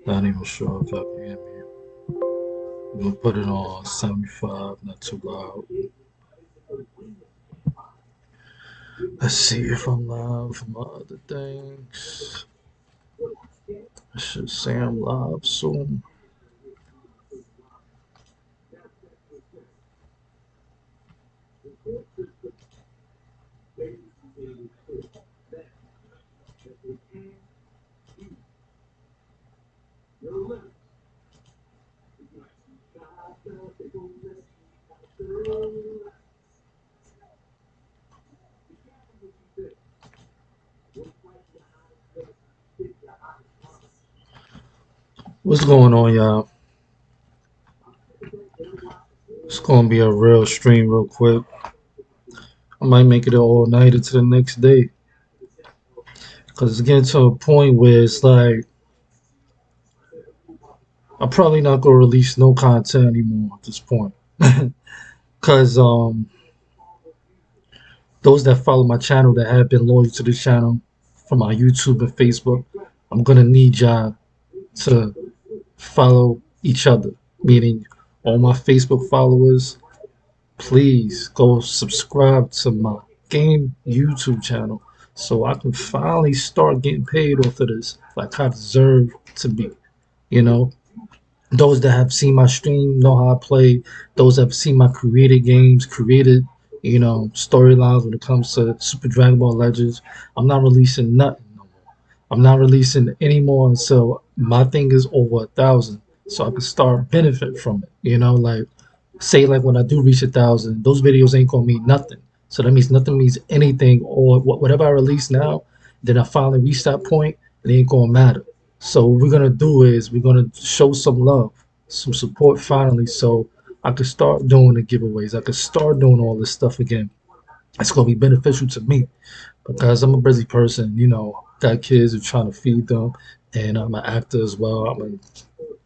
Not even sure if y'all can hear me. I'm gonna put it on 75, not too loud. Let's see if I'm live for my other things. I should say I'm live soon. What's going on, y'all? It's gonna be a real stream, real quick. I might make it an all nighter to the next day, cause it's getting to a point where it's like I'm probably not gonna release no content anymore at this point. Cause those that follow my channel that have been loyal to the channel from my YouTube and Facebook, I'm gonna need y'all to follow each other. Meaning, all my Facebook followers, please go subscribe to my game YouTube channel so I can finally start getting paid off of this like I deserve to be. You know, those that have seen my stream know how I play. Those that have seen my created games, created, storylines when it comes to Super Dragon Ball Legends. I'm not releasing nothing no more. I'm not releasing any more until my thing is over 1,000, so I can start benefit from it. Like say like when I do reach 1,000, those videos ain't gonna mean nothing. So that means nothing means anything, or whatever I release now, then I finally reach that point, it ain't gonna matter. So what we're gonna do is we're gonna show some love, some support finally, so I could start doing the giveaways. I could start doing all this stuff again. It's gonna be beneficial to me because I'm a busy person. Got kids and trying to feed them, and I'm an actor as well. I'm a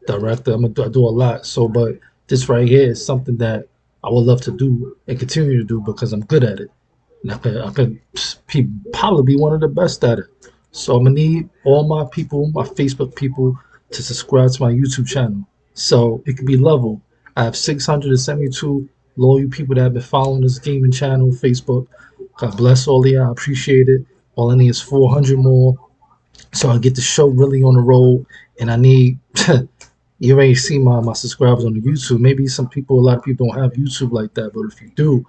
director. I do a lot. So, but this right here is something that I would love to do and continue to do because I'm good at it. And I could probably be one of the best at it. So I'm gonna need all my people, my Facebook people, to subscribe to my YouTube channel. So it can be level. I have 672 loyal people that have been following this gaming channel, Facebook. God bless all of you. I appreciate it. All I need is 400 more. So I get the show really on the road. And I need you already see my subscribers on the YouTube. Maybe a lot of people don't have YouTube like that, but if you do,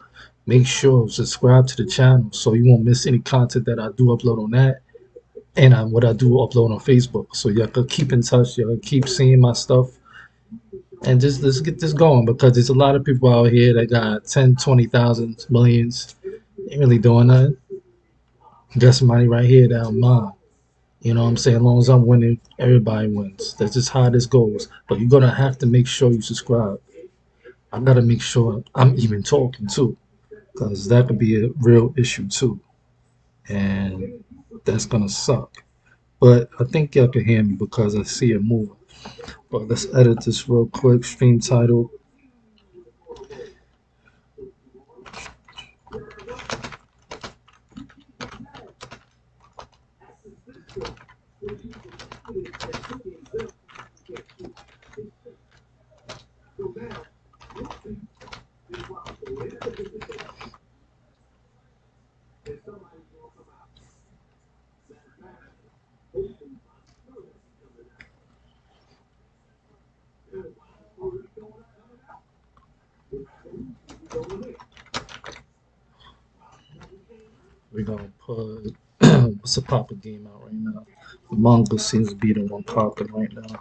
make sure subscribe to the channel so you won't miss any content that I do upload on that and what I do upload on Facebook. So y'all can keep in touch. Y'all can keep seeing my stuff and just let's get this going because there's a lot of people out here that got 10, 20,000 millions. Ain't really doing nothing. Got somebody right here that I'm mine. You know what I'm saying? As long as I'm winning, everybody wins. That's just how this goes. But you're gonna have to make sure you subscribe. I gotta make sure I'm even talking too, because that could be a real issue too, and that's gonna suck. But I think y'all can hear me because I see it moving. But let's edit this real quick. Stream title. We're gonna put what's a popping game out right now? Among Us seems to be the one popping right now.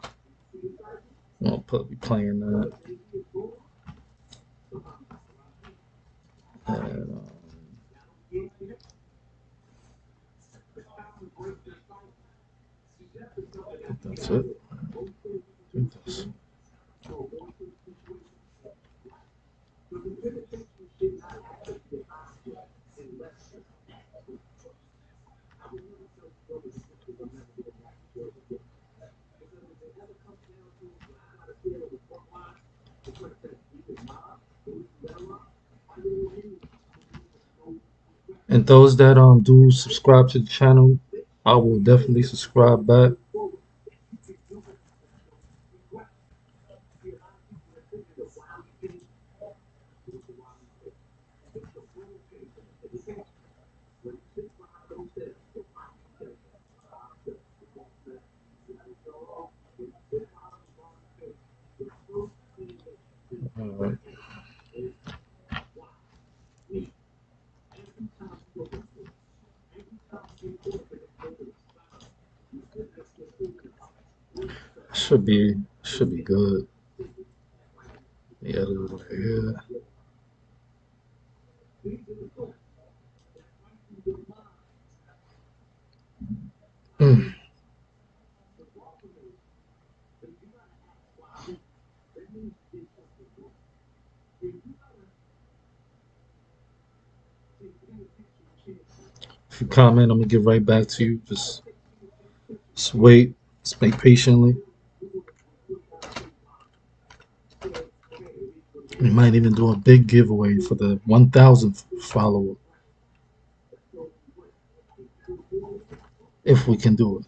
We'll put we playing that. And I think that's it. I think that's And those that do subscribe to the channel, I will definitely subscribe back. should be good. Yeah, yeah. Mm. If you comment, I'm gonna get right back to you. Just wait. Just wait patiently. We might even do a big giveaway for the 1,000th follower if we can do it.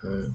Okay.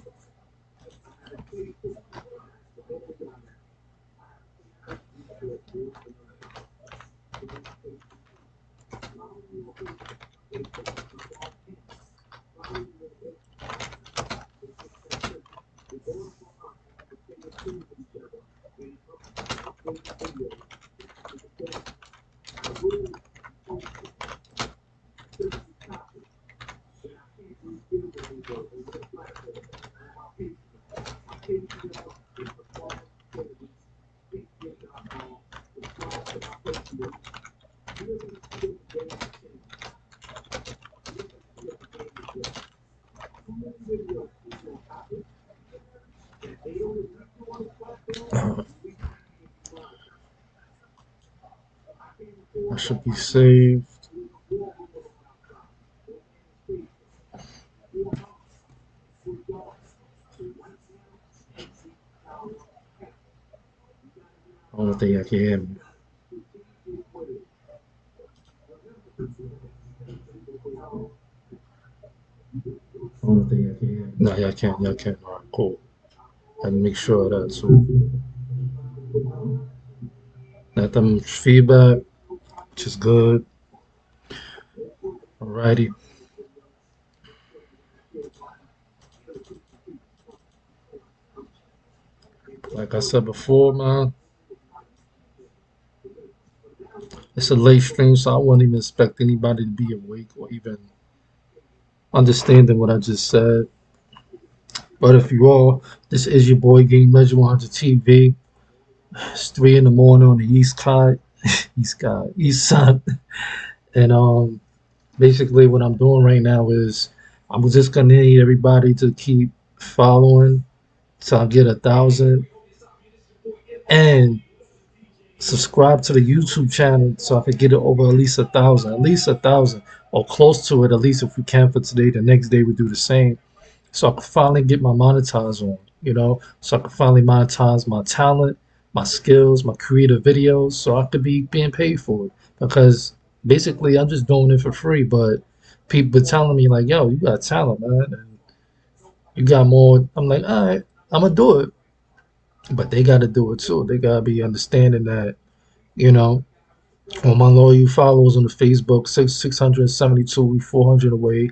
I should be saved. I don't think I can hear me. I don't think I can hear me. No, y'all can. Y'all can. All right, cool. I make sure of that. So, let them feedback, which is good. Alrighty. Like I said before, man, it's a late stream, so I wouldn't even expect anybody to be awake or even understanding what I just said. But if you are, this is your boy Game Legend 100 TV. It's 3 in the morning on the east side, and basically what I'm doing right now is I'm just gonna need everybody to keep following till I get 1,000, and subscribe to the YouTube channel so I could get it over at least 1,000, or close to it, at least if we can for today. The next day we do the same, so I could finally get my monetize on, so I could finally monetize my talent, my skills, my creative videos, so I could be being paid for it. Because basically, I'm just doing it for free, but people telling me like, "Yo, you got talent, man, and you got more." I'm like, "All right, I'm gonna do it," but they got to do it too. They gotta be understanding that, you know. All my loyal followers on the Facebook, 672, we 400 away.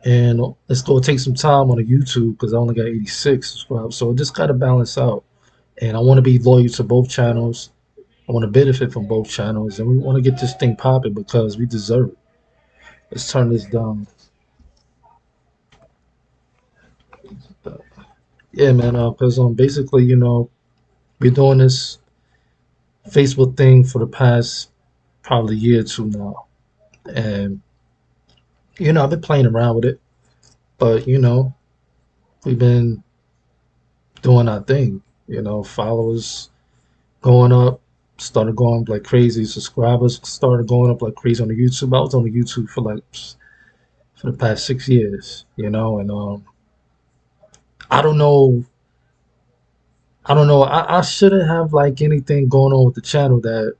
And it's going to take some time on the YouTube because I only got 86 subscribers. So it just got to balance out. And I want to be loyal to both channels. I want to benefit from both channels. And we want to get this thing popping because we deserve it. Let's turn this down. Yeah, man. Because basically, we're doing this Facebook thing for the past probably year or two now. And, I've been playing around with it. But, we've been doing our thing. Followers going up, started going like crazy. Subscribers started going up like crazy on the YouTube. I was on the YouTube for the past 6 years, and I don't know I don't know. I shouldn't have like anything going on with the channel that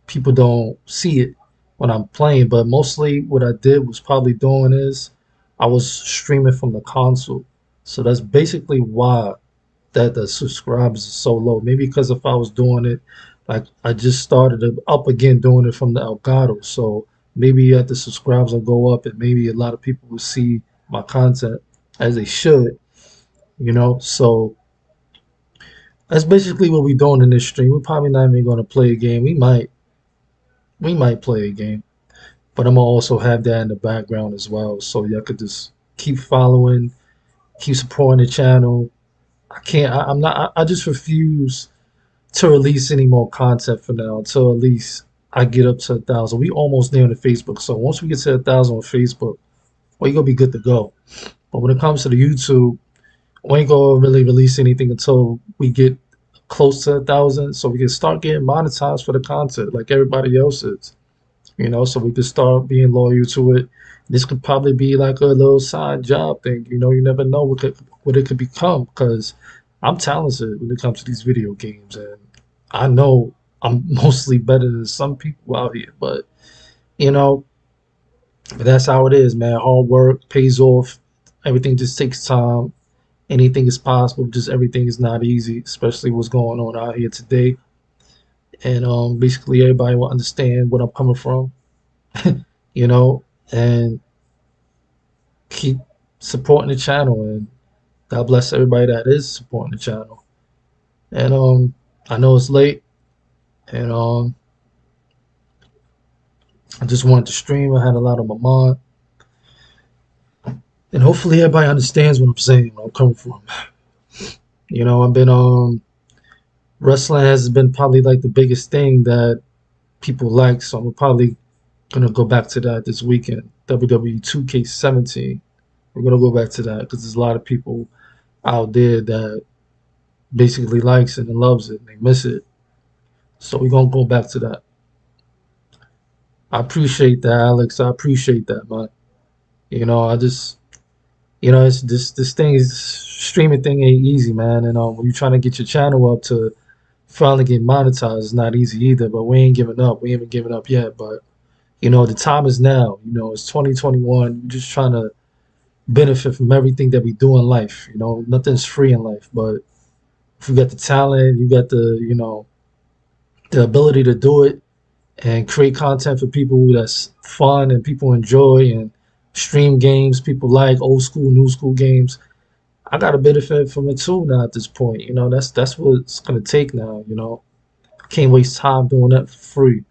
people don't see it when I'm playing. But mostly what I did was probably doing is I was streaming from the console. So that's basically why that the subscribers are so low. Maybe because if I was doing it, like I just started it up again doing it from the Elgato. So maybe at the subscribers will go up and maybe a lot of people will see my content as they should, you know. So that's basically what we're doing in this stream. We're probably not even going to play a game. We might play a game, but I'm gonna also have that in the background as well, so y'all could just keep following, keep supporting the channel. I can't. I'm not. I just refuse to release any more content for now until at least I get up to 1,000. We almost there on the Facebook, so once we get to 1,000 on Facebook, we gonna be good to go. But when it comes to the YouTube, we ain't gonna really release anything until we get close to 1,000, so we can start getting monetized for the content like everybody else is. So we could start being loyal to it. This could probably be like a little side job thing. You never know what it could become because I'm talented when it comes to these video games, and I know I'm mostly better than some people out here. But you know, that's how it is, man. Hard work pays off. Everything just takes time. Anything is possible. Just everything is not easy, especially what's going on out here today. And basically, everybody will understand what I'm coming from. you know, and keep supporting the channel. And God bless everybody that is supporting the channel. And I know it's late, and I just wanted to stream. I had a lot on my mind, and hopefully everybody understands what I'm saying, where I'm coming from. I've been wrestling has been probably like the biggest thing that people like, so I'm probably gonna go back to that this weekend. WWE 2K17. We're gonna go back to that because there's a lot of people out there that basically likes it and loves it and they miss it. So we're gonna go back to that. I appreciate that, Alex. I appreciate that, man. I just it's this thing is streaming thing ain't easy, man. And when you're trying to get your channel up to finally get monetized, it's not easy either. But we ain't giving up. We haven't given up yet. But the time is now. It's 2021. You're just trying to benefit from everything that we do in life. Nothing's free in life. But if you got the talent, you got the ability to do it and create content for people that's fun and people enjoy and stream games people like old school, new school games. I got to benefit from it too now at this point. That's what it's gonna take now. I can't waste time doing that for free.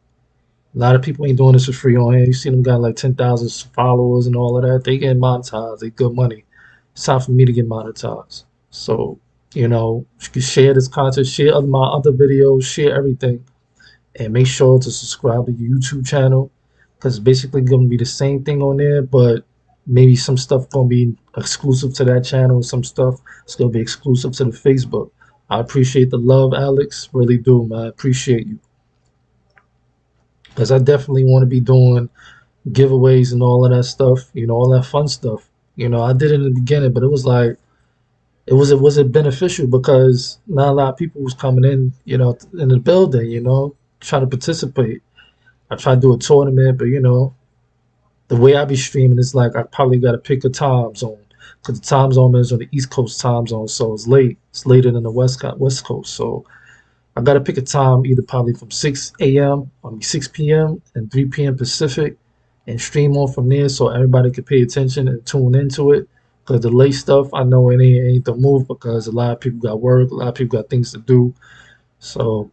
A lot of people ain't doing this for free on here. You see them got like 10,000 followers and all of that. They get monetized. They good money. It's time for me to get monetized. So you can share this content, share my other videos, share everything, and make sure to subscribe to the YouTube channel because it's basically going to be the same thing on there, but maybe some stuff going to be exclusive to that channel and some stuff is going to be exclusive to the Facebook. I appreciate the love, Alex. Really do, man. I appreciate you because I definitely want to be doing giveaways and all of that stuff, all that fun stuff. I did it in the beginning, but it was like, it was beneficial because not a lot of people was coming in, in the building, trying to participate. I try to do a tournament, but the way I be streaming is like I probably got to pick a time zone because the time zone is on the East Coast time zone, so it's late. It's later than the West Coast, so I got to pick a time either probably from 6 a.m. I mean 6 p.m. and 3 p.m. Pacific, and stream on from there so everybody can pay attention and tune into it. Because the late stuff, I know it ain't the move because a lot of people got work, a lot of people got things to do. So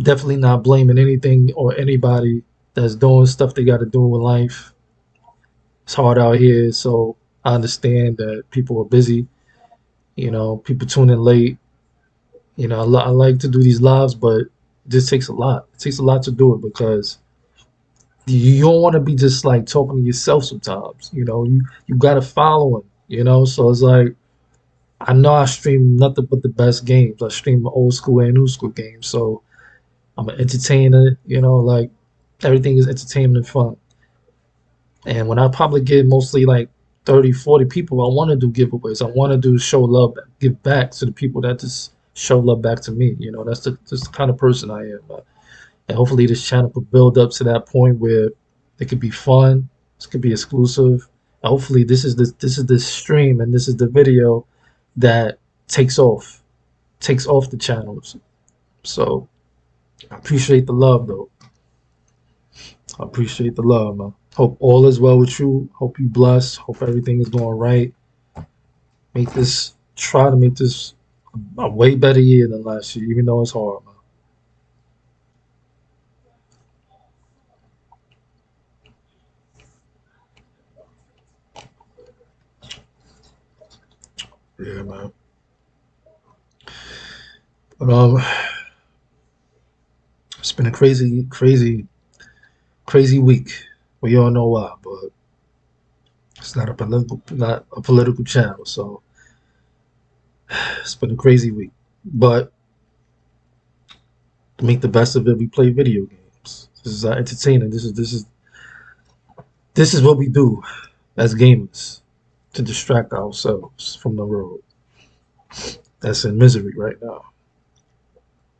definitely not blaming anything or anybody that's doing stuff they got to do in life. It's hard out here, so I understand that people are busy. People tune in late. I like to do these lives, but it just takes a lot. It takes a lot to do it because you don't want to be just like talking to yourself sometimes. You got to follow them. So it's like I know I stream nothing but the best games. I stream old school and new school games, so I'm an entertainer. Like everything is entertainment and fun. And when I probably get mostly like 30, 40 people, I want to do giveaways. I want to do show love, give back to the people that just show love back to me. You know, that's the kind of person I am. And hopefully this channel could build up to that point where it could be fun. This could be exclusive. And hopefully this is the stream and this is the video that takes off, takes off the channels. So I appreciate the love though. I appreciate the love, man. Hope all is well with you. Hope you blessed. Hope everything is going right. Try to make this a way better year than last year, even though it's hard, man. Yeah, man. But it's been a crazy week. We all know why, but it's not a political channel, so it's been a crazy week. But to make the best of it, we play video games. This is entertaining. This is what we do as gamers to distract ourselves from the world that's in misery right now.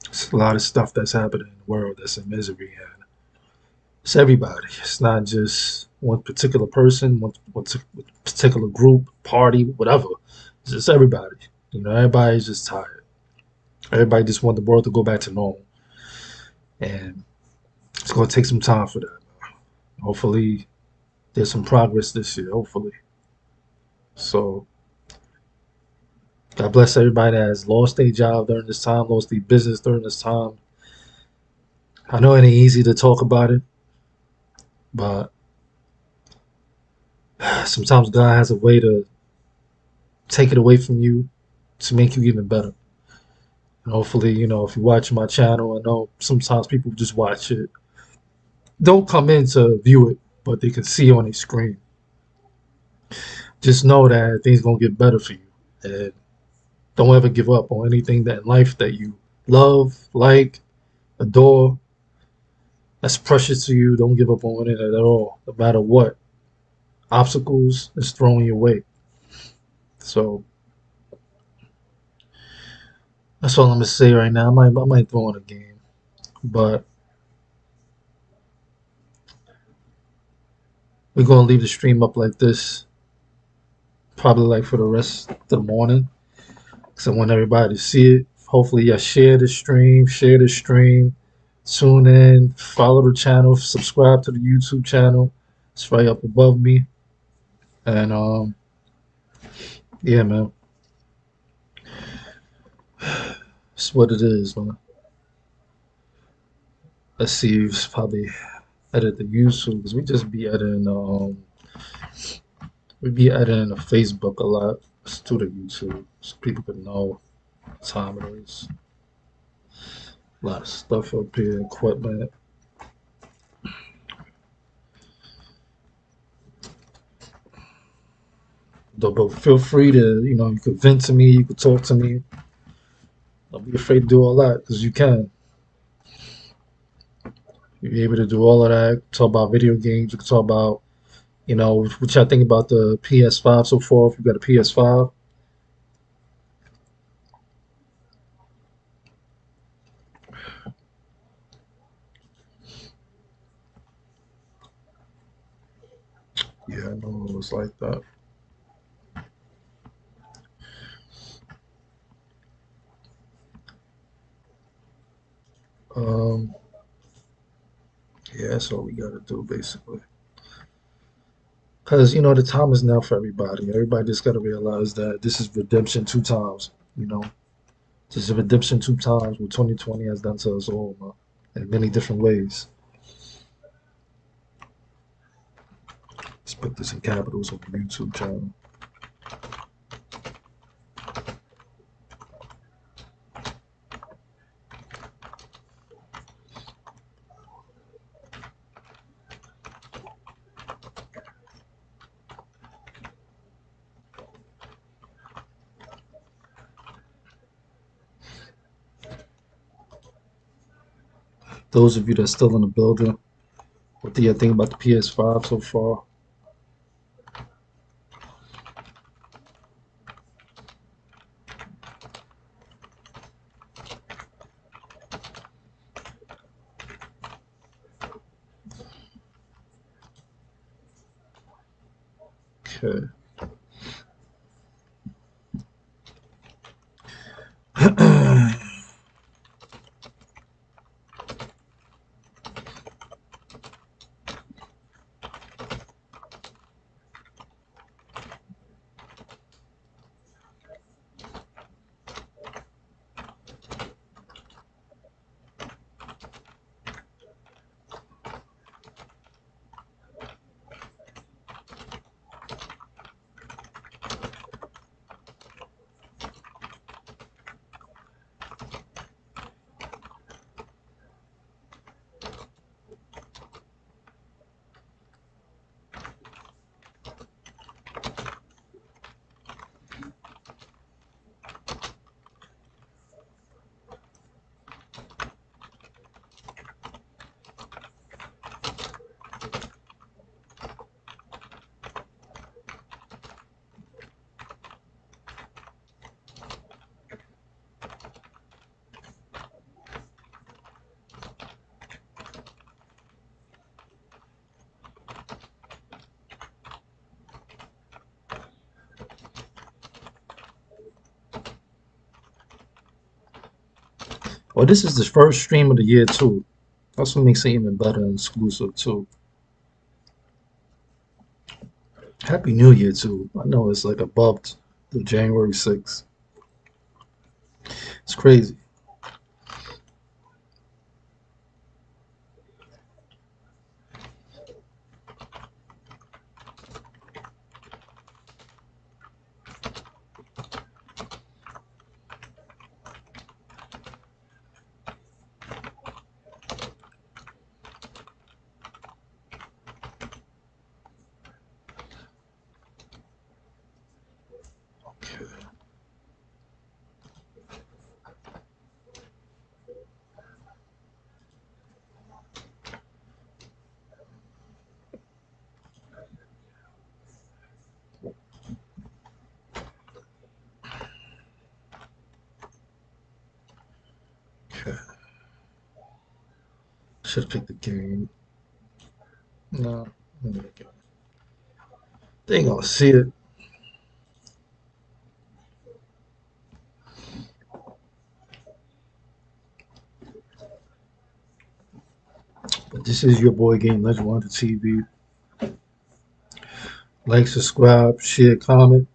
It's a lot of stuff that's happening in the world that's in misery, and it's everybody. It's not just one particular person, one particular group, party, whatever. It's just everybody. You know, everybody's just tired. Everybody just want the world to go back to normal, and it's gonna take some time for that. Hopefully, there's some progress this year. Hopefully, so God bless everybody that has lost their job during this time, lost their business during this time. I know it ain't easy to talk about it, but sometimes God has a way to take it away from you to make you even better. And hopefully, you know, if you watch my channel, I know sometimes people just watch it. Don't come in to view it, but they can see on a screen. Just know that things gonna get better for you. And don't ever give up on anything that in life that you love, like, adore, that's precious to you. Don't give up on it at all, no matter what obstacles is thrown your way. So that's all I'm gonna say right now. I might throw in a game, but we're gonna leave the stream up like this, probably like for the rest of the morning, because I want everybody to see it. Hopefully, y'all share the stream, tune in, follow the channel, subscribe to the YouTube channel. It's right up above me, and yeah, man, it's what it is, man. Let's see, it's probably edit the YouTube because we be editing the Facebook a lot. Let's do the YouTube so people can know what time it is. A lot of stuff up here, equipment. But feel free to, you know, you could vent to me, you could talk to me. Don't be afraid to do all that because you can. You'll be able to do all of that. Talk about video games. You can talk about, you know, what y'all think about the PS5 so far. If you got a PS5, yeah, I know it was like that. Um, yeah, that's all we gotta do basically. Because, you know, the time is now for everybody. Everybody just got to realize that this is redemption two times. You know, this is redemption two times what 2020 has done to us all, man, in many different ways. Let's put this in capitals on the YouTube channel. Those of you that's still in the building, what do you think about the PS5 so far? Okay. Well, this is the first stream of the year too. That's what makes it even better and exclusive too. Happy New Year too. I know it's like above the January 6th. It's crazy. Okay. Should have picked the game. No, they ain't gonna see it. But this is your boy Game Legend on the TV. Like, subscribe, share, comment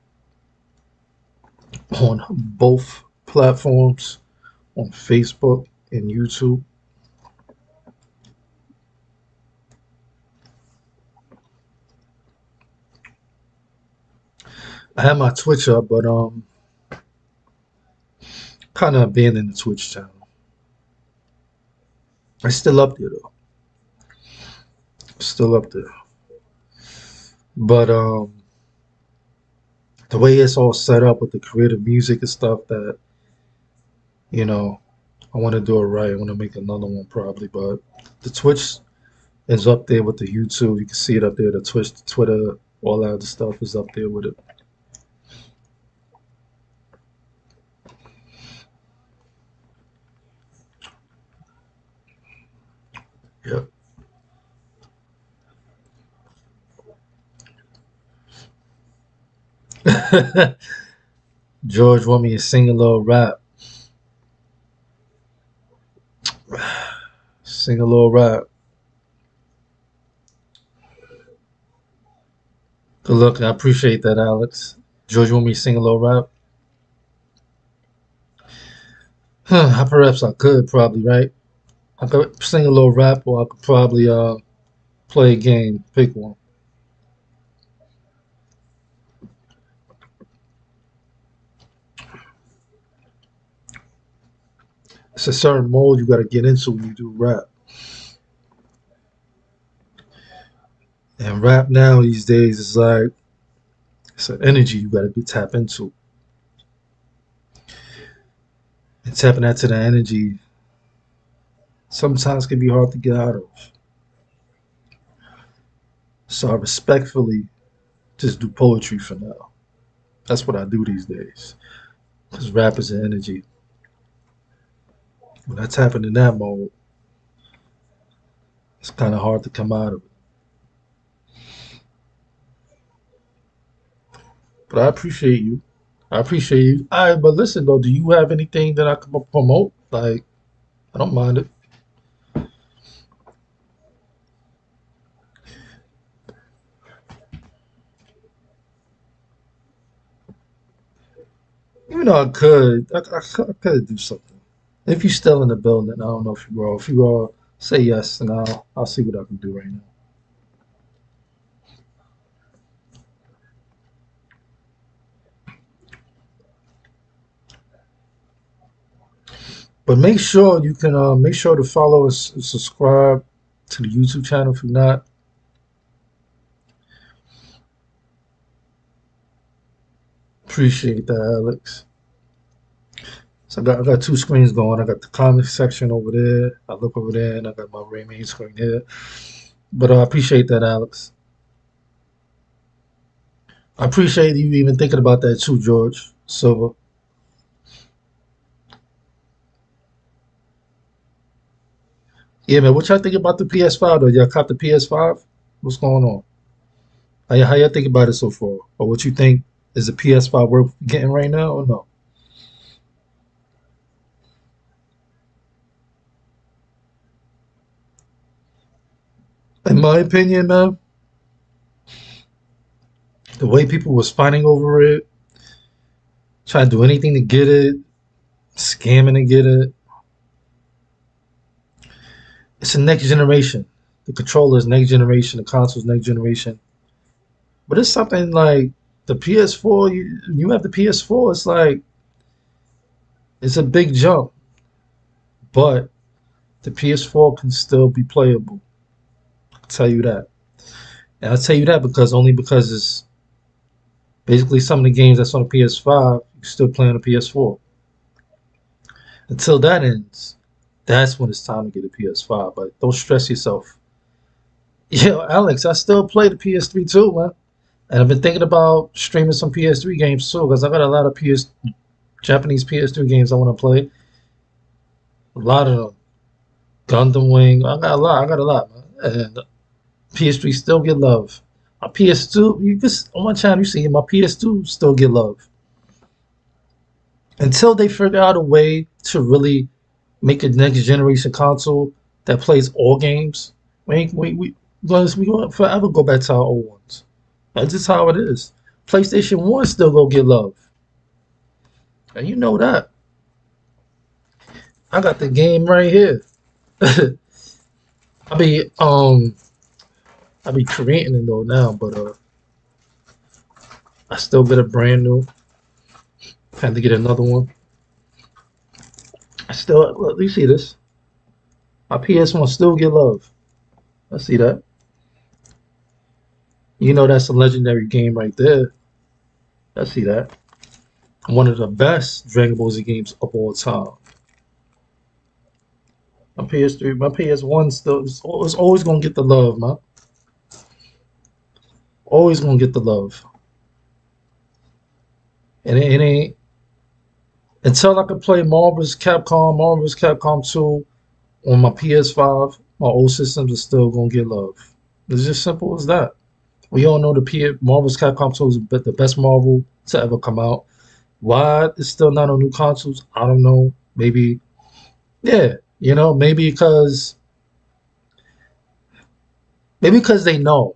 on both platforms on Facebook and YouTube. I had my Twitch up, but kind of abandoned the Twitch channel. It's still up there though. Still up there. But the way it's all set up with the creative music and stuff that, you know, I want to do it right. I want to make another one probably, but the Twitch is up there with the YouTube. You can see it up there. The Twitch, the Twitter, all that other stuff is up there with it. Yep. George want me to sing a little rap. Sing a little rap. Good luck. I appreciate that, Alex. George want me to sing a little rap. Huh, perhaps I could probably, right? I could sing a little rap, or I could probably play a game. Pick one. It's a certain mode you got to get into when you do rap. And rap now these days is like it's an energy you got to be tap into. And tapping into the energy sometimes can be hard to get out of. So I respectfully just do poetry for now. That's what I do these days. Because rap is an energy. When I tap into that mode, it's kind of hard to come out of it. But I appreciate you. I appreciate you. All right, but listen though, do you have anything that I can promote? Like, I don't mind it. Even though I could do something. If you're still in the building, I don't know if you are. If you are, say yes, and I'll see what I can do right now. But make sure to follow us and subscribe to the YouTube channel if you're not. Appreciate that, Alex. So I got two screens going. I got the comment section over there. I look over there, and I got my main screen here. But I appreciate that, Alex. I appreciate you even thinking about that too, George Silver. Yeah, man. What y'all think about the PS5 though? Y'all cop the PS5? What's going on? How y'all think about it so far? Or what you think is the PS5 worth getting right now or no? In my opinion, man, the way people was fighting over it, trying to do anything to get it, scamming to get it, it's the next generation. The controllers next generation, the consoles next generation. But it's something like the PS4. You have the PS4. It's like it's a big jump, but the PS4 can still be playable. I'll tell you that. And I'll tell you that because it's basically some of the games that's on the PS5 you still play on the PS4. Until that ends, that's when it's time to get a PS5. But don't stress yourself. Yo, Alex, I still play the PS3 too, man. And I've been thinking about streaming some PS3 games too, because I got a lot of Japanese PS3 games I want to play. A lot of them. Gundam Wing. I got a lot. I got a lot, man. And PS3 still get love. My PS2, you just on my channel, you see my PS2 still get love. Until they figure out a way to really make a next generation console that plays all games, we going to forever go back to our old ones. That's just how it is. PlayStation 1 still go get love. And you know that. I got the game right here. I be I be creating it though now, but I still get a brand new. Had to get another one. I still look, you see this? My PS1 still get love. I see that. You know that's a legendary game right there. I see that. One of the best Dragon Ball Z games of all time. My PS3, my PS1 still is always gonna get the love, man. Always gonna get the love. And it ain't until I can play Marvel's Capcom 2 on my PS5, my old systems are still gonna get love. It's just simple as that. We all know Marvel's Capcom 2 is the best Marvel to ever come out. Why it's still not on new consoles, I don't know. Maybe, yeah, maybe because they know.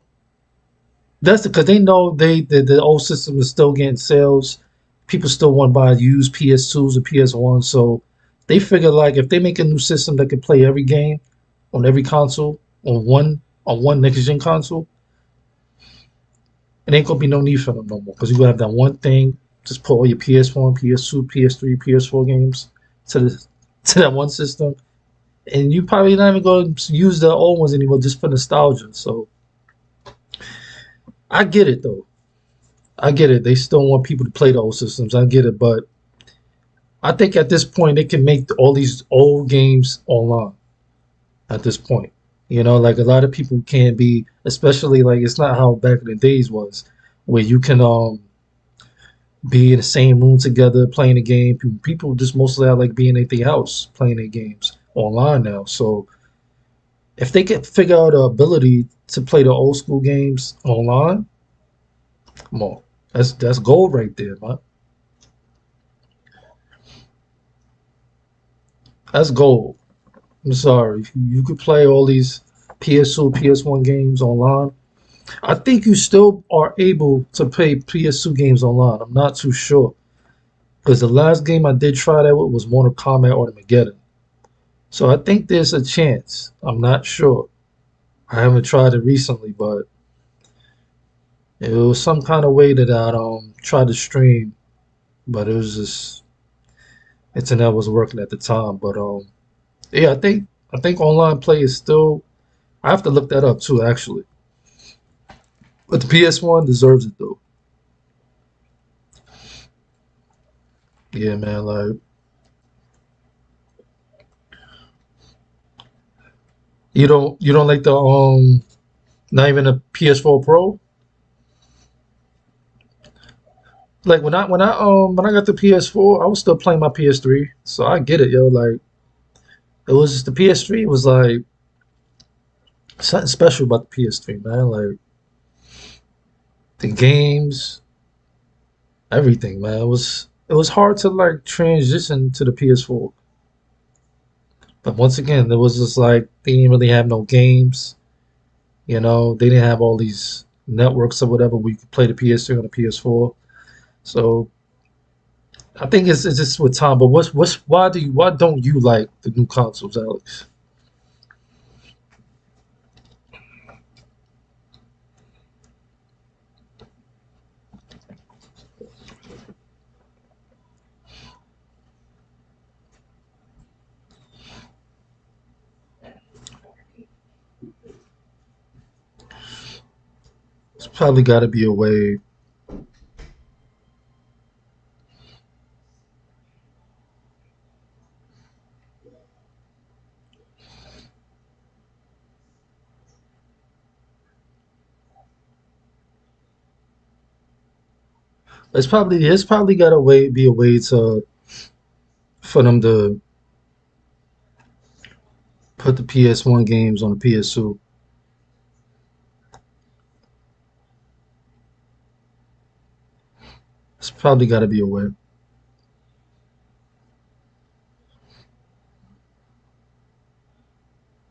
That's because they know the old system is still getting sales. People still want to buy used PS2s or PS1s, so they figure like if they make a new system that can play every game on every console on one next gen console, it ain't gonna be no need for them no more because you gonna have that one thing. Just put all your PS1, PS2, PS3, PS4 games to the to that one system, and you probably not even gonna use the old ones anymore just for nostalgia. So I get it though. I get it. They still want people to play the old systems. I get it, but I think at this point they can make all these old games online. At this point, like a lot of people can't be, especially like it's not how back in the days was, where you can be in the same room together playing a game. People just mostly are like being at their house playing their games online now. So if they can figure out the ability to play the old school games online, come on. That's gold right there, man. That's gold. I'm sorry. You could play all these PS2, PS1 games online. I think you still are able to play PS2 games online. I'm not too sure. Because the last game I did try that with was Mortal Kombat Armageddon. So I think there's a chance. I'm not sure. I haven't tried it recently, but it was some kind of way that I tried to stream, but it was just internet was working at the time. But yeah, I think online play is still. I have to look that up too, actually. But the PS1 deserves it though. Yeah, man. Like you don't like the not even a PS4 Pro. Like when I got the PS4, I was still playing my PS3, so I get it, yo. Like it was just the PS3 was like something special about the PS3, man. Like the games, everything, man. It was hard to like transition to the PS4, but once again, it was just like they didn't really have no games. They didn't have all these networks or whatever where you could play the PS3 on the PS4. So I think it's just with time. But why don't you like the new consoles, Alex? It's probably got to be a way. It's probably got to way be a way to for them to put the PS1 games on the PS2. It's probably got to be a way.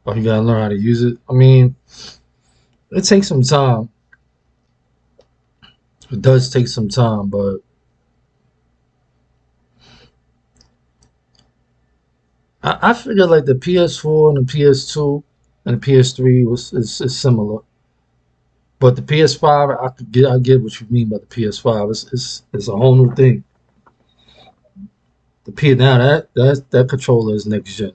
Or you gotta learn how to use it. I mean, it takes some time. It does take some time, but I figure like the PS4 and the PS2 and the PS3 is similar. But the PS5, I get what you mean by the PS5. It's a whole new thing. The P now that controller is next gen.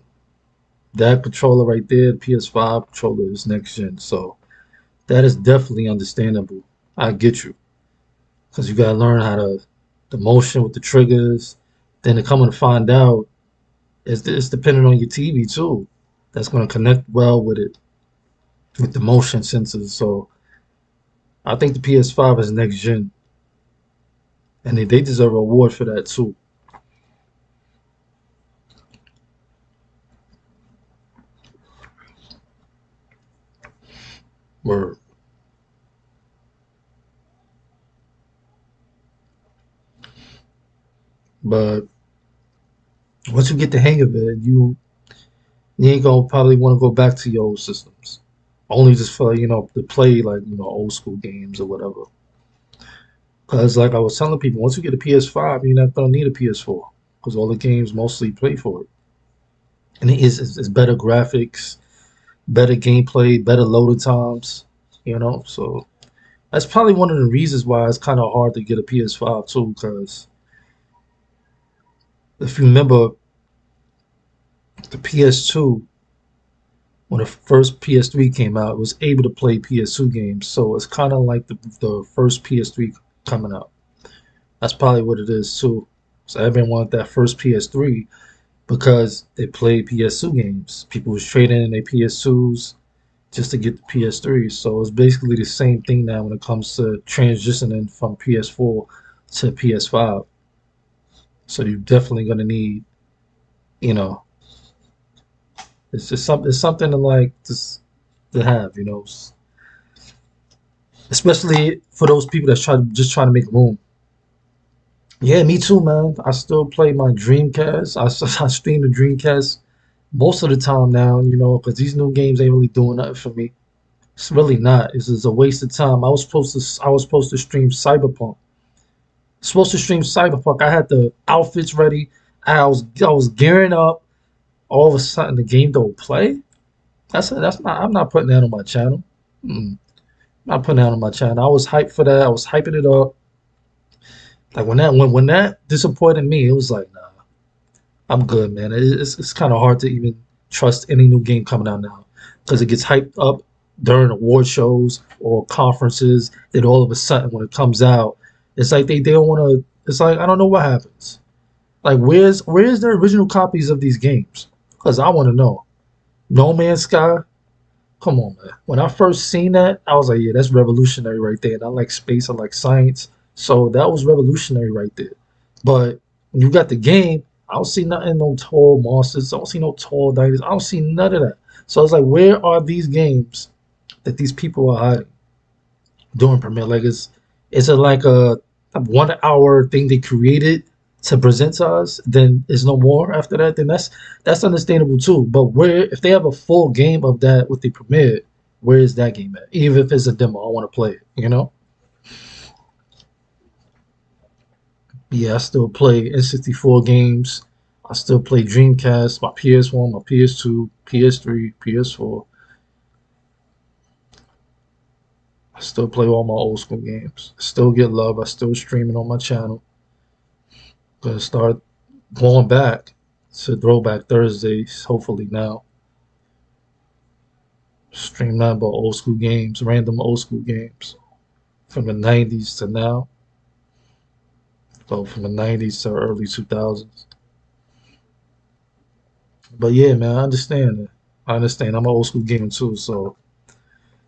That controller right there, the PS5 controller is next gen. So that is definitely understandable. I get you because you gotta learn how to the motion with the triggers. Then to come and find out, it's dependent on your TV too. That's gonna connect well with it with the motion sensors. So I think the PS5 is next gen, and they deserve a award for that too. Word. But once you get the hang of it, you ain't gonna probably want to go back to your old systems. Only just for to play like old school games or whatever. Because like I was telling people, once you get a PS5, you're not gonna need a PS4 because all the games mostly play for it, and it's better graphics, better gameplay, better loading times. So that's probably one of the reasons why it's kind of hard to get a PS5 too. Because if you remember the PS2, when the first PS3 came out, it was able to play PS2 games. So it's kind of like the first PS3 coming out. That's probably what it is too. So everyone wanted that first PS3 because they played PS2 games. People was trading in their PS2s just to get the PS3. So it's basically the same thing now when it comes to transitioning from PS4 to PS5. So you're definitely gonna need, you know, it's something to like just to have. especially for those people that's trying to make room. Yeah, me too, man. I still play my Dreamcast. I stream the Dreamcast most of the time now, because these new games ain't really doing nothing for me. It's really not. It's just a waste of time. I was supposed to stream Cyberpunk. Supposed to stream Cyberpunk. I had the outfits ready. I was gearing up. All of a sudden, the game don't play. That's not. I'm not putting that on my channel. Mm, not putting that on my channel. I was hyped for that. I was hyping it up. Like when that disappointed me, it was like, nah, I'm good, man. It's kind of hard to even trust any new game coming out now because it gets hyped up during award shows or conferences. Then all of a sudden, when it comes out, it's like they don't want to. It's like I don't know what happens. Like where's the original copies of these games? Because I want to know. No Man's Sky. Come on, man. When I first seen that, I was like, yeah, that's revolutionary right there. And I like space, I like science. So that was revolutionary right there. But when you got the game, I don't see nothing, no tall monsters. I don't see no tall dinosaurs. I don't see none of that. So I was like, where are these games that these people are hiding during premiere? Like, is it like a 1 hour thing they created to present to us? Then there's no more after that. Then that's understandable too. But where if they have a full game of that what they premiered, where is that game at? Even if it's a demo, I want to play it. Yeah, I still play N64 games. I still play Dreamcast, my PS1, my PS2, PS3, PS4. I still play all my old school games. I still get love. I still stream it on my channel. Gonna start going back to Throwback Thursdays, hopefully now. Stream nothing but old school games, random old school games from the 90s to now. So from the 90s to early 2000s. But yeah, man, I understand it. I understand. I'm an old school gamer too, so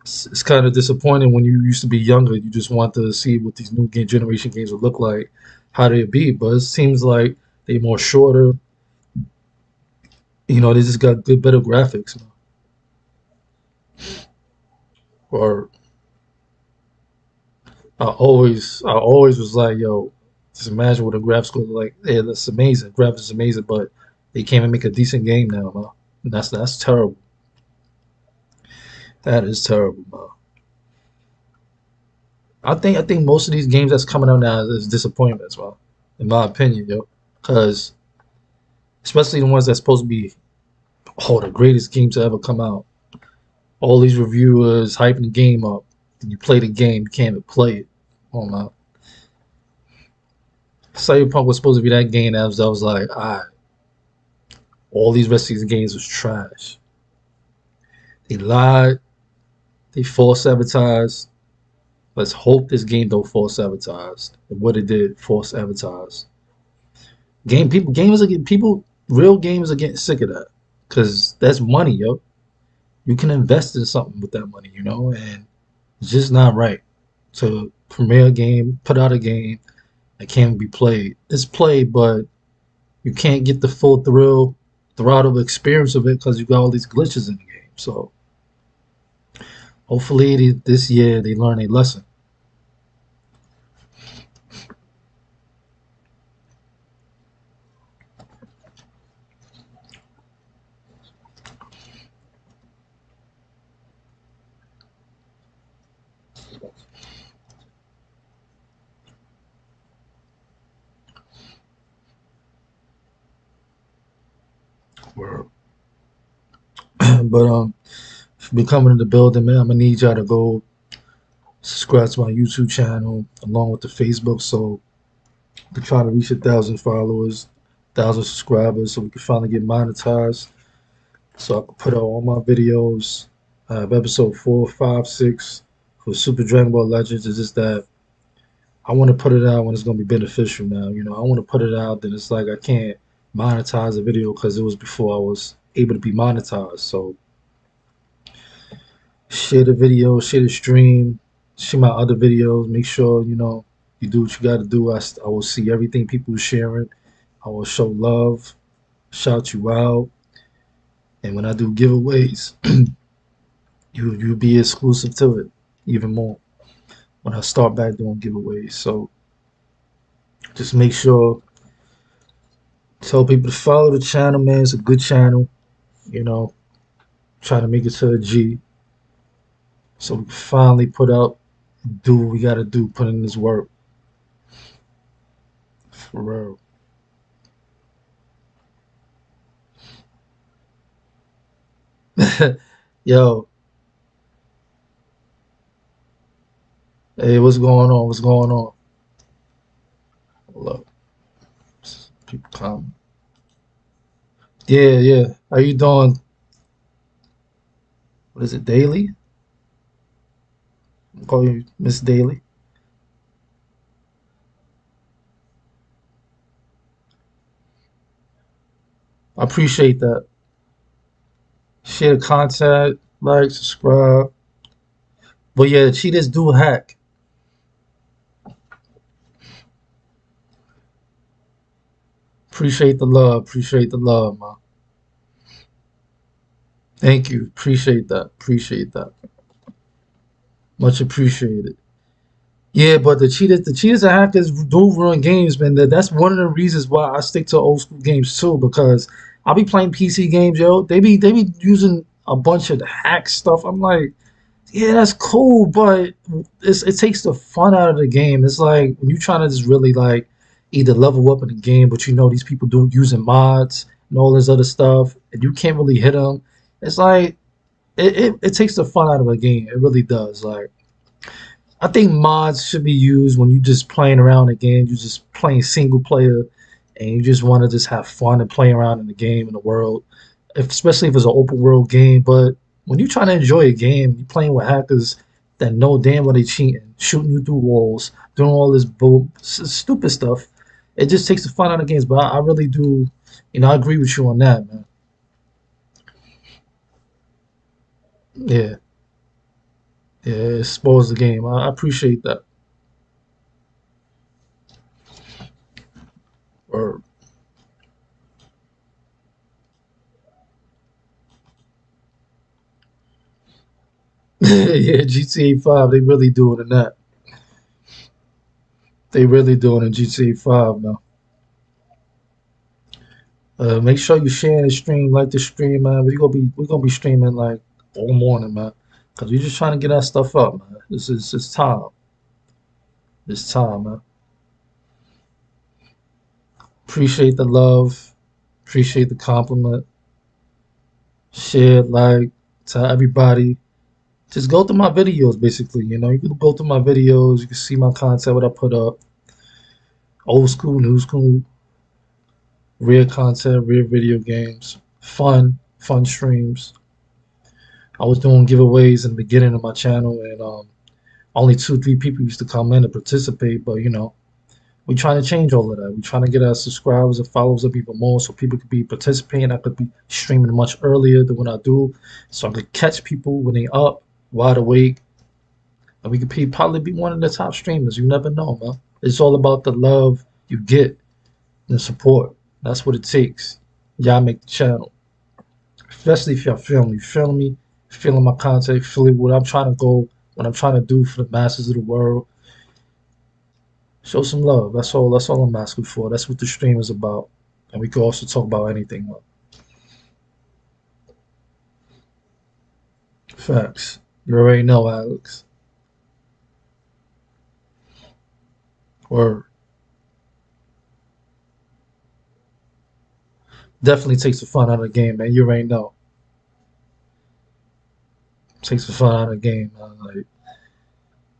it's kind of disappointing when you used to be younger. You just want to see what these new game generation games would look like, how they'd be. But it seems like they're more shorter. They just got good, better graphics. Or I always was like, yo, just imagine what the graphics look like. Yeah, that's amazing. Graphics is amazing, but they can't even make a decent game now, man. And that's terrible. That is terrible, man. I think most of these games that's coming out now is disappointments, man. In my opinion, yo, because especially the ones that's supposed to be the greatest games to ever come out. All these reviewers hyping the game up, and you play the game, you can't even play it. Oh my! Cyberpunk was supposed to be that game that was like, all these rest of these games was trash. They lied, they false advertised. Let's hope this game don't false advertise. And what it did, false advertise. Gamers are getting people. Real gamers are getting sick of that because that's money, yo. You can invest in something with that money, and it's just not right to premiere a game, put out a game that can't be played. It's played, but you can't get the full throttle experience of it because you got all these glitches in the game. So hopefully this year they learn a lesson. But if you're coming in the building, man, I'm gonna need y'all to go subscribe to my YouTube channel along with the Facebook, so we can try to reach 1,000 followers, 1,000 subscribers, so we can finally get monetized. So I can put out all my videos. I have episode 4, 5, 6 for Super Dragon Ball Legends. It's just that I want to put it out when it's going to be beneficial now. I want to put it out, then it's like I can't monetize the video because it was before I was able to be monetized. So share the video, share the stream, share my other videos. Make sure, you do what you got to do. I will see everything people are sharing. I will show love, shout you out. And when I do giveaways, you'll be exclusive to it even more. when I start back doing giveaways. So just make sure, tell people to follow the channel, man. It's a good channel. You know, try to make it to a G. So we can finally put up, do what we gotta do, put in this work. For real. Yo, hey, what's going on? What's going on? Look, people come. Yeah, yeah. How you doing? What is it, Daily? I call you Miss Daily. I appreciate that. Share the content, like, subscribe. But yeah, cheaters do hack. Appreciate the love. Appreciate the love, man. Thank you. Appreciate that. Appreciate that. Much appreciated. Yeah, but the cheaters and hackers do ruin games, man. That's one of the reasons why I stick to old school games too, because I'll be playing PC games, yo. They be using a bunch of hack stuff. I'm like, yeah, that's cool, but it takes the fun out of the game. It's like when you're trying to just really like either level up in the game, but you know these people doing using mods and all this other stuff, and you can't really hit them. It's like it takes the fun out of a game. It really does. Like I think mods should be used when you're just playing around a game. You're just playing single player, and you just want to just have fun and play around in the game in the world, especially if it's an open world game. But when you're trying to enjoy a game, you're playing with hackers that know damn well they cheating, shooting you through walls, doing all this stupid stuff. It just takes the fun out of games. But I really do, I agree with you on that, man. Yeah, yeah, it spoils the game. I appreciate that. Or yeah, GTA 5, they really doing in that. They really doing in GTA 5 now. Make sure you share the stream, like the stream, man. We gonna be streaming like all morning, man. Cause we just trying to get our stuff up, man. This is it's time. It's time, man. Appreciate the love. Appreciate the compliment. Share, like, tell everybody. Just go through my videos, basically. You can go through my videos. You can see my content, what I put up. Old school, new school, rare content, rare video games, fun streams. I was doing giveaways in the beginning of my channel, and only two, three people used to come in and participate. But we trying to change all of that. We trying to get our subscribers and followers up even more, so people could be participating. I could be streaming much earlier than what I do, so I could catch people when they up, wide awake, and we could probably be one of the top streamers. You never know, man. It's all about the love you get and support. That's what it takes. Y'all make the channel, especially if y'all feel me, feeling my content, feeling what I'm trying to go, what I'm trying to do for the masses of the world. Show some love. That's all. That's all I'm asking for. That's what the stream is about. And we can also talk about anything. Facts. You already know, Alex. Or definitely takes the fun out of the game, man. You already know. Takes the fun out of the game, man. Like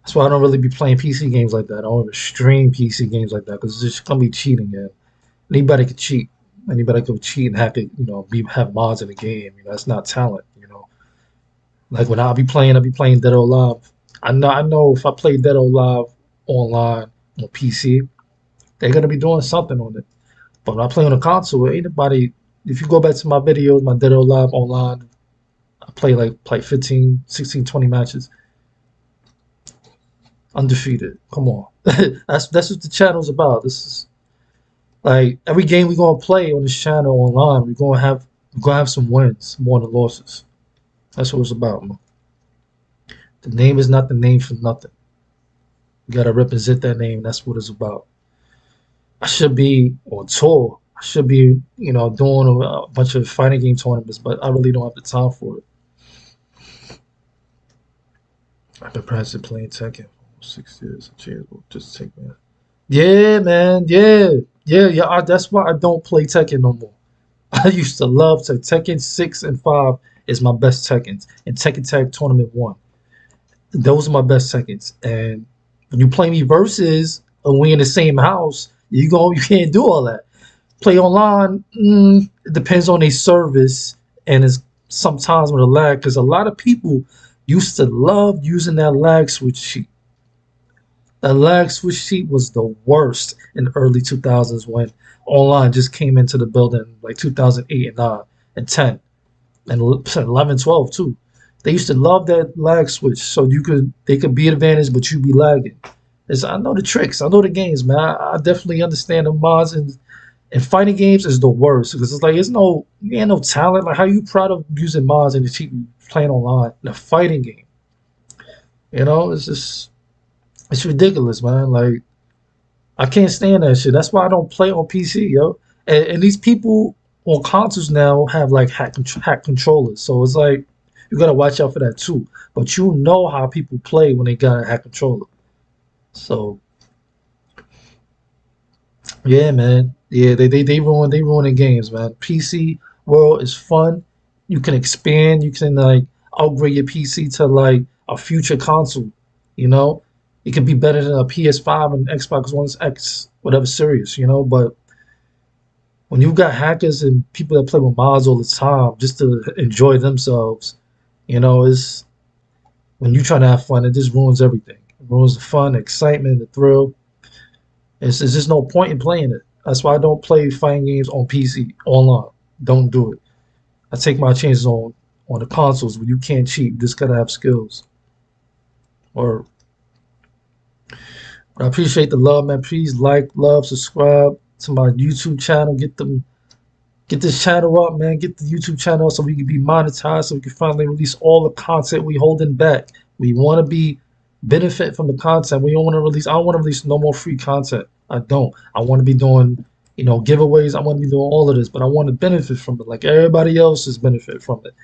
that's why I don't really be playing PC games like that. I don't even stream PC games like that because it's just gonna be cheating. And anybody could cheat. Anybody could cheat and hack it. Have mods in the game. That's not talent. Like when I'll be playing Dead or Alive. I know if I play Dead or Alive online on PC, they're gonna be doing something on it. But when I play on a console, ain't nobody. If you go back to my videos, my Dead or Alive online, I play 15, 16, 20 matches, undefeated. Come on, that's what the channel's about. This is like every game we're gonna play on this channel online. We're gonna have some wins more than losses. That's what it's about, man. The name is not the name for nothing. You gotta represent that name. That's what it's about. I should be on tour. I should be, doing a bunch of fighting game tournaments, but I really don't have the time for it. I've been practicing playing Tekken for 6 years. A chance will just take me. Yeah, man. Yeah, yeah, yeah. That's why I don't play Tekken no more. I used to love Tekken 6 and 5 is my best Tekkens, and Tekken Tag Tournament 1. Those are my best seconds. And when you play me versus and we in the same house, you can't do all that. Play online, it depends on a service, and it's sometimes with a lag because a lot of people used to love using that lag switch sheet. That lag switch sheet was the worst in the early 2000s when online just came into the building like 2008 and 9 and 10 and 11, 12 too. They used to love that lag switch, so they could be advantage, but you be lagging. I know the tricks, I know the games, man. I definitely understand the mods and fighting games is the worst because it's like you ain't no talent. Like how you proud of using mods and you keep playing online in a fighting game? It's ridiculous, man. Like I can't stand that shit. That's why I don't play on PC, yo. And these people on consoles now have like hack controllers, so it's like you gotta watch out for that too. But you know how people play when they got a hack controller. So yeah, man. Yeah, they ruin the games, man. PC world is fun. You can expand. You can like upgrade your PC to like a future console. You know, it can be better than a PS5 and Xbox One X, whatever series. But when you got hackers and people that play with mods all the time just to enjoy themselves, is when you trying to have fun, it just ruins everything. It ruins the fun, the excitement, the thrill. It's just no point in playing it. That's why I don't play fighting games on PC online. Don't do it. I take my chances on the consoles where you can't cheat. You just gotta have skills. Or I appreciate the love, man. Please like, love, subscribe to my YouTube channel. Get this channel up, man. Get the YouTube channel up so we can be monetized, so we can finally release all the content we holding back. We want to be benefit from the content. We don't want to release. I don't want to release no more free content. I don't. I want to be doing, giveaways. I want to be doing all of this, but I want to benefit from it, like everybody else is benefit from it.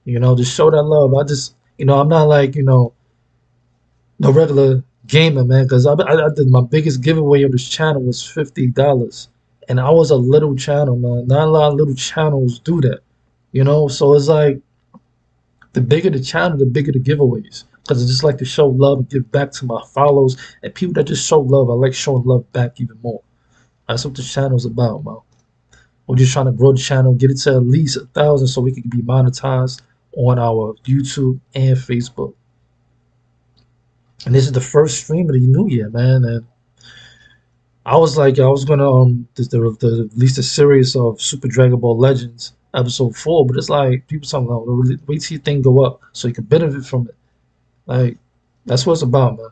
Just show that love. I'm not like no regular gamer, man, because I did my biggest giveaway of this channel was $50, and I was a little channel, man. Not a lot of little channels do that, So it's like the bigger the channel, the bigger the giveaways. Because I just like to show love and give back to my followers and people that just show love. I like showing love back even more. That's what this channel's about, man. We're just trying to grow the channel, get it to at least 1,000 so we can be monetized on our YouTube and Facebook. And this is the first stream of the new year, man. And I was like, I was gonna release a series of Super Dragon Ball Legends episode 4, but it's like people talking about wait till your thing go up so you can benefit from it. Like that's what it's about, man.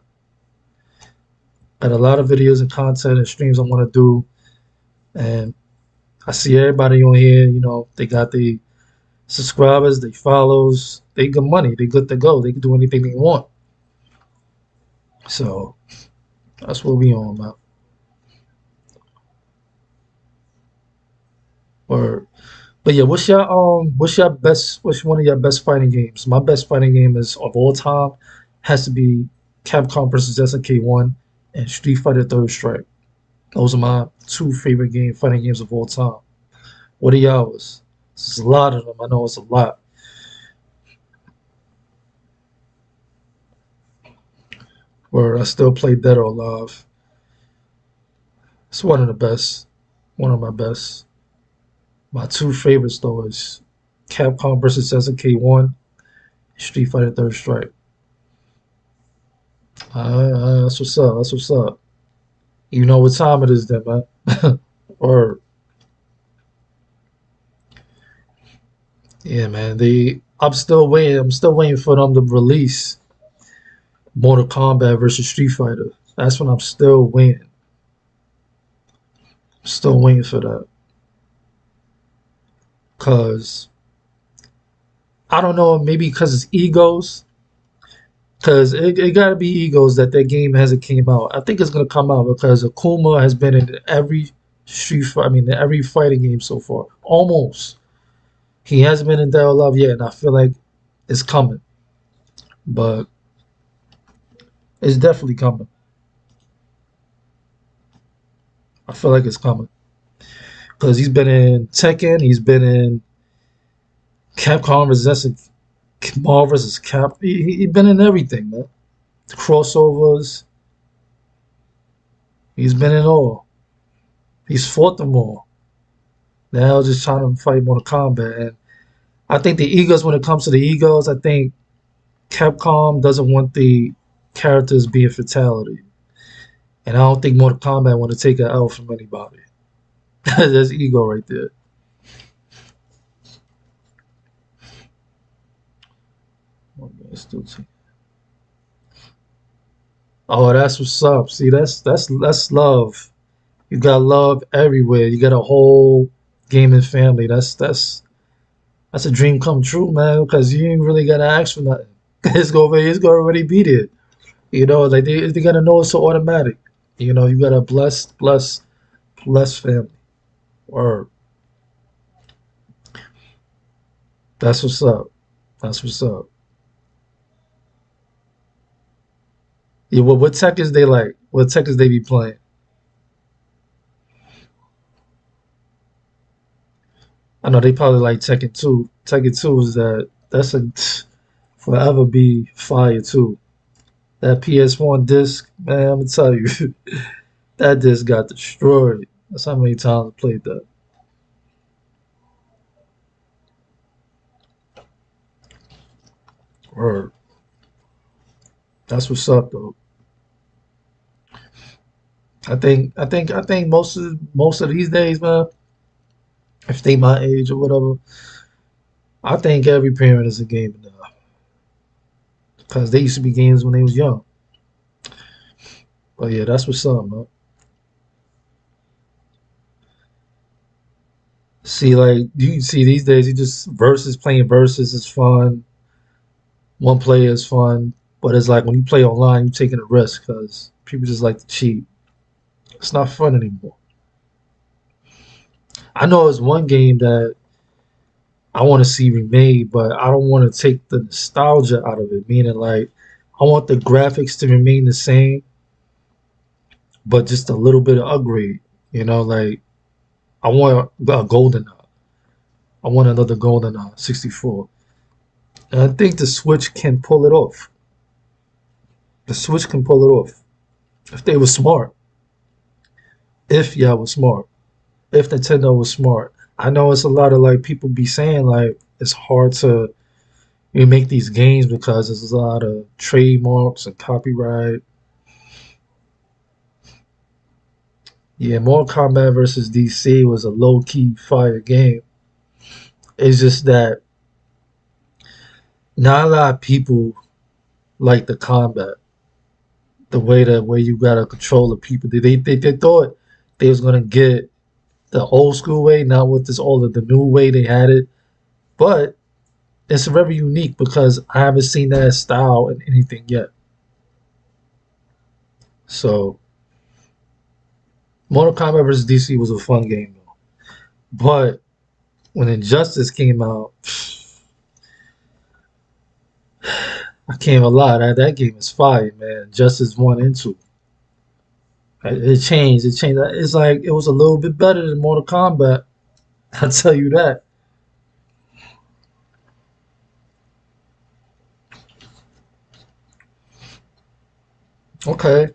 Got a lot of videos and content and streams I want to do, and I see everybody on here. They got the subscribers, they follows, they got money, they good to go. They can do anything they want. So that's what we on, man. Or But yeah, what's one of your best fighting games? My best fighting game is of all time has to be Capcom vs SNK 1 and Street Fighter Third Strike. Those are my two favorite fighting games of all time. What are yours? There's a lot of them. I know it's a lot. Where I still play Dead or Alive. It's one of the best. One of my best. My two favorites though is Capcom vs SNK 1, Street Fighter Third Strike. That's what's up. That's what's up. You know what time it is then, man. Or yeah, man. I'm still waiting for them to release Mortal Kombat versus Street Fighter. That's what I'm still waiting. Still waiting for that. Cause I don't know, maybe because it's egos. Because it got to be egos that game hasn't came out. I think it's gonna come out because Akuma has been in every I mean, in every fighting game so far. Almost. He hasn't been in Dead or Love yet, and I feel like it's coming. But it's definitely coming. I feel like it's coming because he's been in Tekken. He's been in Capcom versus Marvel versus Cap. He's been in everything, man. Crossovers. He's been in all. He's fought them all. Now just trying to fight Mortal Kombat. And I think the egos, when it comes to the egos, I think Capcom doesn't want the characters being fatality. And I don't think Mortal Kombat want to take an L from anybody. That's ego right there. Oh, that's what's up. See, that's love. You got love everywhere. You got a whole gaming family. That's a dream come true, man. Because you ain't really gotta ask for nothing. It's gonna already be there. You know, like they gotta know it's so automatic. You know, you got a blessed family. Or that's what's up. That's what's up. Yeah, what tech is they like? What tech is they be playing? I know they probably like Tekken 2. Tekken 2 is that's a forever be fire too. That PS1 disc, man, I'm gonna tell you, that disc got destroyed. That's how many times I played that. Or that's what's up though. I think most of these days, man, if they my age or whatever, I think every parent is a gamer now. Because they used to be gamers when they was young. But yeah, that's what's up, man. See, like you see these days, you just versus playing versus is fun. One player is fun, but it's like when you play online, you're taking a risk because people just like to cheat. It's not fun anymore. I know it's one game that I want to see remade, but I don't want to take the nostalgia out of it. Meaning, like, I want the graphics to remain the same, but just a little bit of upgrade. You know, like I want a golden. I want another golden 64. And I think the Switch can pull it off. The Switch can pull it off if they were smart. If y'all was smart. If Nintendo was smart. I know it's a lot of like people be saying like it's hard to make these games because there's a lot of trademarks and copyright. Yeah, Mortal Kombat versus DC was a low key fire game. It's just that not a lot of people like the combat, the way you gotta control the people. They thought they was gonna get the old school way, not with this all of the new way they had it. But it's very unique because I haven't seen that style in anything yet. So Mortal Kombat vs. DC was a fun game though. But when Injustice came out, I can't even lie, that game is fire, man. Justice 1 and 2. It changed. It changed. It's like it was a little bit better than Mortal Kombat. I'll tell you that. Okay.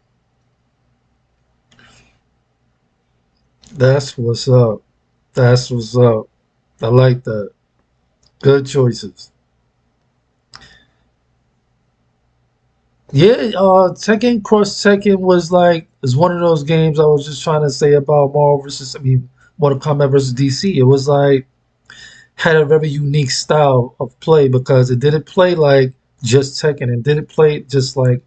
That's what's up. That's what's up. I like that. Good choices. Yeah, Tekken was like is one of those games I was just trying to say about Mortal Kombat versus DC. It was like had a very unique style of play because it didn't play like just Tekken. It didn't play just like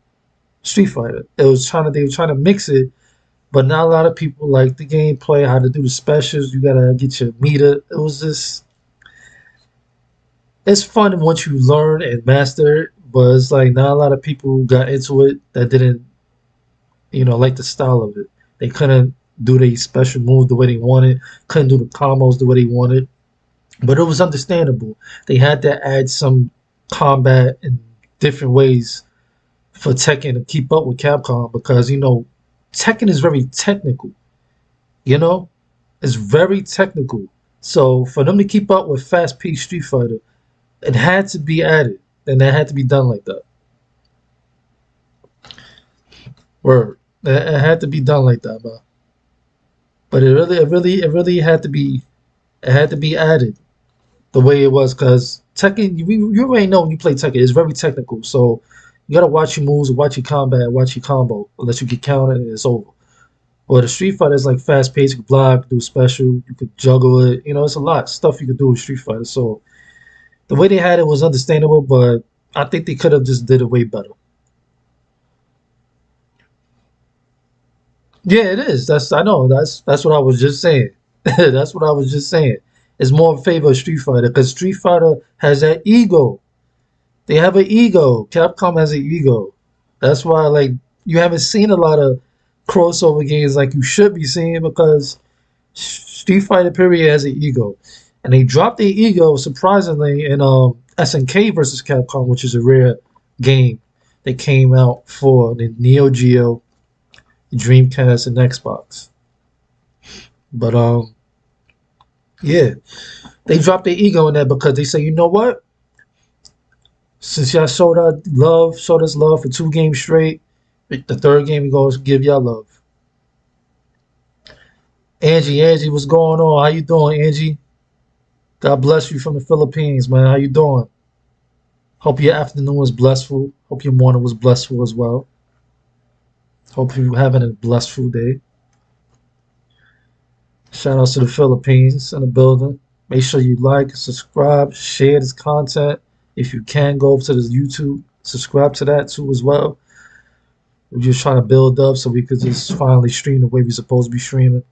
Street Fighter. They were trying to mix it, but not a lot of people like the gameplay, how to do the specials. You gotta get your meter. It's fun once you learn and master it, but it's like not a lot of people got into it that didn't, like the style of it. They couldn't do the special moves the way they wanted, couldn't do the combos the way they wanted. But it was understandable. They had to add some combat in different ways for Tekken to keep up with Capcom because Tekken is very technical. You know, it's very technical. So for them to keep up with fast-paced Street Fighter, it had to be added, and that had to be done like that. Word, it had to be done like that, man. But it really had to be added the way it was because Tekken, you already know when you play Tekken, it's very technical. So you gotta watch your moves, watch your combat, watch your combo. Unless you get counted, and it's over. But the Street Fighter is like fast paced. You can block, do special, you could juggle it. It's a lot of stuff you could do with Street Fighter. So the way they had it was understandable, but I think they could have just did it way better. Yeah, it is. I know. That's what I was just saying. That's what I was just saying. It's more in favor of Street Fighter because Street Fighter has that ego. They have an ego. Capcom has an ego. That's why you haven't seen a lot of crossover games like you should be seeing because Street Fighter period has an ego, and they dropped their ego surprisingly in SNK versus Capcom, which is a rare game that came out for the Neo Geo, Dreamcast, and Xbox. But yeah, they dropped their ego in there because they say, you know what? Since y'all showed us love for 2 games straight, the third game we gonna give y'all love. Angie, what's going on? How you doing, Angie? God bless you from the Philippines, man. How you doing? Hope your afternoon was blissful. Hope your morning was blissful as well. Hope you're having a blissful day. Shout outs to the Philippines in the building. Make sure you like, subscribe, share this content. If you can, go over to the YouTube, subscribe to that too as well. We're just trying to build up so we could just finally stream the way we're supposed to be streaming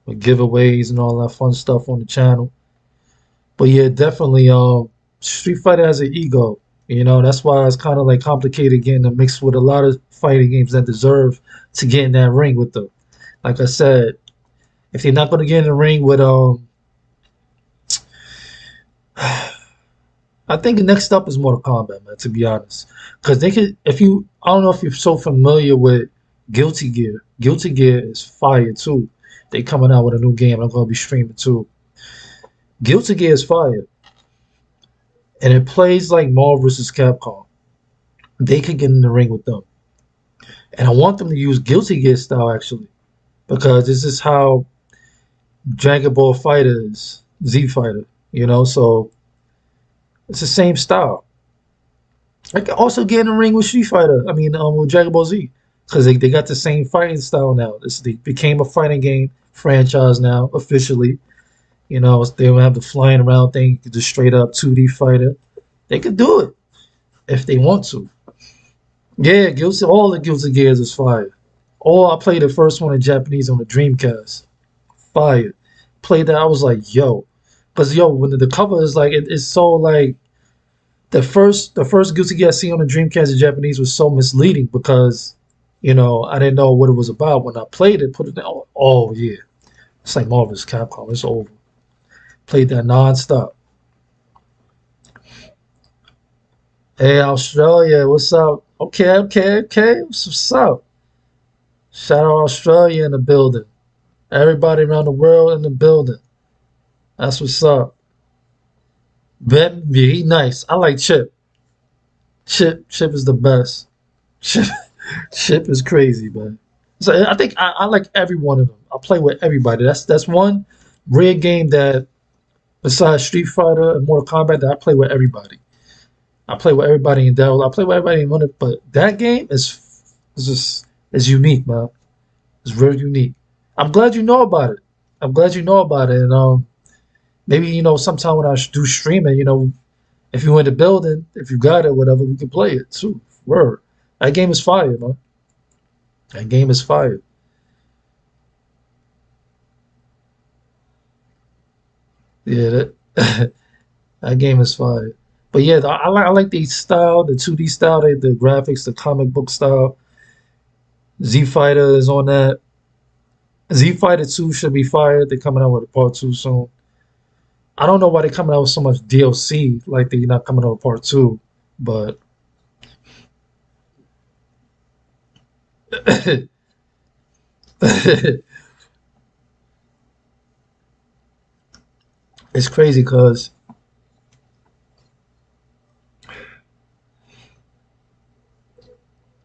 with giveaways and all that fun stuff on the channel. But yeah, definitely, Street Fighter has an ego. That's why it's kind of like complicated getting to mix with a lot of fighting games that deserve to get in that ring with them. Like I said, if they're not going to get in the ring with I think the next up is Mortal Kombat, man. To be honest, because they could. If you, I don't know if you're so familiar with Guilty Gear. Guilty Gear is fire too. They coming out with a new game. I'm gonna be streaming too. Guilty Gear is fire, and it plays like Marvel vs. Capcom. They could get in the ring with them, and I want them to use Guilty Gear style actually, because this is how Dragon Ball Fighter is, Z Fighter. So it's the same style. I can also get in the ring with Street Fighter. I mean, with Dragon Ball Z, because they got the same fighting style now. They became a fighting game franchise now officially. They don't have the flying around thing. Just straight up 2D fighter. They could do it if they want to. Yeah, all the Guilty Gears is fire. I played the first one in Japanese on the Dreamcast. Fire. Played that. I was like, yo, because when the cover is like, it's so like the first Guilty Gear I see on the Dreamcast in Japanese was so misleading because, I didn't know what it was about. When I played it, put it down. Oh yeah, it's like Marvel's Capcom. It's over. Played that nonstop. Hey Australia, what's up? Okay. What's up? Shout out Australia in the building. Everybody around the world in the building. That's what's up. Ben, yeah, he nice. I like Chip. Chip is the best. Chip, Chip is crazy, man. So I think I like every one of them. I play with everybody. That's one rare game that besides Street Fighter and Mortal Kombat that I play with everybody. I play with everybody in Devil. I play with everybody in one of, but that game is just is unique, man. It's very unique. I'm glad you know about it. I'm glad you know about it, and maybe sometime when I do streaming, if you in the building, if you got it, whatever, we can play it too. Word. That game is fire, man. That game is fire. Yeah, that that game is fire. But yeah, I like the style, the 2D style, the graphics, the comic book style. Z Fighter is on that. Z Fighter 2 should be fired. They're coming out with a part 2 soon. I don't know why they're coming out with so much DLC, like they're not coming out with part 2, but it's crazy because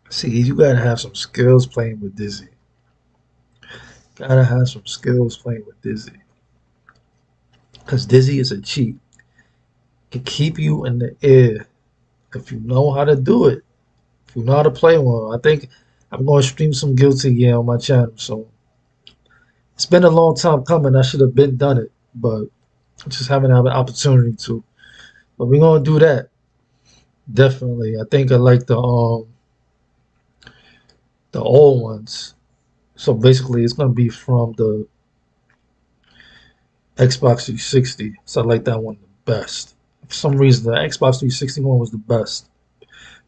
see, you gotta have some skills playing with Dizzy. Gotta have some skills playing with Dizzy. Because Dizzy is a cheat. Can keep you in the air if you know how to do it. If you know how to play one. I think I'm going to stream some Guilty Gear on my channel. So it's been a long time coming. I should have been done it, but I just haven't had an opportunity to. But we're gonna do that definitely. I think I like the old ones. So basically, it's gonna be from the Xbox 360. So I like that one the best. For some reason, the Xbox 360 one was the best.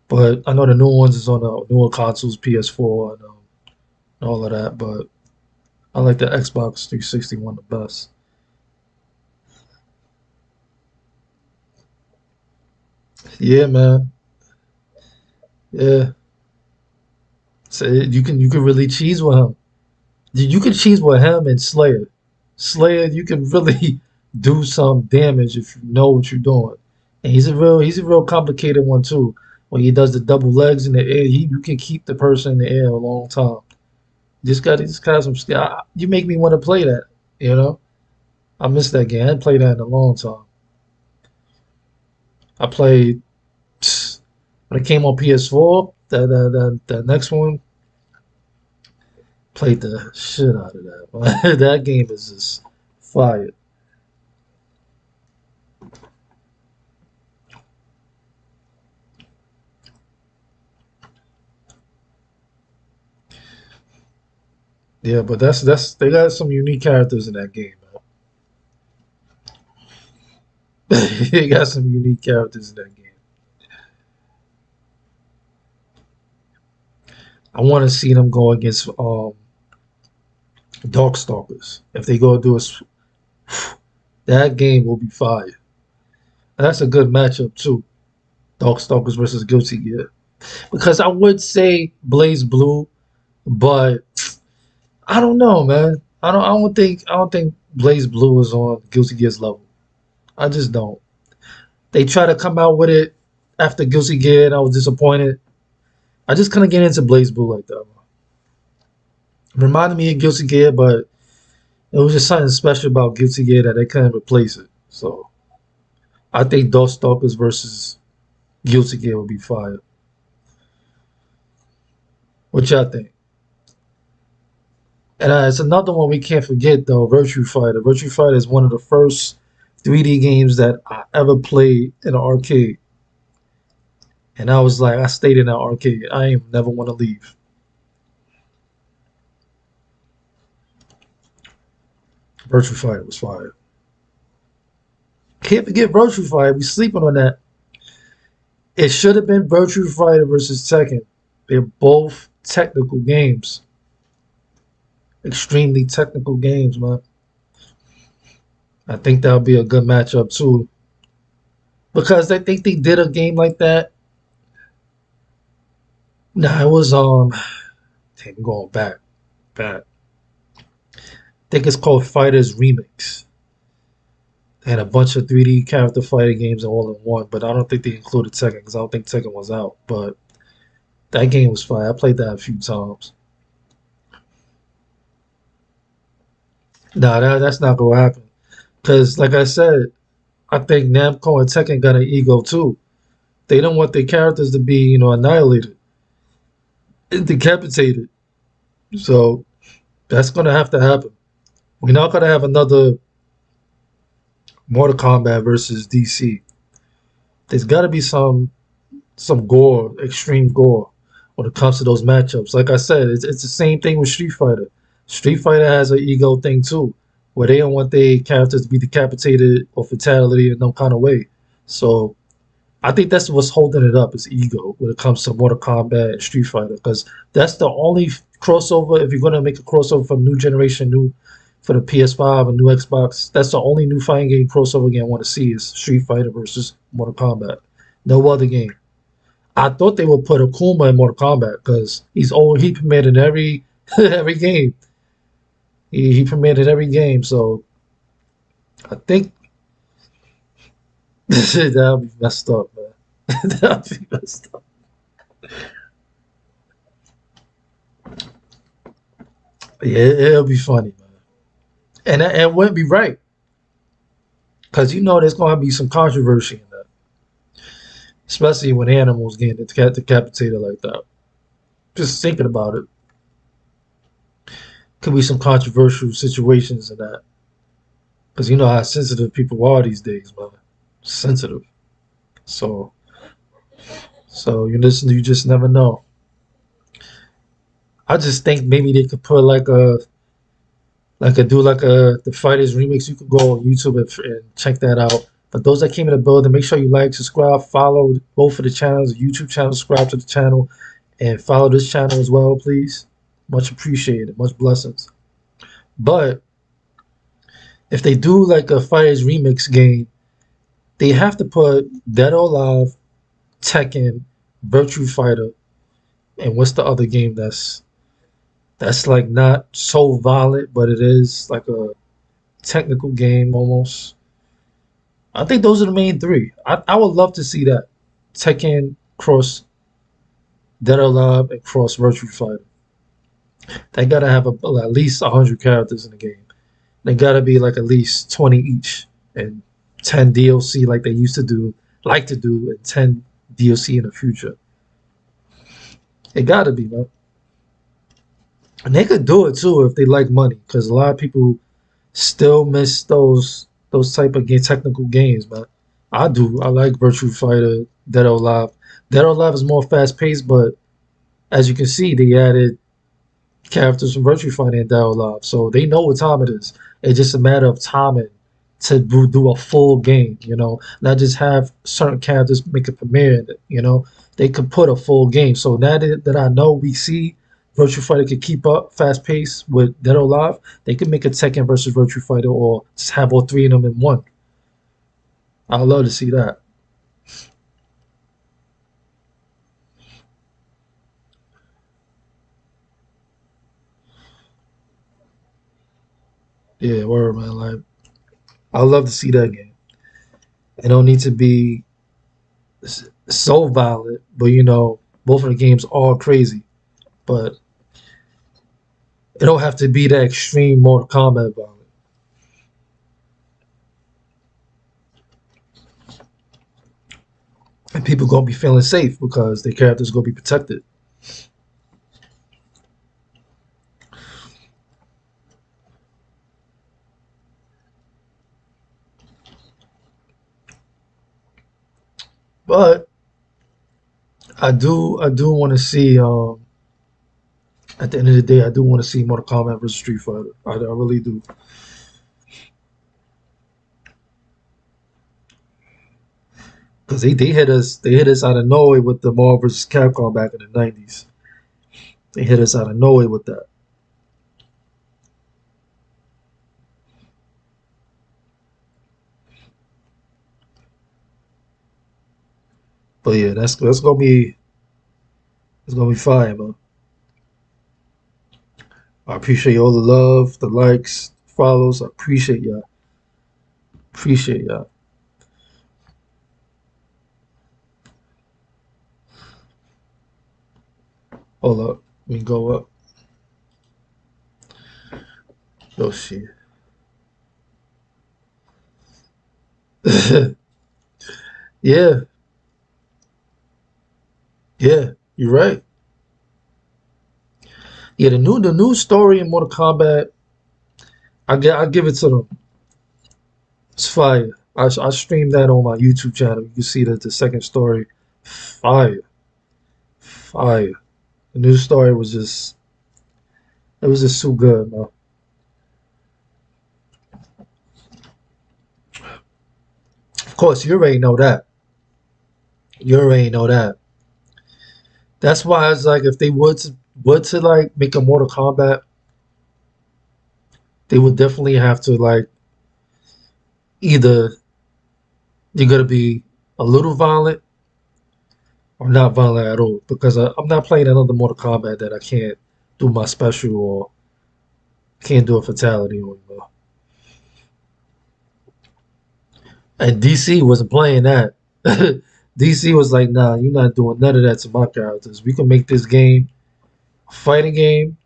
But I know the new ones is on the newer consoles, PS4 and all of that. But I like the Xbox 360 one the best. Yeah, man. Yeah. So you can really cheese with him. You can cheese with him and Slayer. Slayer, you can really do some damage if you know what you're doing. And he's a real complicated one too. When he does the double legs in the air, you can keep the person in the air a long time. Just got some skill. You make me want to play that. You know, I miss that game. I hadn't played that in a long time. I played when it came on PS4. That next one played the shit out of that. That game is just fire. Yeah, but that's they got some unique characters in that game, man. They got some unique characters in that game. I want to see them go against Darkstalkers. If they go do that game will be fire. And that's a good matchup too. Darkstalkers versus Guilty Gear. Because I would say Blaze Blue, but I don't know, man. I don't think Blaze Blue is on Guilty Gear's level. I just don't. They try to come out with it after Guilty Gear, and I was disappointed. I just couldn't get into Blaze Blue like that. It reminded me of Guilty Gear, but it was just something special about Guilty Gear that they couldn't replace it. So I think Darkstalkers versus Guilty Gear would be fire. What y'all think? And it's another one we can't forget though. Virtue Fighter. Virtue Fighter is one of the first 3D games that I ever played in an arcade, and I was like, I stayed in that arcade. I ain't never want to leave. Virtue Fighter was fire. Can't forget Virtue Fighter. We sleeping on that. It should have been Virtue Fighter versus Tekken. They're both technical games, extremely technical games, man. I think that would be a good matchup too, because I think they did a game like that. Nah, it was I'm going back. I think it's called Fighters Remix. They had a bunch of 3D character fighting games all in one, but I don't think they included Tekken because I don't think Tekken was out. But that game was fire. I played that a few times. Nah, that's not gonna happen. Cause like I said, I think Namco and Tekken got an ego too. They don't want their characters to be, annihilated, decapitated. So that's gonna have to happen. We're not gonna have another Mortal Kombat versus DC. There's got to be some gore, extreme gore, when it comes to those matchups. Like I said, it's the same thing with Street Fighter. Street Fighter has an ego thing too, where they don't want their characters to be decapitated or fatality in no kind of way. So I think that's what's holding it up is ego when it comes to Mortal Kombat and Street Fighter, because that's the only crossover. If you're gonna make a crossover from new generation, new for the PS5 and new Xbox, that's the only new fighting game crossover game I want to see is Street Fighter versus Mortal Kombat. No other game. I thought they would put Akuma in Mortal Kombat because he's old. He premiered in every every game. He premiered in every game, so I think that'll be messed up, man. That'll be messed up. Yeah, it'll be funny, man. And it wouldn't be right because you know there's going to be some controversy in that, especially when animals get decapitated like that. Just thinking about it, could be some controversial situations in that because you know how sensitive people are these days, man. Sensitive. So, you just never know. I just think maybe they could put like a the fighters remix. You could go on YouTube and check that out. But those that came in the building, make sure you like, subscribe, follow both of the channels, the YouTube channel, subscribe to the channel, and follow this channel as well, please. Much appreciated, much blessings. But if they do like a fighters remix game, they have to put Dead or Alive, Tekken, Virtue Fighter, and what's the other game that's like not so violent, but it is like a technical game almost. I think those are the main three. I would love to see that. Tekken cross Dead or Alive and cross Virtue Fighter. They gotta have at least 100 characters in the game. They gotta be like at least 20 each and 10 DLC like they used to do, like to do, and 10 DLC in the future. It gotta be, man. And they could do it too if they like money, because a lot of people still miss those type of technical games, but I do. I like Virtua Fighter, Dead or Alive. Dead or Alive is more fast paced, but as you can see, they added characters from Virtua Fighter and Dead or Alive, so they know what time it is. It's just a matter of timing to do a full game, not just have certain characters make a premiere in it, They could put a full game. So now that I know we see Virtua Fighter could keep up fast pace with Dead or Alive, they could make a Tekken versus Virtua Fighter or just have all three of them in one. I'd love to see that. Yeah, word, man. Like, I'd love to see that game. It don't need to be so violent, but both of the games are crazy. But it don't have to be that extreme Mortal Kombat violent. And people gonna be feeling safe because their characters gonna be protected. But I do want to see. At the end of the day, I do want to see Mortal Kombat versus Street Fighter. I really do. Because they hit us out of nowhere with the Marvel vs. Capcom back in the '90s. They hit us out of nowhere with that. But yeah, that's gonna be it's gonna be fine, man. I appreciate all the love, the likes, follows. I appreciate y'all. Appreciate y'all. Hold up, let me go up. Oh shit. Yeah, yeah, you're right. Yeah, the new story in Mortal Kombat, I give it to them. It's fire. I streamed that on my YouTube channel. You can see that the second story, fire, fire. The new story it was just so good, man. Of course, you already know that. You already know that. That's why it's like if they would to like make a Mortal Kombat, they would definitely have to like either you're gonna be a little violent or not violent at all. Because I'm not playing another Mortal Kombat that I can't do my special or can't do a fatality on. And DC wasn't playing that. DC was like, nah, you're not doing none of that to my characters. We can make this game a fighting game.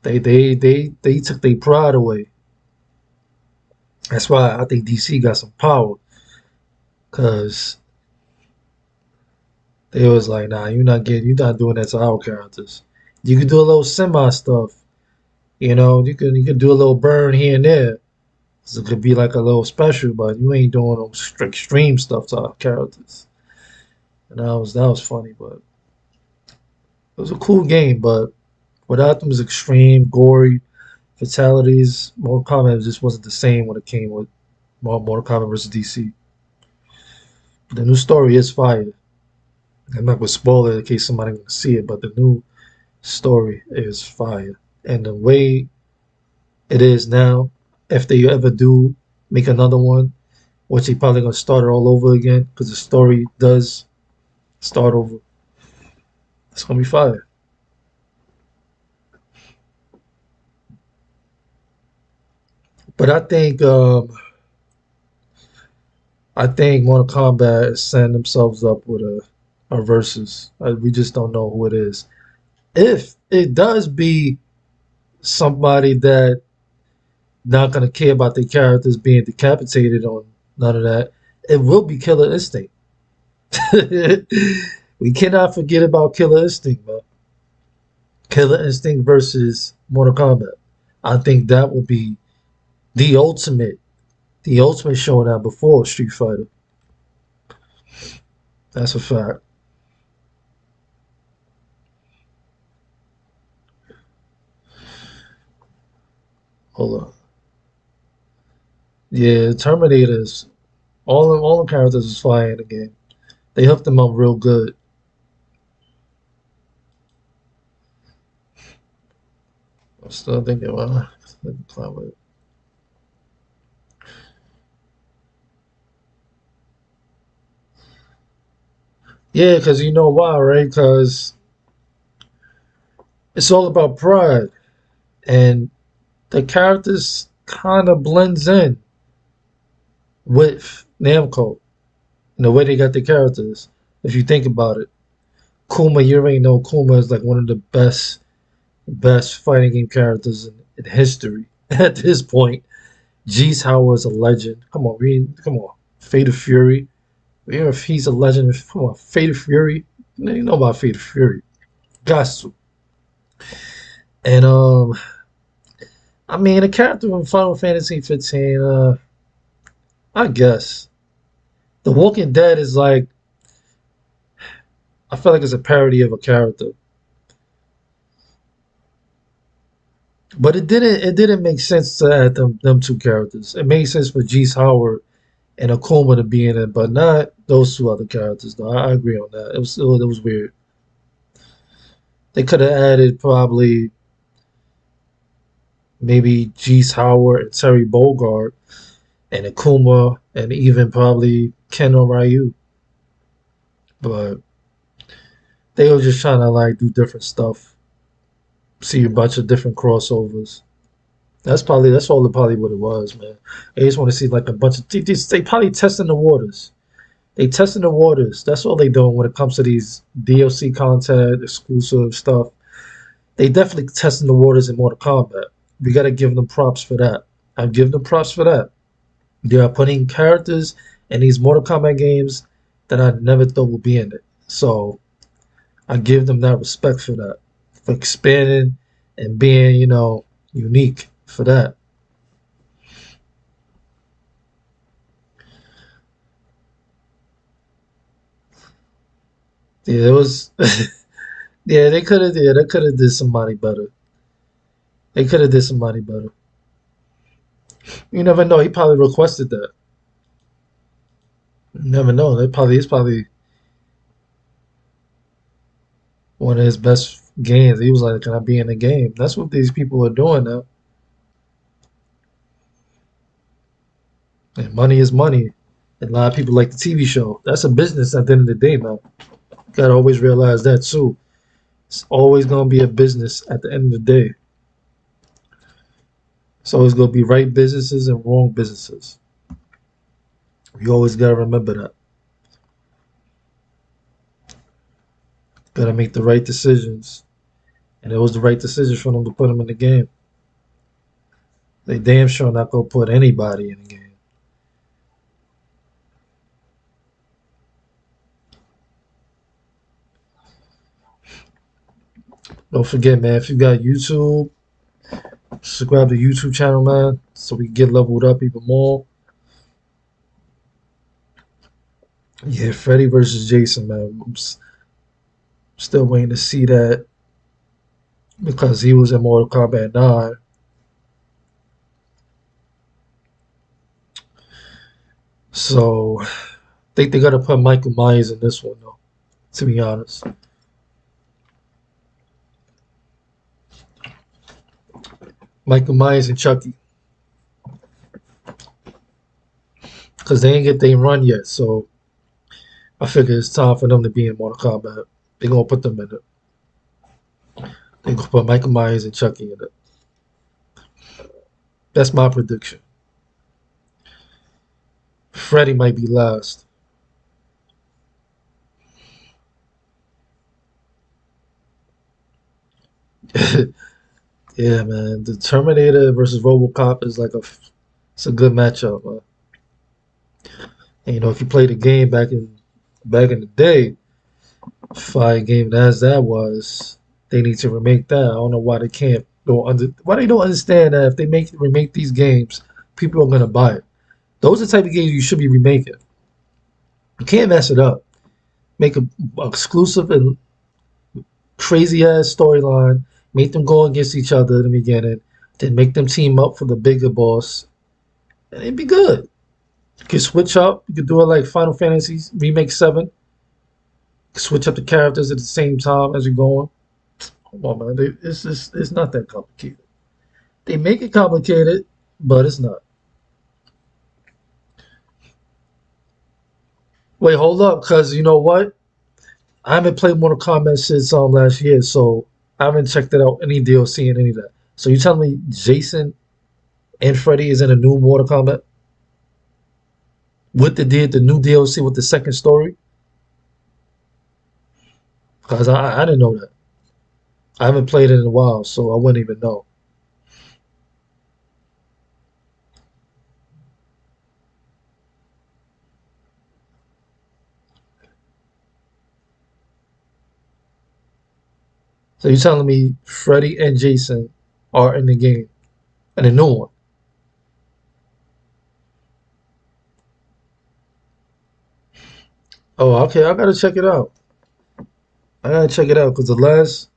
They took their pride away. That's why I think DC got some power. Cause they was like, nah, you're not doing that to our characters. You can do a little semi stuff. You can do a little burn here and there. So it could be like a little special, but you ain't doing no extreme stuff to our characters. And that was funny, but it was a cool game. But without them extreme, gory fatalities, Mortal Kombat just wasn't the same when it came with Mortal Kombat versus DC. The new story is fire. I'm not gonna spoil it in case somebody wants to see it, but the new story is fire. And the way it is now, if they ever do make another one, which they probably gonna start it all over again, because the story does start over. It's gonna be fire. But I think Mortal Kombat is setting themselves up with a versus. We just don't know who it is. If it does be somebody that not gonna care about their characters being decapitated on none of that, it will be Killer Instinct. We cannot forget about Killer Instinct, man. Killer Instinct versus Mortal Kombat. I think that will be the ultimate, the ultimate showdown before Street Fighter. That's a fact. Hold on. Yeah, Terminators. All the characters is flying in the game. They hooked them up real good. I'm still thinking, well, let me play with it. Yeah, because you know why, right? Because it's all about pride, and the characters kind of blends in with Namco and the way they got the characters. If you think about it, Kuma, you already know Kuma is like one of the best fighting game characters in history at this point. Jeez Howard is a legend. Come on, Fate of Fury. Even if he's a legend, come on, Fate of Fury. You know about Fate of Fury. Got to. And I mean, a character from Final Fantasy 15. I guess The Walking Dead is like I feel like it's a parody of a character, but it didn't make sense to add them two characters. It made sense for Jeez Howard and Akuma to be in it, but not those two other characters. Though I agree on that. It was weird. They could have added probably maybe Jeez Howard and Terry Bogard and Akuma and even probably Ken or Ryu, but they were just trying to like do different stuff, see a bunch of different crossovers. That's all probably what it was, man. They just want to see like a bunch of they probably testing the waters. They testing the waters. That's all they doing when it comes to these DLC content, exclusive stuff. They definitely testing the waters in Mortal Kombat. We gotta give them props for that. I'm giving them props for that. They are putting characters in these Mortal Kombat games that I never thought would be in it. So I give them that respect for that, for expanding and being, unique for that. Yeah, it was. Yeah, they could have. Yeah, they could have did somebody better. They could have did somebody better. You never know. He probably requested that. You never know. It's probably one of his best games. He was like, "Can I be in the game?" That's what these people are doing now. And money is money. And a lot of people like the TV show. That's a business at the end of the day, man. You gotta always realize that too. It's always gonna be a business at the end of the day. It's always gonna be right businesses and wrong businesses. You always gotta remember that. Gotta make the right decisions. And it was the right decision for them to put him in the game. They damn sure not gonna put anybody in the game. Don't forget, man, if you got YouTube, subscribe to the YouTube channel, man, so we can get leveled up even more. Yeah, Freddy versus Jason, man. Still waiting to see that because he was in Mortal Kombat 9. So I think they gotta put Michael Myers in this one, though, to be honest. Michael Myers and Chucky. Because they ain't get their run yet, so I figure it's time for them to be in Mortal Kombat. They're gonna put them in it. They're gonna put Michael Myers and Chucky in it. That's my prediction. Freddy might be last. Yeah, man. The Terminator versus RoboCop is it's a good matchup, man. And, if you play the game back in the day, fire game as that was, they need to remake that. I don't know why they can't go under. Why they don't understand that if they remake these games, people are gonna buy it. Those are the type of games you should be remaking. You can't mess it up. Make a exclusive and crazy ass storyline. Make them go against each other in the beginning. Then make them team up for the bigger boss, and it'd be good. You can switch up. You could do it like Final Fantasy Remake 7. Switch up the characters at the same time as you're going. Come on, man. It's not that complicated. They make it complicated, but it's not. Wait, hold up, because you know what? I haven't played Mortal Kombat since last year, so I haven't checked it out, any DLC and any of that. So you telling me Jason and Freddy is in a new Mortal Kombat with the new DLC with the second story? Because I didn't know that. I haven't played it in a while, so I wouldn't even know. So you're telling me Freddy and Jason are in the game and a new one? Oh, okay. I gotta check it out. I gotta check it out because the last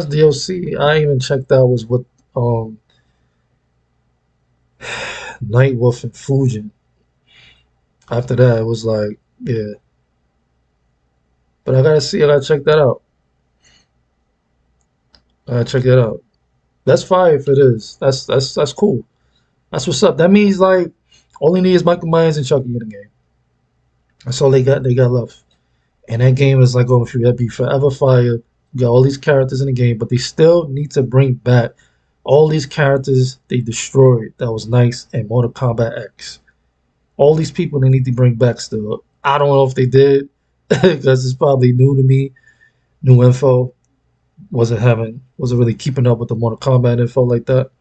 DLC I even checked out was with um Nightwolf and Fujin. After that, it was like, yeah. But I gotta see. I gotta check that out. I gotta check that out. That's fire if it is. That's cool. That's what's up. That means like all they need is Michael Myers and Chucky in the game. That's all they got. They got left. And that game is like going through that be forever fire. You got all these characters in the game, but they still need to bring back all these characters they destroyed. That was nice in Mortal Kombat X. All these people they need to bring back still. I don't know if they did because it's probably new to me, new info. Wasn't really keeping up with the Mortal Kombat info like that.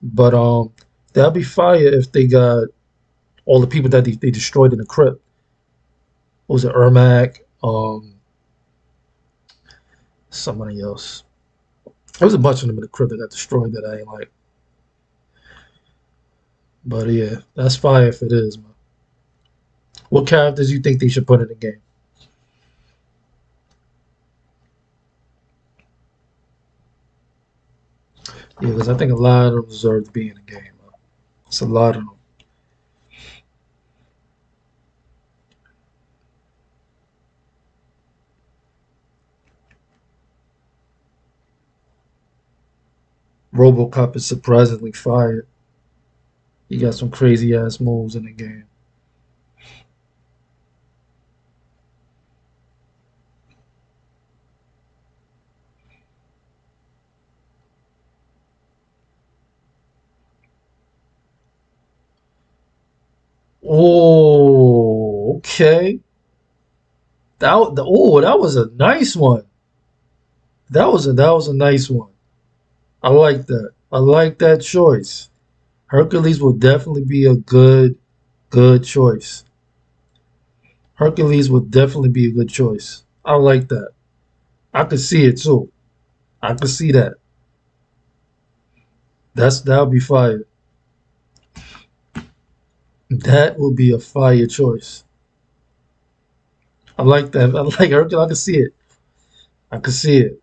But that'd be fire if they got all the people that they destroyed in the crypt. What was it Ermac? Somebody else. There was a bunch of them in the crypt that got destroyed that I ain't like. But yeah, that's fire if it is, man. What characters you think they should put in the game? Yeah, because I think a lot of them deserve to be in the game. Man. It's a lot of them. RoboCop is surprisingly fire. He got some crazy ass moves in the game. Oh, okay. That was a nice one. That was a nice one. I like that. I like that choice. Hercules will definitely be a good choice. Hercules would definitely be a good choice. I like that. I could see it too. I could see that. That'll be fire. That will be a fire choice. I like that. I like Hercules. I can see it. I can see it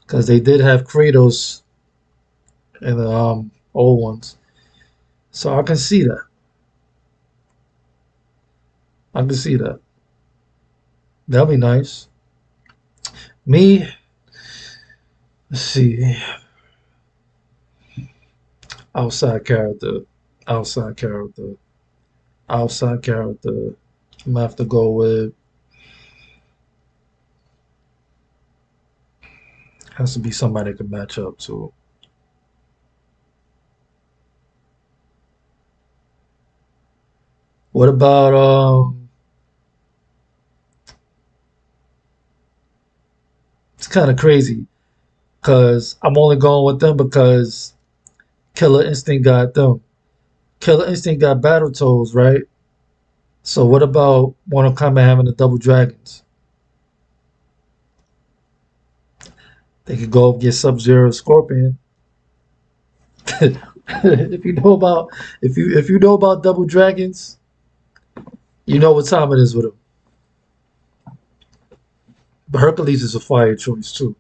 because they did have Kratos in the old ones, so I can see that. I can see that. That'll be nice. Me, let's see. Outside character, outside character, outside character. I'm gonna have to go with has to be somebody that can match up to. What about it's kind of crazy because I'm only going with them because Killer Instinct got them. Killer Instinct got Battle Toads, right? So what about Mortal Kombat having the double dragons? They could go get Sub Zero, Scorpion. if you know about if you know about double dragons, you know what time it is with them. But Hercules is a fire choice too.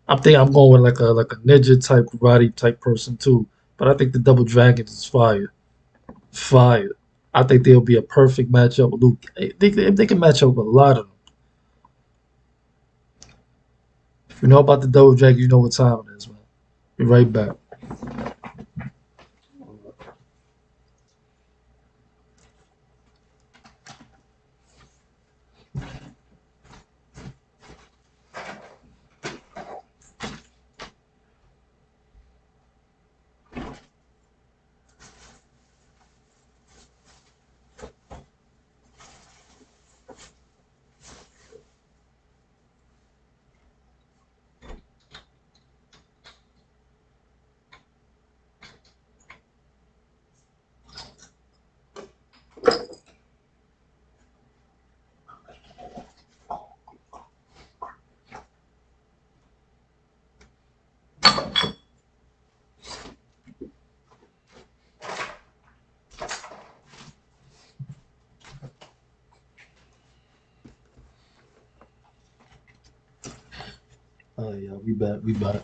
I'm going with like a ninja type karate type person too. But I think the double dragons is fire. Fire. I think they'll be a perfect matchup with Luke. They can match up with a lot of them. If you know about the double dragon, you know what time it is, man. Be right back. Oh yeah, we back. We back.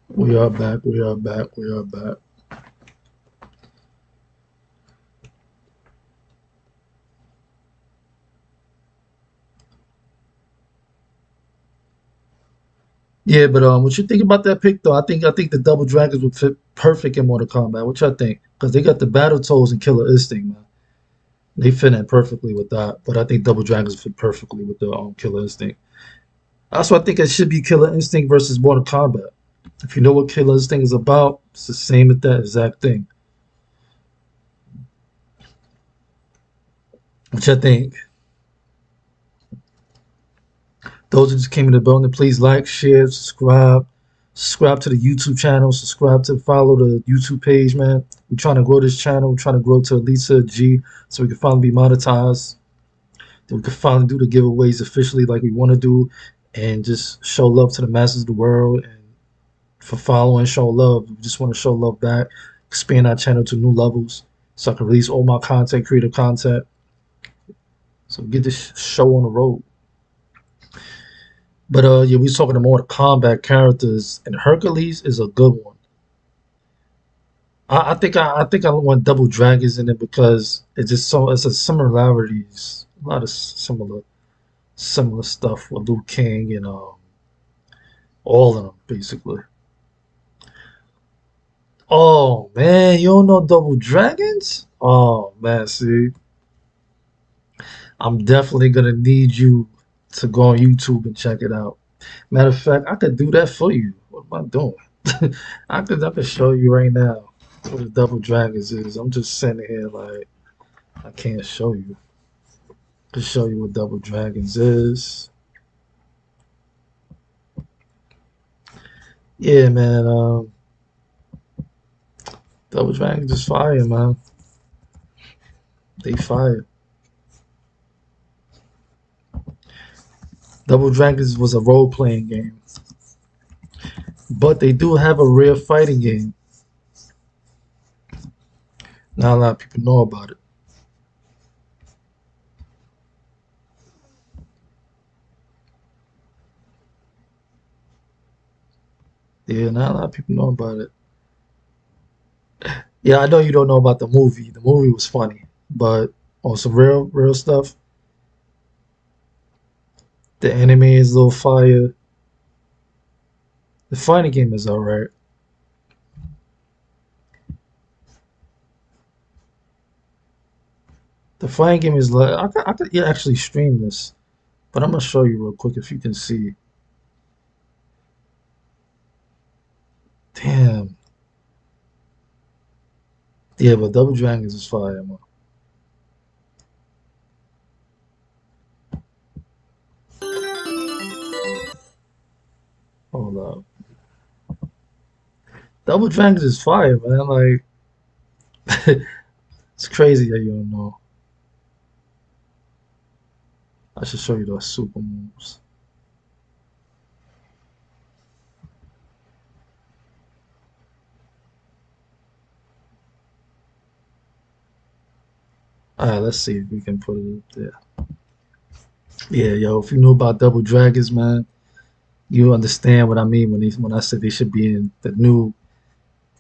We are back. We are back. We are back. Yeah, but what you think about that pick though? I think the double dragons would fit perfect in Mortal Kombat. What y'all think? Because they got the battle toes and killer instinct, man. They fit in perfectly with that. But I think double dragons fit perfectly with the killer instinct. Also, I think it should be killer instinct versus Mortal Kombat. If you know what killer instinct is about, it's the same as that exact thing. Which I think those who just came in the building, please like, share, subscribe. Subscribe to the YouTube channel. Subscribe to follow the YouTube page, man. We're trying to grow this channel. We're trying to grow to at least a G so we can finally be monetized. Then we can finally do the giveaways officially like we want to do and just show love to the masses of the world. And for following, show love. We just want to show love back, expand our channel to new levels so I can release all my content, creative content. So get this show on the road. But yeah, we was talking about more the combat characters, and Hercules is a good one. I think I want Double Dragons in it because it's a similarities, a lot of similar stuff with Liu King and All of them, basically. Oh man, you don't know Double Dragons? Oh man, see, I'm definitely gonna need you to go on YouTube and check it out. Matter of fact, I could do that for you. What am I doing? I could show you right now what the Double Dragons is. I'm just sitting here like I can't show you. To show you what Double Dragons is. Yeah, man. Double Dragons is fire, man. They fire. Double Dragons was a role playing game, but they do have a real fighting game. Not a lot of people know about it. Yeah, not a lot of people know about it. Yeah, I know you don't know about the movie. The movie was funny, but on some real stuff, the anime is a little fire. The fighting game is alright. The fighting game is like I could yeah, actually stream this, but I'm gonna show you real quick if you can see. Damn. Yeah, but Double Dragons is fire, man. Hold up. Double Dragons is fire, man. Like it's crazy that you don't know. I should show you those super moves. Alright, let's see if we can put it up there. Yeah, yo, if you know about Double Dragons, man, you understand what I mean when I said they should be in the new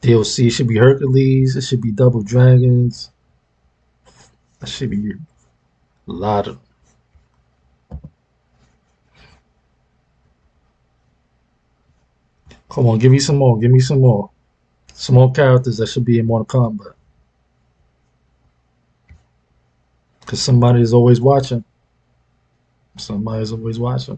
DLC. It should be Hercules. It should be Double Dragons. That should be a lot of. Come on, give me some more. Give me some more. Some more characters that should be in Mortal Kombat. Because somebody is always watching. Somebody's always watching.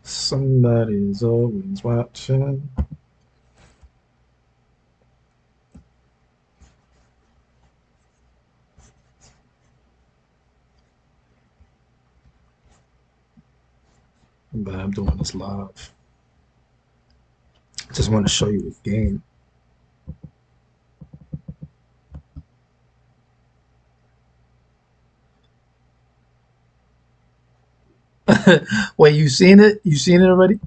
Somebody's always watching. But I'm doing this live. Just want to show you the game. Wait, you seen it? You seen it already?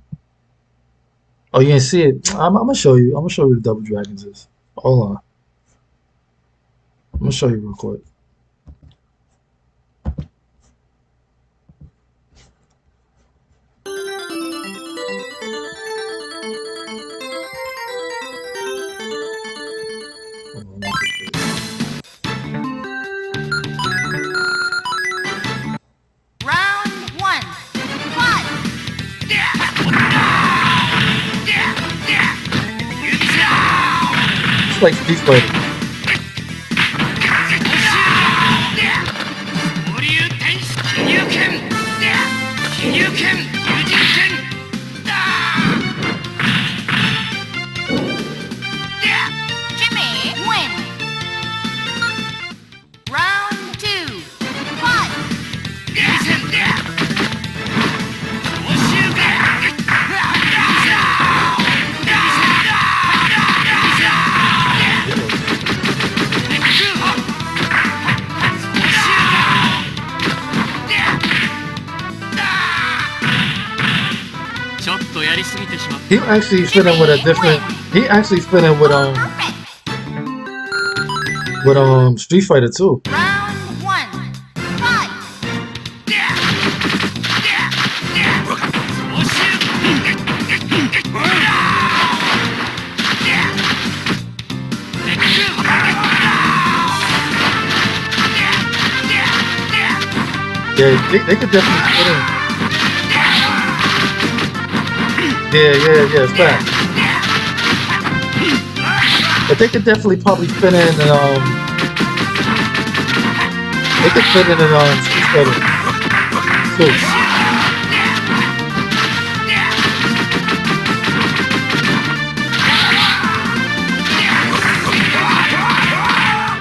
Oh, you didn't see it? I'm gonna show you. I'm gonna show you what the Double Dragons is. Hold on. I'm gonna show you real quick. Hold on, Round one. Fight! it's like Street Fighter. Jimmy, win! Round two. Fight! He actually spinning with a different. He actually spinning Perfect! with Street Fighter too. Round one. Fight! Yeah, they could definitely fit in. Yeah, fact. But they could definitely probably fit in. They could fit in Street Fighter too.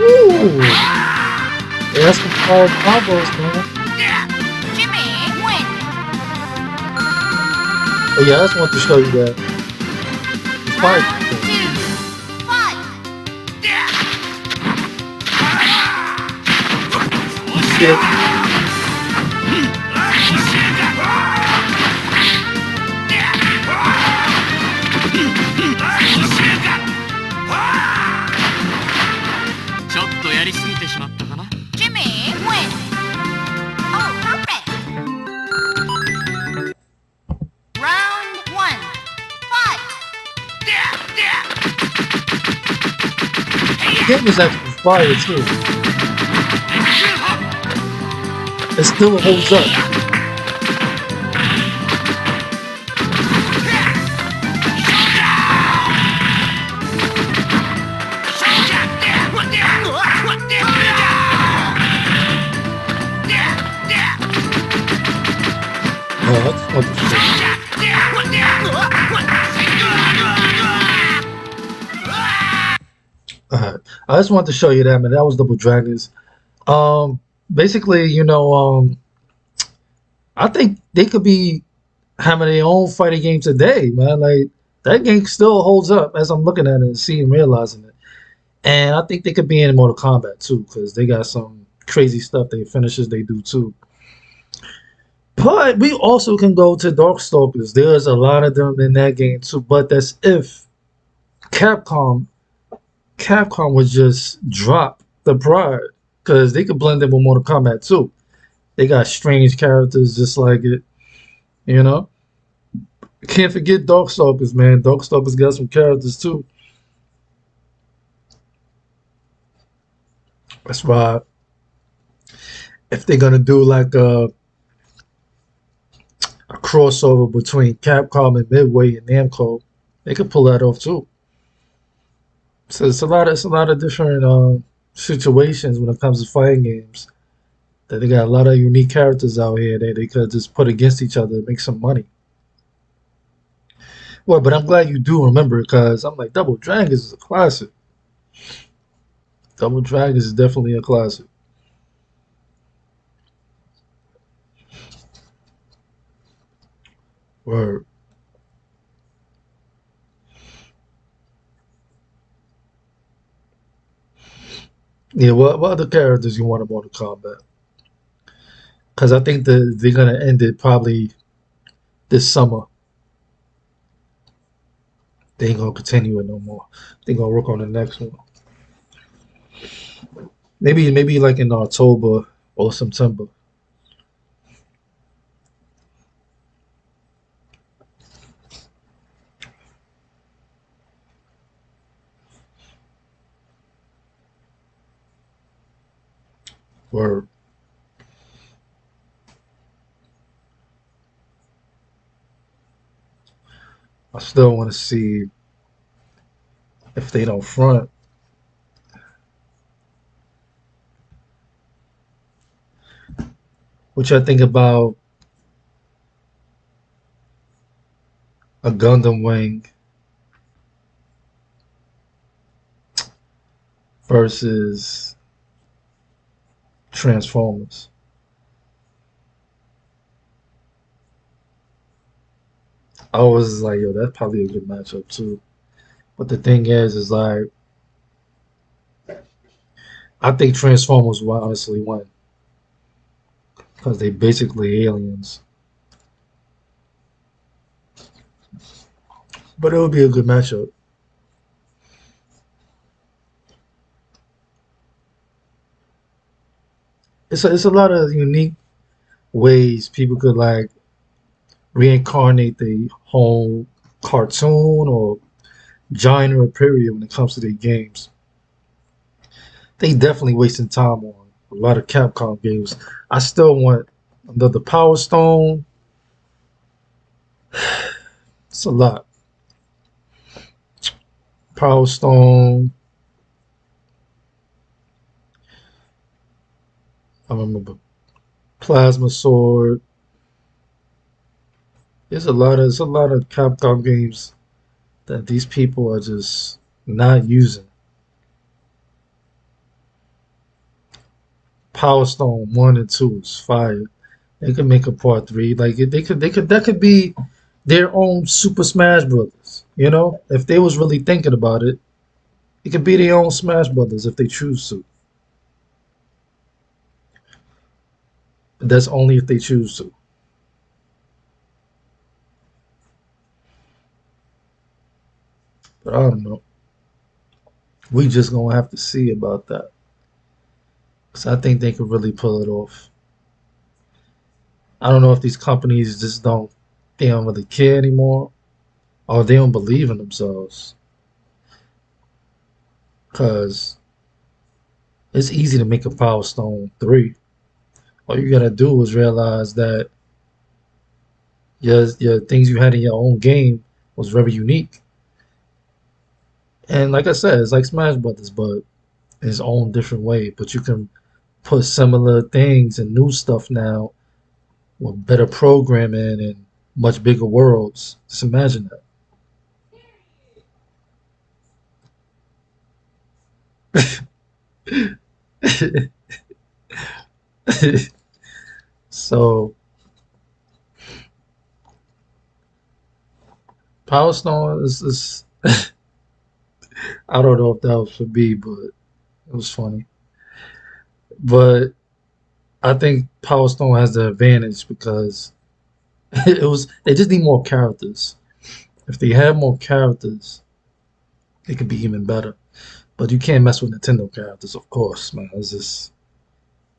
Ooh, yeah, that's some fire combos, man. Jimmy win. Oh yeah, I just want to show you that the fire Round combos. two, fight. You see it? Jimmy win. Oh, perfect. Round one, fight. The game is actually fire too. It still holds up. Oh, I just want to show you. I just wanted to show you that, man. That was Double Dragons. Um, basically, I think they could be having their own fighting game today, man. Like that game still holds up as I'm looking at it and seeing, realizing it. And I think they could be in Mortal Kombat too, because they got some crazy stuff they finishes they do too. But we also can go to Darkstalkers. There's a lot of them in that game too. But that's if Capcom Capcom would just drop the pride, because they could blend it with Mortal Kombat too. They got strange characters just like it, you know. Can't forget Darkstalkers, man. Darkstalkers got some characters too. That's why if they're gonna do like a crossover between Capcom and Midway and Namco, they could pull that off too. So it's a lot of different situations when it comes to fighting games. That they got a lot of unique characters out here that they could just put against each other and make some money. Well, but I'm glad you do remember it, because I'm like Double Dragons is a classic. Double Dragons is definitely a classic. Word. Yeah, what other characters you want in Mortal Kombat? Because I think they're gonna end it probably this summer. They ain't gonna continue it no more. They gonna work on the next one. Maybe like in October or September. Word. I still want to see if they don't front. What y'all think about a Gundam Wing versus Transformers? I was like, yo, that's probably a good matchup too. But the thing is like, I think Transformers will honestly win because they basically aliens. But it would be a good matchup. It's a lot of unique ways people could like reincarnate the whole cartoon or genre period when it comes to their games. They definitely wasting time on a lot of Capcom games. I still want The Power Stone, it's a lot. Power Stone, I remember Plasma Sword. There's a lot of Capcom games that these people are just not using. Power Stone 1 and 2 is fire. They could make a part three. Like they could that could be their own Super Smash Brothers. You know, if they was really thinking about it, it could be their own Smash Brothers if they choose to. But that's only if they choose to. But I don't know. We just gonna have to see about that. Cause I think they could really pull it off. I don't know if these companies just they don't really care anymore, or they don't believe in themselves. Cause it's easy to make a Power Stone 3. All you gotta do is realize that your things you had in your own game was very unique. And like I said, it's like Smash Brothers, but in its own different way. But you can put similar things and new stuff now with better programming and much bigger worlds. Just imagine that. So Power Stone is I don't know if that was for me, but it was funny. But I think Power Stone has the advantage because they just need more characters. If they had more characters, it could be even better. But you can't mess with Nintendo characters, of course, man. It's just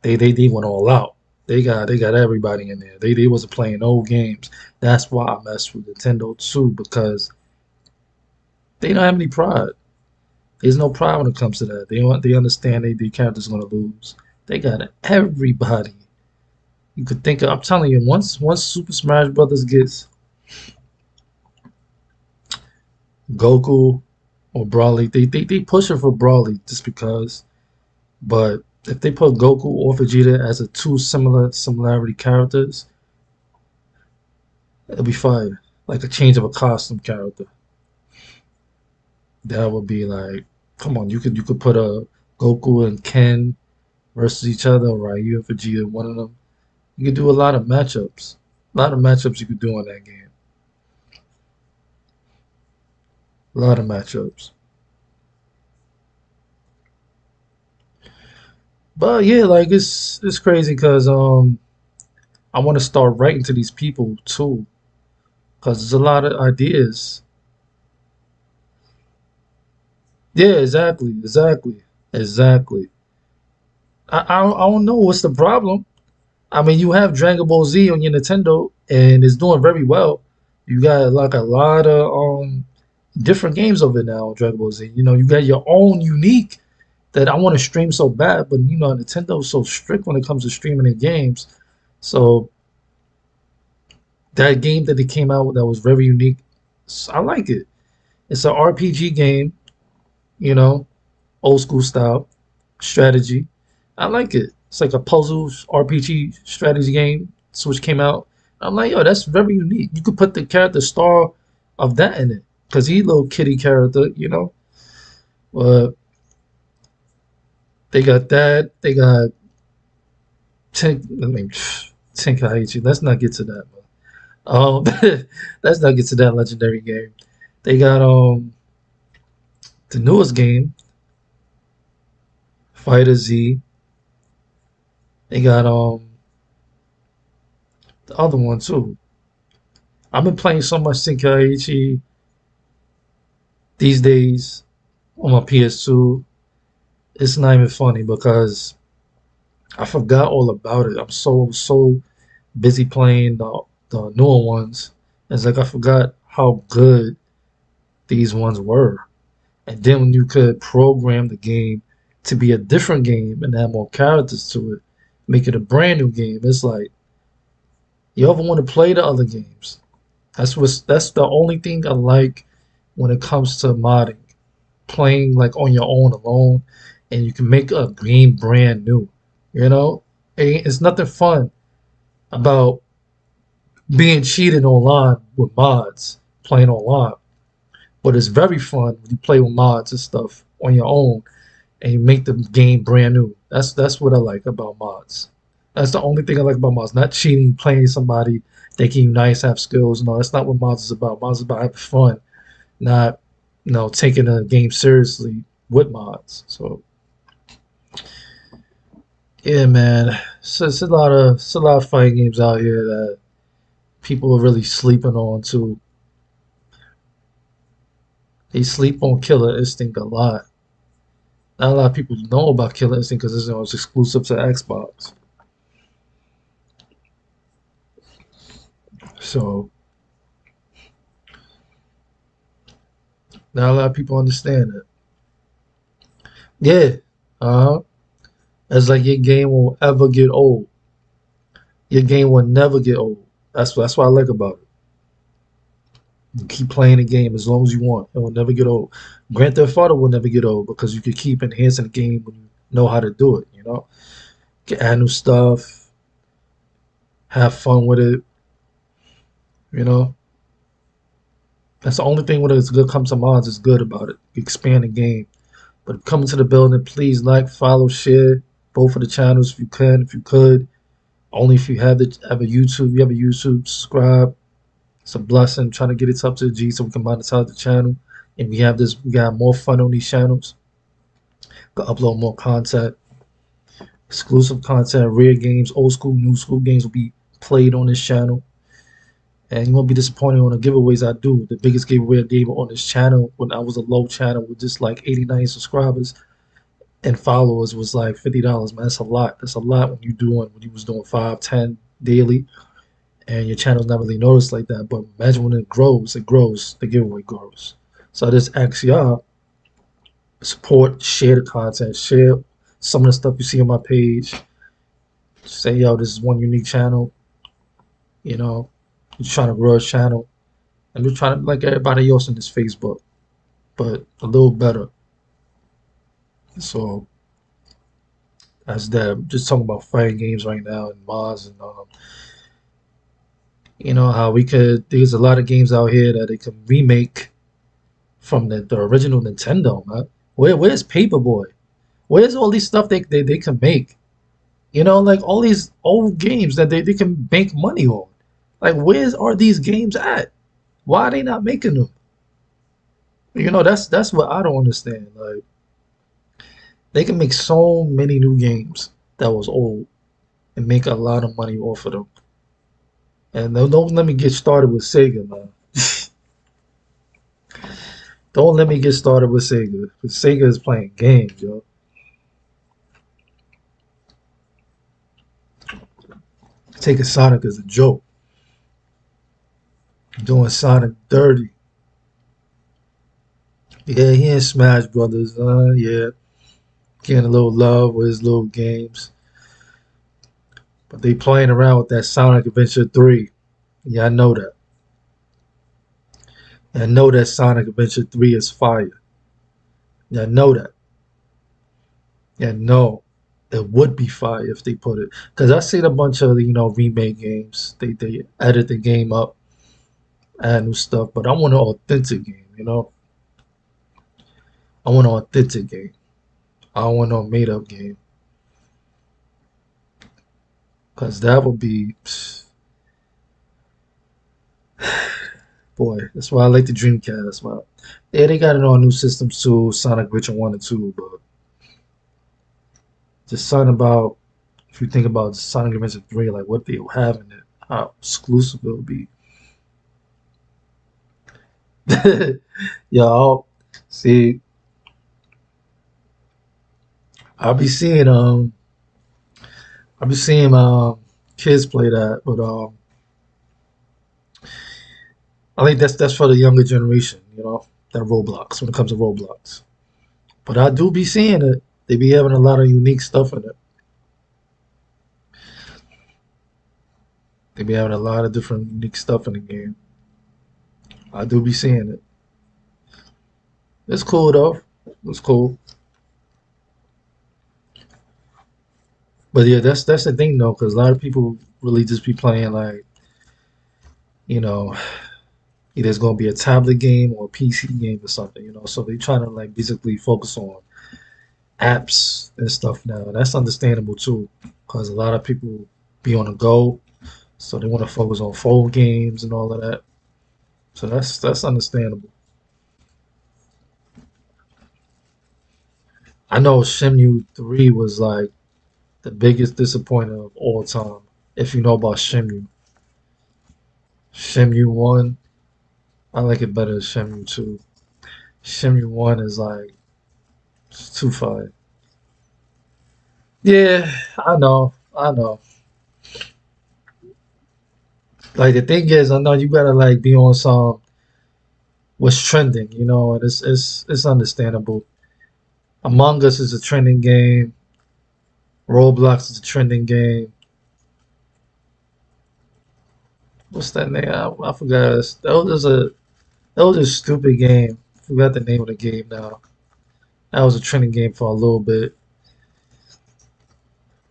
they went all out. They got everybody in there. They wasn't playing old games. That's why I mess with Nintendo too, because they don't have any pride. There's no pride when it comes to that. They understand the characters gonna lose. They got everybody. You could think of, I'm telling you, once Super Smash Brothers gets Goku or Broly, they push it for Broly just because. But if they put Goku or Vegeta as a two similarity characters, it'll be fire. Like a change of a costume character. That would be like, come on, you could put a Goku and Ken versus each other, right? You and Vegeta, one of them. You could do a lot of matchups. A lot of matchups you could do in that game. A lot of matchups. But yeah, like it's crazy because I want to start writing to these people too because there's a lot of ideas. Yeah, exactly. I don't know what's the problem. I mean, you have Dragon Ball Z on your Nintendo and it's doing very well. You got like a lot of different games of it now on Dragon Ball Z. You know, you got your own unique that I want to stream so bad, but you know, Nintendo's so strict when it comes to streaming their games. So that game that they came out with that was very unique, I like it. It's an RPG game, you know, old school style strategy. I like it. It's like a puzzle RPG strategy game. Switch came out. I'm like, yo, that's very unique. You could put the character star of that in it because he a little kitty character, you know. But they got that. They got I mean, Tenkaichi. Let's not get to that. Um, let's not get to that legendary game. They got the newest game, Fighter Z. They got the other one too. I've been playing so much Tenkaichi these days on my PS2. It's not even funny because I forgot all about it. I'm so busy playing the newer ones. It's like I forgot how good these ones were. And then when you could program the game to be a different game and add more characters to it, make it a brand new game, it's like You ever want to play the other games. That's the only thing I like when it comes to modding. Playing like on your own alone, and you can make a game brand new. You know, it's nothing fun about being cheated online with mods, playing online. But it's very fun when you play with mods and stuff on your own, and you make the game brand new. That's what I like about mods. That's the only thing I like about mods. Not cheating, playing somebody, thinking you nice, have skills. No, that's not what mods is about. Mods is about having fun, not taking a game seriously with mods. So yeah, man, it's a lot of fighting games out here that people are really sleeping on too. They sleep on Killer Instinct a lot. Not a lot of people know about Killer Instinct because it's exclusive to Xbox. So not a lot of people understand it. Yeah, uh huh. It's like your game will ever get old. Your game will never get old. That's what I like about it. You keep playing the game as long as you want. It will never get old. Grand Theft Auto will never get old because you can keep enhancing the game when you know how to do it. You know, can add new stuff, have fun with it. You know, that's the only thing when it's good comes to mods is good about it. You expand the game. But coming to the building, please like, follow, share both of the channels if you can, if you could. Only if you have a YouTube, you have a YouTube, subscribe. It's a blessing trying to get it up to the G so we can monetize the channel. And we got more fun on these channels. Can upload more content, exclusive content, rare games, old school, new school games will be played on this channel. And you won't be disappointed on the giveaways I do. The biggest giveaway I gave on this channel when I was a low channel with just like 89 subscribers and followers was like $50, man. That's a lot. That's a lot when you was doing 5, 10 daily and your channel's not really noticed like that. But imagine when it grows, the giveaway grows. So I just ask y'all support, share the content, share some of the stuff you see on my page. Say, yo, this is one unique channel. You know, you're trying to grow a channel, and we're trying to be like everybody else in this Facebook, but a little better. So that's that. I'm just talking about fighting games right now and mods and you know how we could. There's a lot of games out here that they can remake from the original Nintendo, man. Where's Paperboy? Where's all these stuff they can make? You know, like all these old games that they can make money on. Like, where's are these games at? Why are they not making them? You know, that's what I don't understand. Like, they can make so many new games that was old and make a lot of money off of them. And don't let me get started with Sega, man. Don't let me get started with Sega. Because Sega is playing games, yo. Taking Sonic as a joke. Doing Sonic dirty. Yeah, he in Smash Brothers. Yeah. Getting a little love with his little games. But they playing around with that Sonic Adventure 3. Yeah, I know that. And I know that Sonic Adventure 3 is fire. Yeah, I know that. Yeah, no. It would be fire if they put it. Because I seen a bunch of, remake games. They edit the game up, add new stuff. But I want an authentic game. I want an authentic game. I don't want no made up game. Because that would be. Boy, that's why I like the Dreamcast. Man. Yeah, they got it on new systems too, Sonic Adventure 1 and 2, but just something about, if you think about Sonic Adventure 3, like what they will have in it, how exclusive it will be. Y'all, see, I'll be seeing, I'll be seeing kids play that, but I think that's for the younger generation, that Roblox, when it comes to Roblox. But I do be seeing it. They be having a lot of unique stuff in it. They be having a lot of different unique stuff in the game. I do be seeing it. It's cool though. It's cool. But yeah, that's the thing though, because a lot of people really just be playing like, you know, either it's gonna be a tablet game or a PC game or something, you know. So they trying to like basically focus on apps and stuff now. That's understandable too, because a lot of people be on the go, so they want to focus on phone games and all of that. So that's understandable. I know Shenmue 3 was like the biggest disappointment of all time. If you know about Shenmue, Shenmue 1, I like it better than Shenmue 2. Shenmue 1 is like it's too fire. Yeah, I know. Like the thing is, I know you gotta like be on some what's trending, you know, and it's understandable. Among Us is a trending game. Roblox is a trending game. What's that name? I forgot. That was a stupid game. I forgot the name of the game now. That was a trending game for a little bit.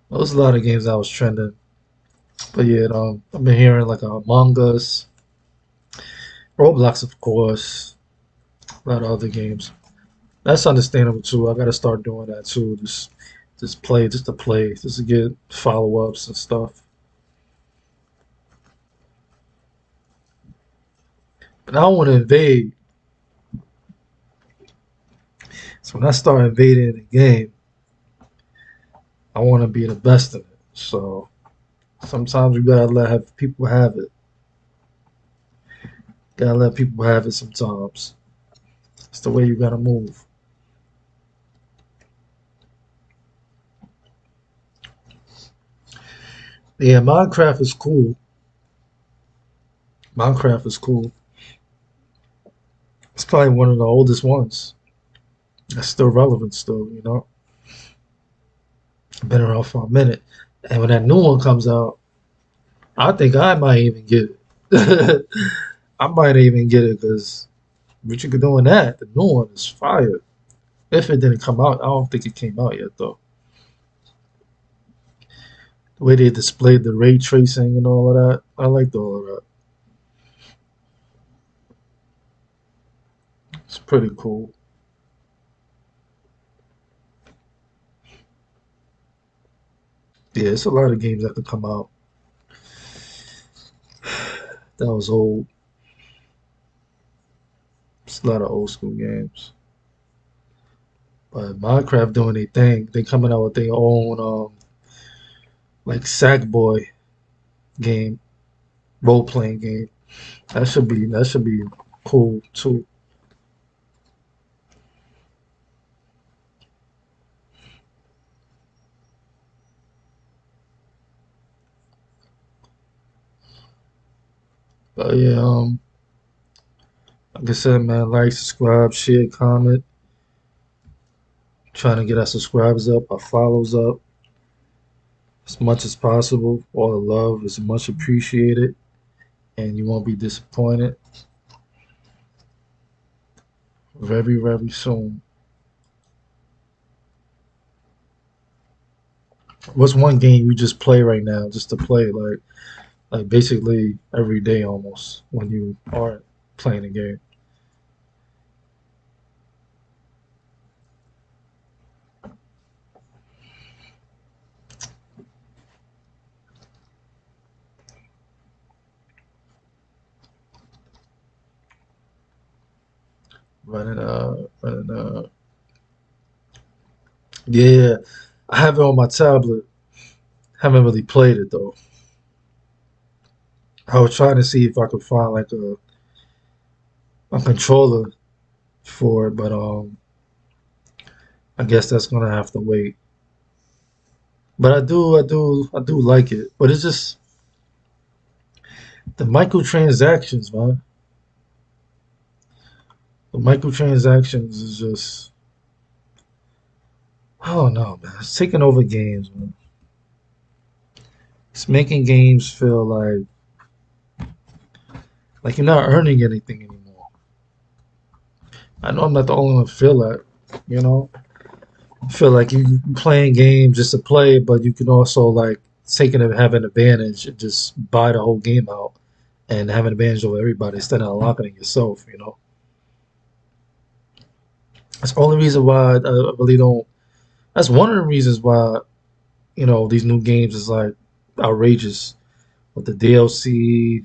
There was a lot of games that was trending. But yeah, I've been hearing like Among Us, Roblox, of course, a lot of other games. That's understandable too. I gotta start doing that too. Just to play, just to get follow ups and stuff. But I don't want to invade. So when I start invading the game, I want to be the best in it. So sometimes you gotta let have people have it. Gotta let people have it sometimes. It's the way you gotta move. Yeah, Minecraft is cool. Minecraft is cool. It's probably one of the oldest ones. That's still relevant still, you know. Been around for a minute. And when that new one comes out, I think I might even get it. I might even get it because what you could do in that, the new one is fire. If it didn't come out, I don't think it came out yet though. The way they displayed the ray tracing and all of that, I liked all of that. It's pretty cool. Yeah, it's a lot of games that could come out that was old. It's a lot of old school games. But Minecraft doing their thing. They coming out with their own like Sackboy game, role playing game. That should be cool too. But yeah, like I said, man, like, subscribe, share, comment. Trying to get our subscribers up, our follows up as much as possible. All the love is much appreciated, and you won't be disappointed very, very soon. What's one game you just play right now, just to play like basically every day almost when you are playing a game? Running. Yeah, I have it on my tablet. Haven't really played it though. I was trying to see if I could find like a controller for it, but I guess that's gonna have to wait. But I do like it. But it's just the microtransactions, man. The microtransactions is just I don't know, man. It's taking over games, man. It's making games feel like Like you're not earning anything anymore. I know I'm not the only one who feel that. You know, I feel like you playing games just to play, but you can also like have an advantage and just buy the whole game out and have an advantage over everybody instead of unlocking it yourself. You know, that's the only reason why I really don't. That's one of the reasons why these new games is like outrageous with the DLC,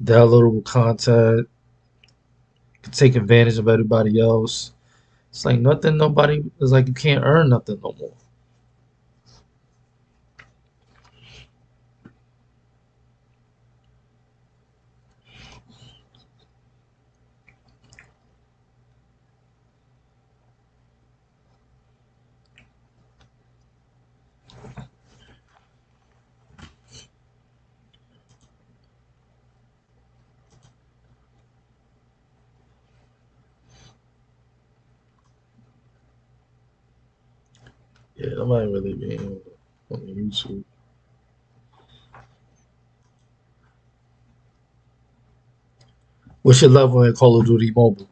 downloadable content, can take advantage of everybody else. It's like nothing. Nobody. It's like you can't earn nothing no more. Yeah, nobody really being on YouTube. What's your level in Call of Duty Mobile?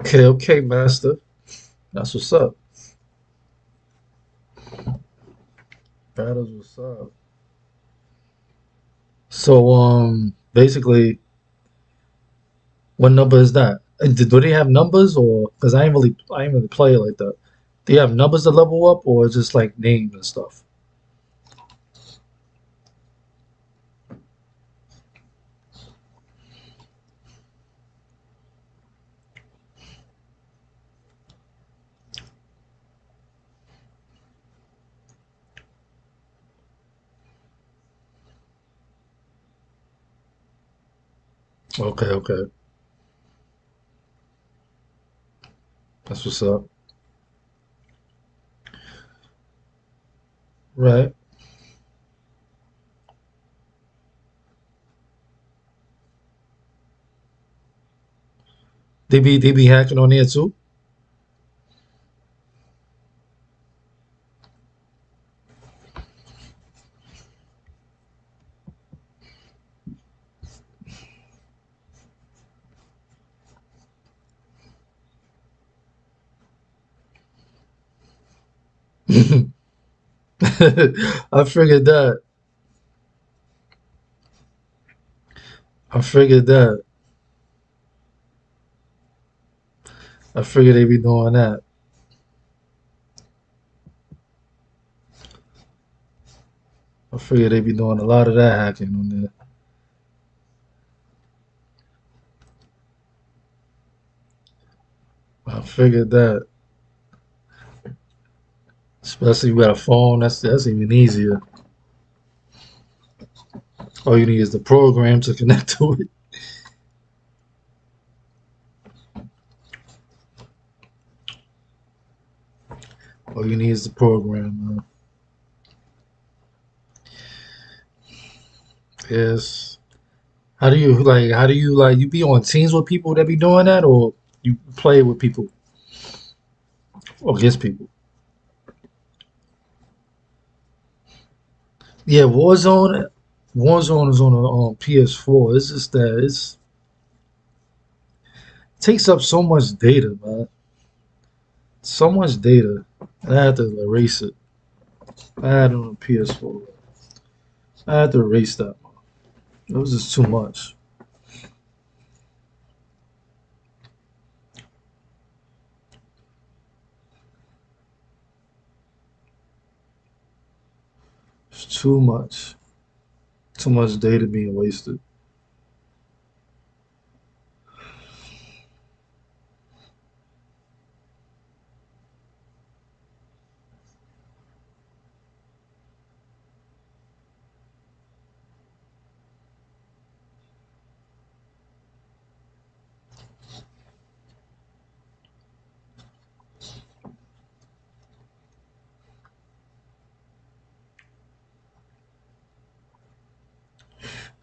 Okay, okay, master. That's what's up. That is what's up. So, basically, what number is that? And do they have numbers, or because I ain't really play it like that. Do you have numbers to level up, or just like names and stuff? Okay, okay, that's what's up. Right? They be hacking on there too. I figured that. I figured that. I figured they be doing that. I figured they be doing a lot of that hacking on there. I figured that. Especially with a phone, that's even easier. All you need is the program to connect to it. All you need is the program, man. Yes. How do you like you be on teams with people that be doing that, or you play with people or against people? Yeah, Warzone is on a PS4. It's just that it takes up so much data, man. So much data. I had to erase it. I had it on a PS4. I had to erase that. It was just too much. It's too much. Too much data being wasted.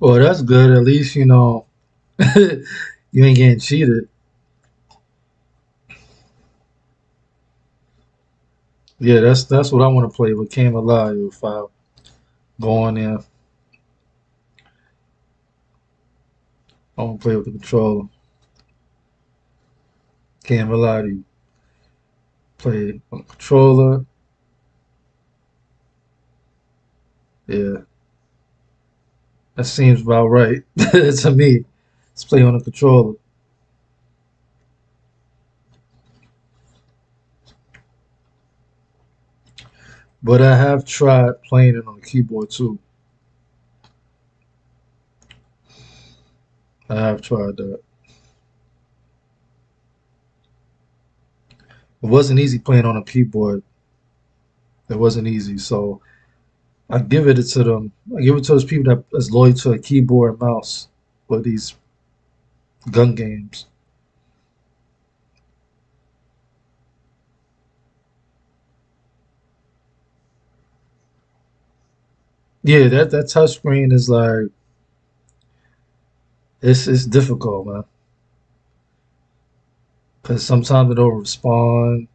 Well, that's good. At least you know you ain't getting cheated. Yeah, that's what I want to play with Cam alive. If I go on there, I want to play with the controller. Cam alive. Play on the controller. Yeah, that seems about right to me. Let's play on the controller. But I have tried playing it on the keyboard too. I have tried that. It wasn't easy playing on a keyboard. It wasn't easy. So I give it to them. I give it to those people that is loyal to a keyboard and mouse for these gun games. Yeah, that touch screen is like it's difficult, man. Because sometimes it don't respond.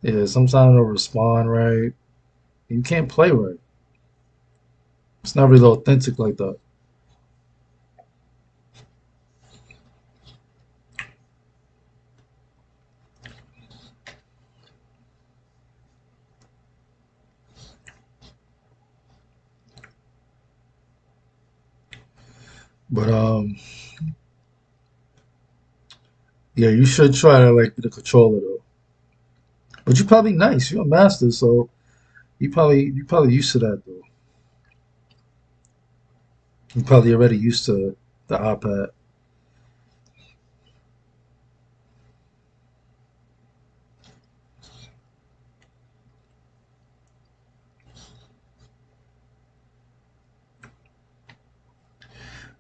Yeah, sometimes it don't respond right. You can't play right. It's not really authentic like that. But yeah, you should try to like the controller though. But you're probably nice. You're a master, so you probably used to that though. You're probably already used to the iPad.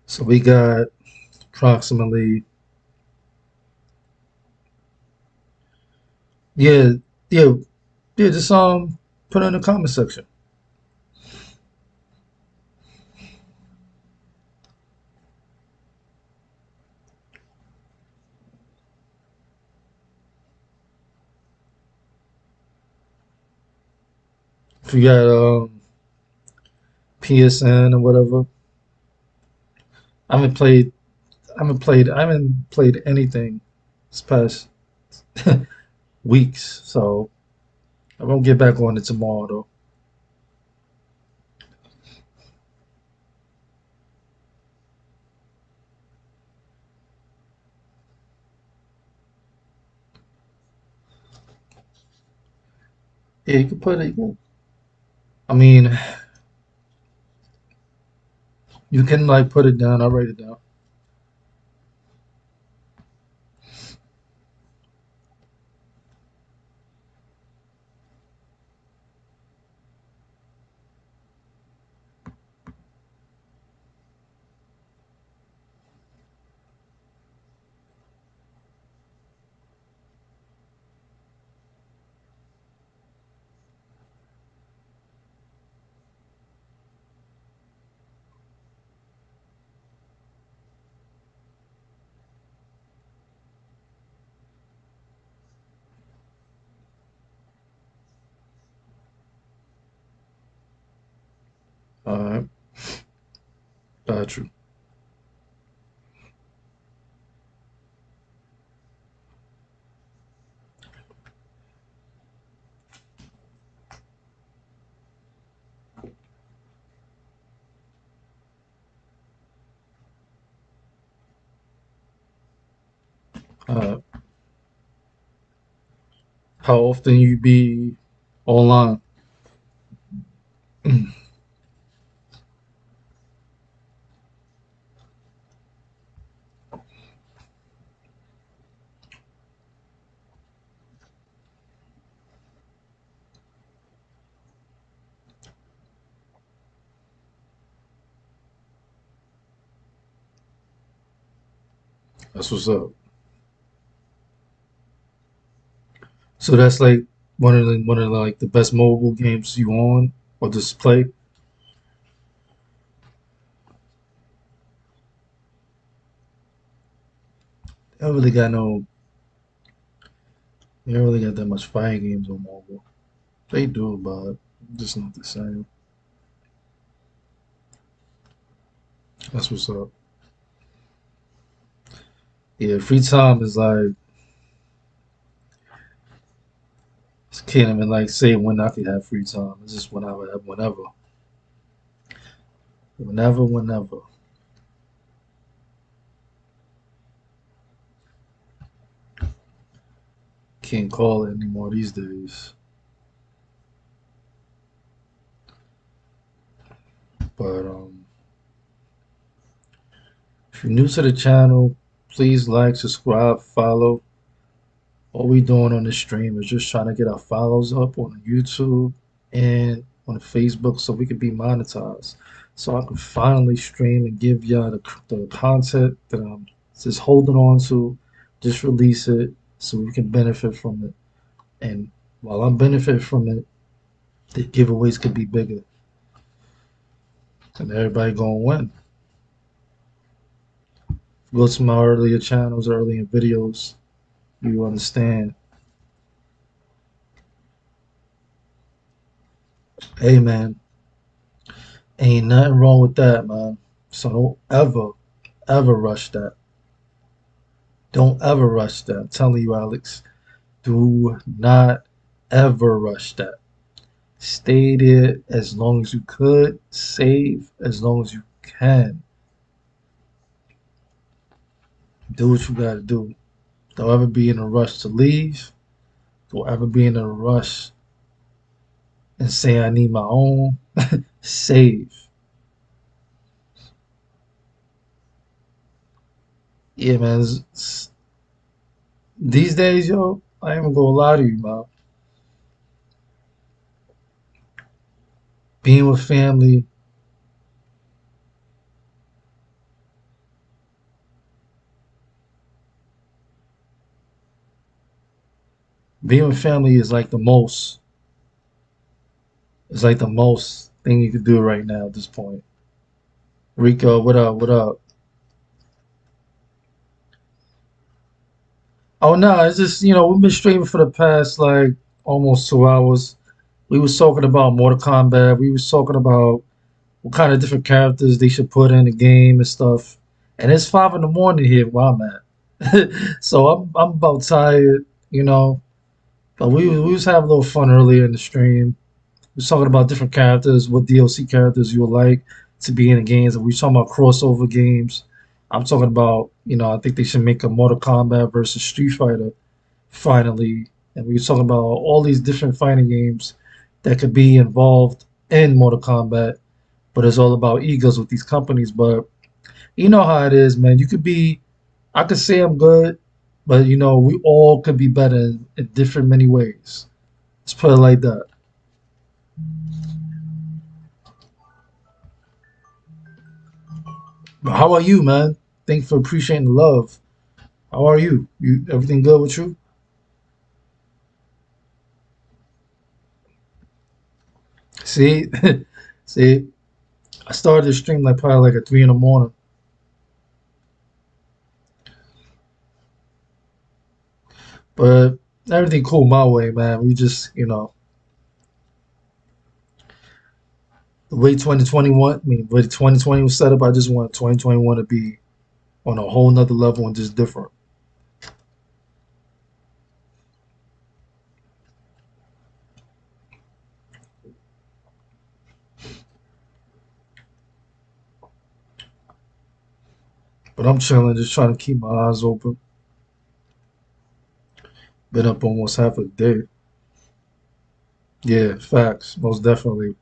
So we got approximately yeah, yeah, yeah, just put it in the comment section. If you got PSN or whatever. I haven't played I haven't played anything this past weeks, so I won't get back on it tomorrow though. Yeah, you can put it. I mean, you can like put it down. I'll write it down. All right, got you. Uh, how often you be online? That's what's up. So that's like one of the like the best mobile games you on or just play. I don't really got no. They don't really got that much fighting games on mobile. They do, but just not the same. That's what's up. Yeah, free time is like can't even like say when I could have free time. It's just whenever. Can't call it anymore these days. But if you're new to the channel, please like, subscribe, follow. All we doing on this stream is just trying to get our follows up on YouTube and on Facebook so we can be monetized. So I can finally stream and give y'all the content that I'm just holding on to, just release it so we can benefit from it. And while I'm benefiting from it, the giveaways could be bigger and everybody gonna win. Go to my earlier channels, earlier videos, you understand. Hey man, ain't nothing wrong with that, man. So don't ever rush that. Don't ever rush that. I'm telling you, Alex, do not ever rush that. Stay there as long as you could, save as long as you can. Do what you gotta do. Don't ever be in a rush to leave. Don't ever be in a rush and say I need my own. Save. Yeah, man. These days, yo, I ain't even gonna lie to you, man. Being with family, being with family is like the most. It's like the most thing you could do right now at this point. Rico, what up? What up? Oh no, it's just we've been streaming for the past like almost 2 hours. We was talking about Mortal Kombat. We was talking about what kind of different characters they should put in the game and stuff. And it's 5 in the morning here where I'm at, so I'm about tired, you know. But we was having a little fun earlier in the stream. We was talking about different characters, what DLC characters you would like to be in the games, and we was talking about crossover games. I'm talking about, I think they should make a Mortal Kombat versus Street Fighter finally, and we were talking about all these different fighting games that could be involved in Mortal Kombat, but it's all about egos with these companies. But you know how it is, man. I could say I'm good, but we all could be better in different many ways. Let's put it like that. But how are you, man? Thanks for appreciating the love. How are you? You everything good with you? See, see, I started the stream like probably like at 3 in the morning, but everything cool my way, man. We just, the way 2021, I mean, the way 2020 was set up, I just want 2021 to be on a whole nother level and just different. But I'm chilling, just trying to keep my eyes open. Been up almost half a day. Yeah, facts, most definitely.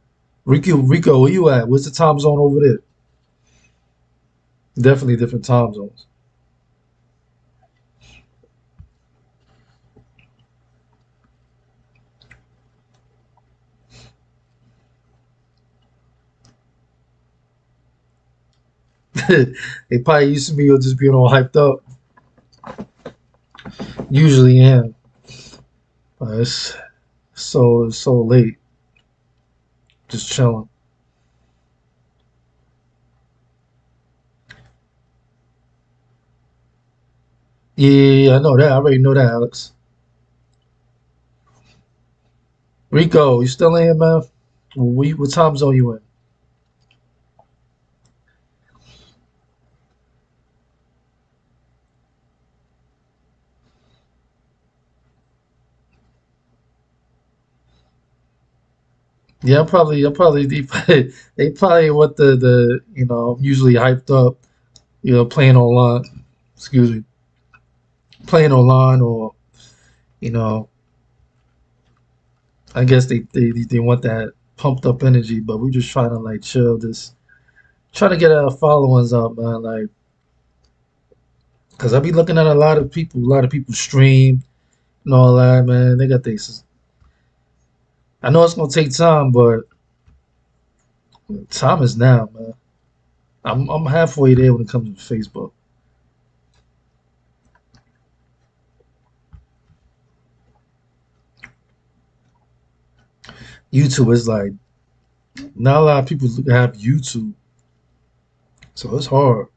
Rico, where you at? What's the time zone over there? Definitely different time zones. They probably used to be or just being all hyped up. Usually am. It's so late, just chilling. Yeah, I know that. I already know that, Alex. Rico, you still in here, man? What time zone you in? Yeah, I'm probably they probably what the usually hyped up, playing online. Excuse me, playing online, or you know, I guess they want that pumped up energy, but we just trying to like chill, this trying to get our followings up, man. Like, cause I be looking at a lot of people stream and all that, man. They got this. I know it's gonna take time, but time is now, man. I'm halfway there when it comes to Facebook. YouTube is like not a lot of people have YouTube, so it's hard.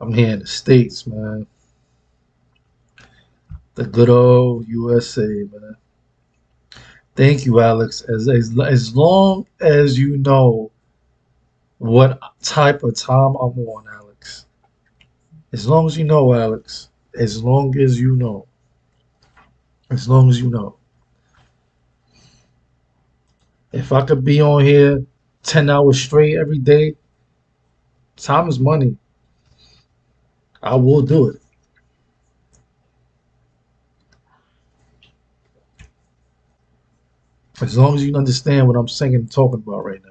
I'm here in the States, man. The good old USA, man. Thank you, Alex. As long as you know what type of time I'm on, Alex. As long as you know, Alex. As long as you know. As long as you know. If I could be on here 10 hours straight every day, time is money. I will do it. As long as you understand what I'm saying and talking about right now.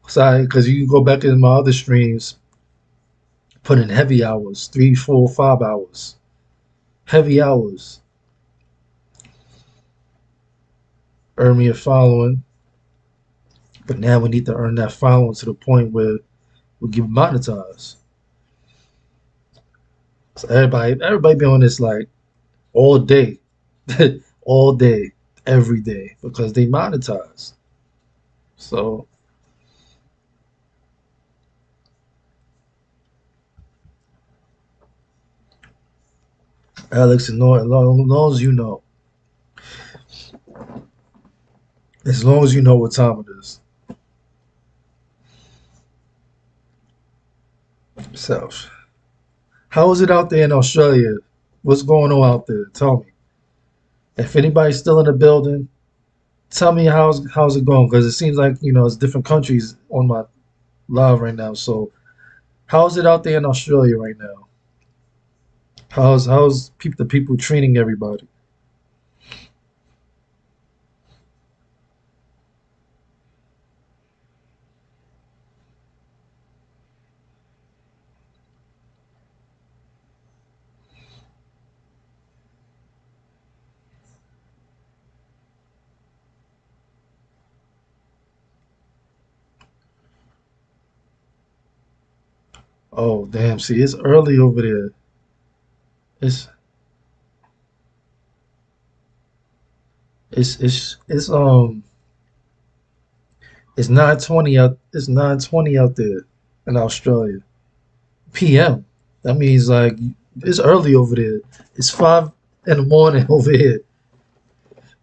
Because you can go back in my other streams, put in heavy hours, 3, 4, 5 hours. Heavy hours. Earn me a following. But now we need to earn that following to the point where we get monetized. So everybody be on this like all day, all day, every day because they monetize. So Alex, as long as you know, as long as you know what time it is. So, how is it out there in Australia? What's going on out there? Tell me. If anybody's still in the building, tell me how's it going because it seems like it's different countries on my live right now. So, how's it out there in Australia right now? The people treating everybody? Oh damn! See, it's early over there. It's it's it's 9:20 out. It's 9:20 out there in Australia. PM. That means like it's early over there. It's 5 in the morning over here.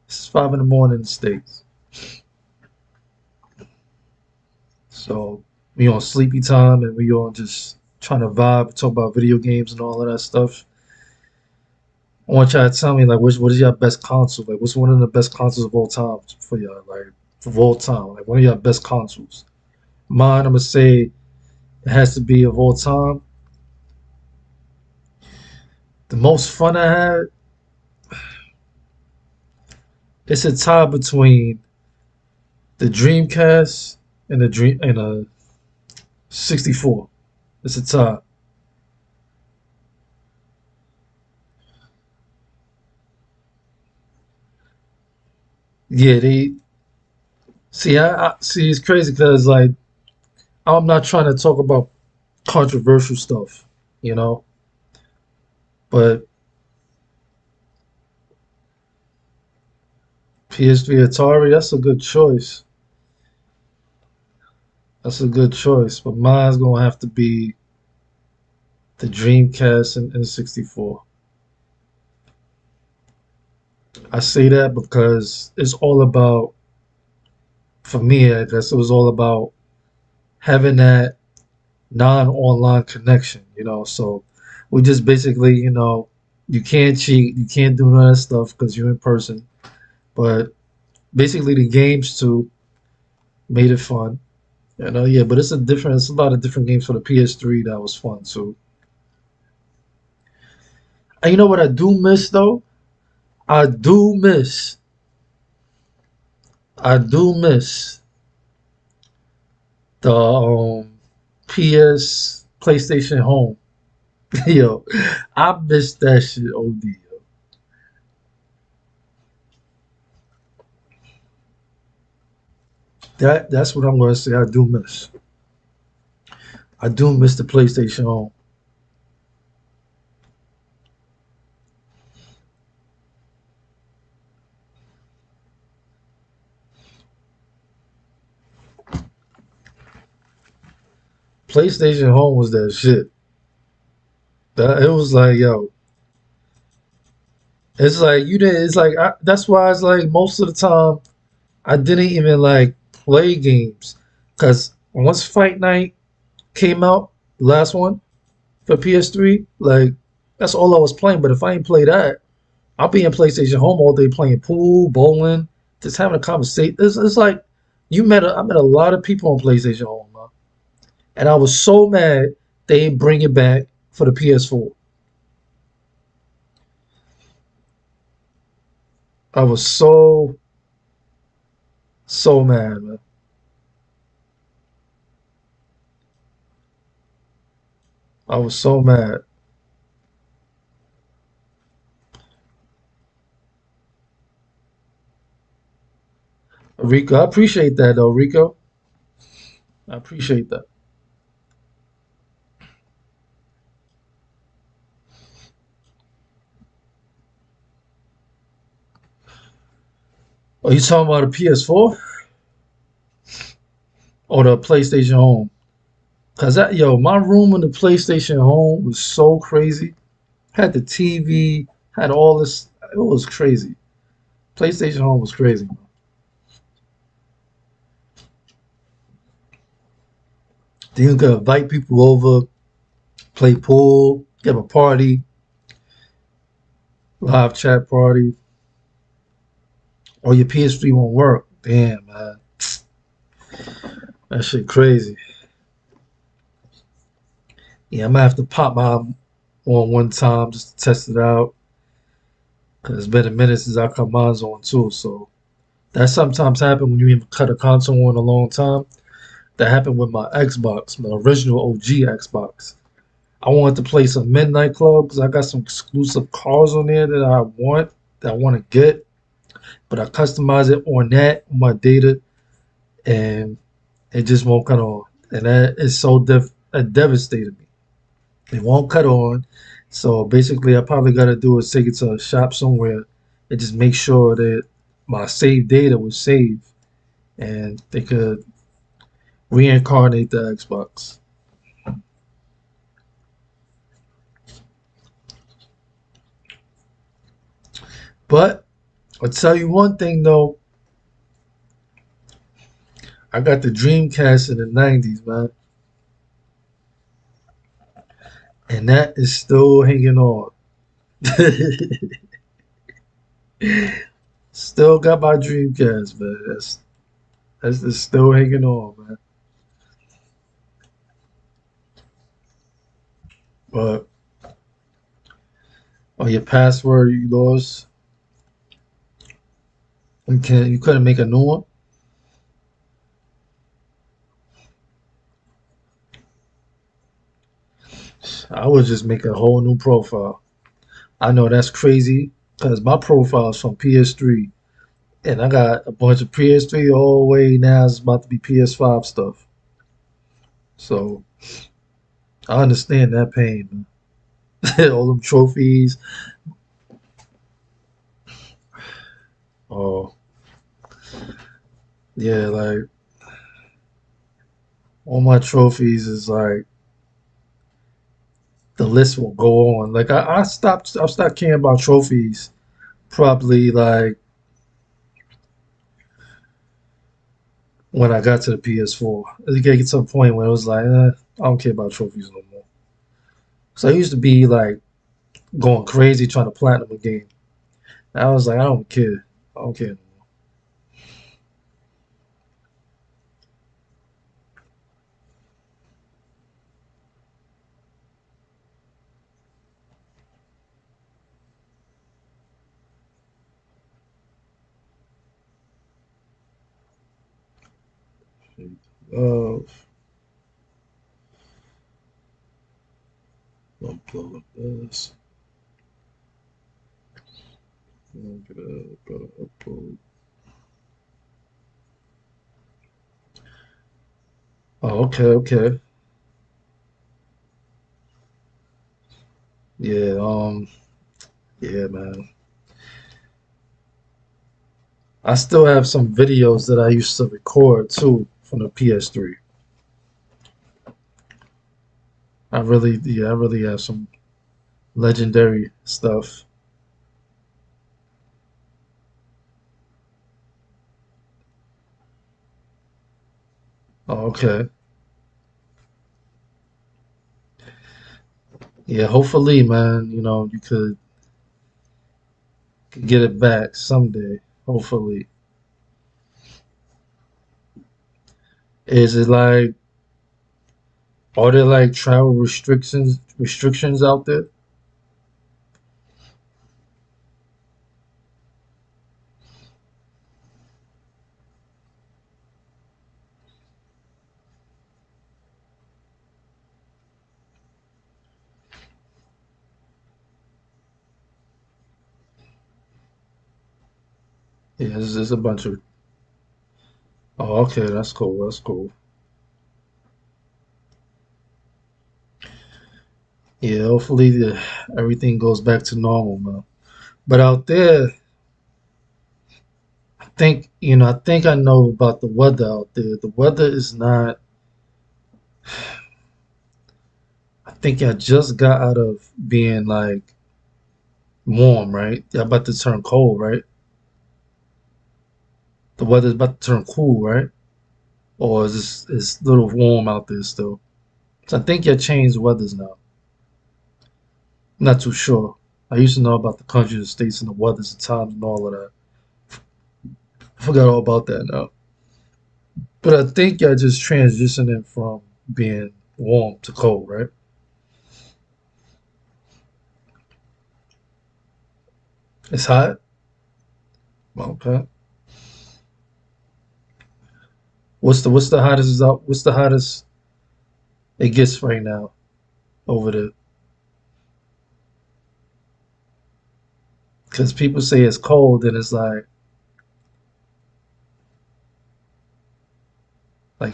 It's 5 in the morning in the States. So we on sleepy time and we on just trying to vibe, talk about video games and all of that stuff. I want y'all to tell me like what is your best console? Like what's one of the best consoles of all time for y'all? Like of all time. Like one of your best consoles. Mine, I'm gonna say it has to be of all time. The most fun I had, it's a tie between the Dreamcast and a 64. It's a tie. Yeah, they see. I see. It's crazy because like I'm not trying to talk about controversial stuff, you know, but PS3 Atari, that's a good choice. That's a good choice, but mine's gonna have to be the Dreamcast and N64. I say that because it's all about, for me, I guess it was all about having that non-online connection, you know. So we just basically, you know, you can't cheat, you can't do none of that stuff because you're in person. But basically, the games too made it fun. You know, yeah, but it's a lot of different games for the PS3 that was fun too. And you know what I do miss though? I do miss, I do miss the PS PlayStation Home. Yo, I miss that shit. OD. Yo. That's what I'm gonna say. I do miss. I do miss the PlayStation Home. PlayStation Home was that shit. That it was like, yo, it's like you didn't. It's like that's why it's like most of the time I didn't even like play games because once Fight Night came out, the last one for PS3, like that's all I was playing. But if I ain't play that, I'll be in PlayStation Home all day playing pool, bowling, just having a conversation. It's like I met a lot of people on PlayStation Home, man. And I was so mad they didn't bring it back for the PS4. I was so mad, man. I was so mad. Rico, I appreciate that though, Rico. I appreciate that. Are you talking about a PS4 or the PlayStation Home? Cause that yo, my room in the PlayStation Home was so crazy. Had the TV, had all this. It was crazy. PlayStation Home was crazy. Then you could invite people over, play pool, have a party, live chat party, or your PS3 won't work. Damn, man, that shit crazy. Yeah, I'm gonna have to pop my on one time just to test it out. Cause it's been a minute since I cut mine on too. So that sometimes happen when you even cut a console on a long time. That happened with my Xbox, my original OG Xbox. I wanted to play some Midnight Club because I got some exclusive cars on there that I want to get. But I customize it on that, on my data, and it just won't cut on. And that is so that devastated me. It won't cut on. So basically, I probably got to do is take it to a shop somewhere and just make sure that my saved data was saved and they could reincarnate the Xbox. But I'll tell you one thing though, I got the Dreamcast in the 90s, man. And that is still hanging on. Still got my Dreamcast, man. That's just still hanging on, man. But on your password you lost, you couldn't make a new one. I would just make a whole new profile. I know that's crazy because my profile is from PS3, and I got a bunch of PS3 all the way now. It's about to be PS5 stuff. So I understand that pain, man. All them trophies. Oh, yeah, like all my trophies is like the list will go on. Like I stopped caring about trophies probably like when I got to the PS4. It get to a point where it was like, I don't care about trophies no more. So I used to be like going crazy trying to platinum a game. I was like, I don't care. I don't care. Uh, upload this. Gotta upload. Oh, okay, okay. Yeah, yeah, man. I still have some videos that I used to record too from the PS3. I really have some legendary stuff. Oh, okay. Yeah, hopefully, man, you could get it back someday. Hopefully. Is it like are there like travel restrictions out there? Yeah, there's a bunch of. Oh, okay, that's cool. That's cool. Yeah, hopefully everything goes back to normal, man. But out there, I think I know about the weather out there. The weather is not. I think I just got out of being like warm, right? Yeah, about to turn cold, right? The weather's about to turn cool, right? Or is it's a little warm out there still? So I think you changed weathers now. I'm not too sure. I used to know about the countries, the states, and the weathers, the times, and all of that. I forgot all about that now. But I think I just transitioning from being warm to cold, right? It's hot. Okay. What's the hottest is out? What's the hottest it gets right now over there? Because people say it's cold and it's like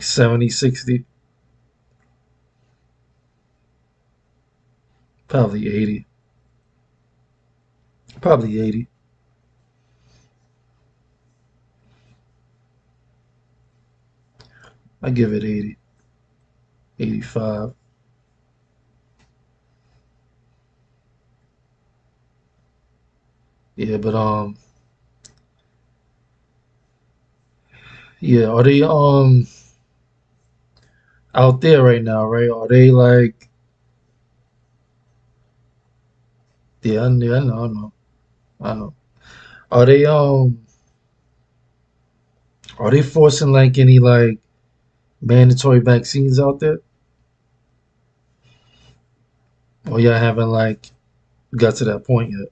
70, 60, probably 80, probably 80. I give it 80, 85. Yeah, but yeah, are they out there right now, right? Are they like yeah, I know, I know, I know. Are they are they forcing like any like mandatory vaccines out there? Or y'all haven't like got to that point yet?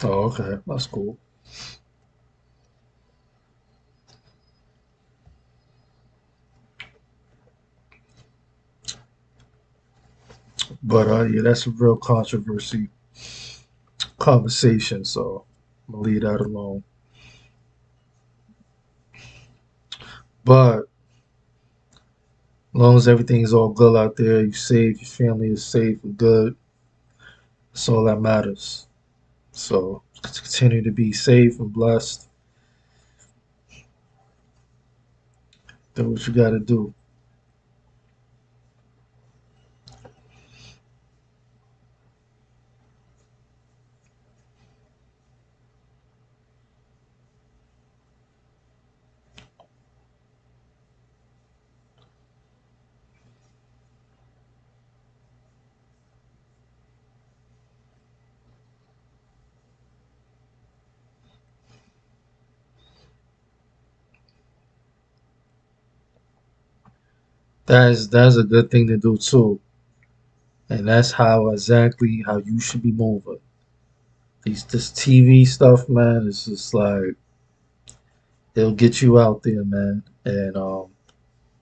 Oh, okay, that's cool. But yeah, that's a real controversy conversation. So I'm gonna leave that alone. But as long as everything's all good out there, you safe, your family is safe and good. That's all that matters. So continue to be safe and blessed. Do what you got to do. That's a good thing to do too, and that's how exactly how you should be moving. This TV stuff, man, is just like it'll get you out there, man, and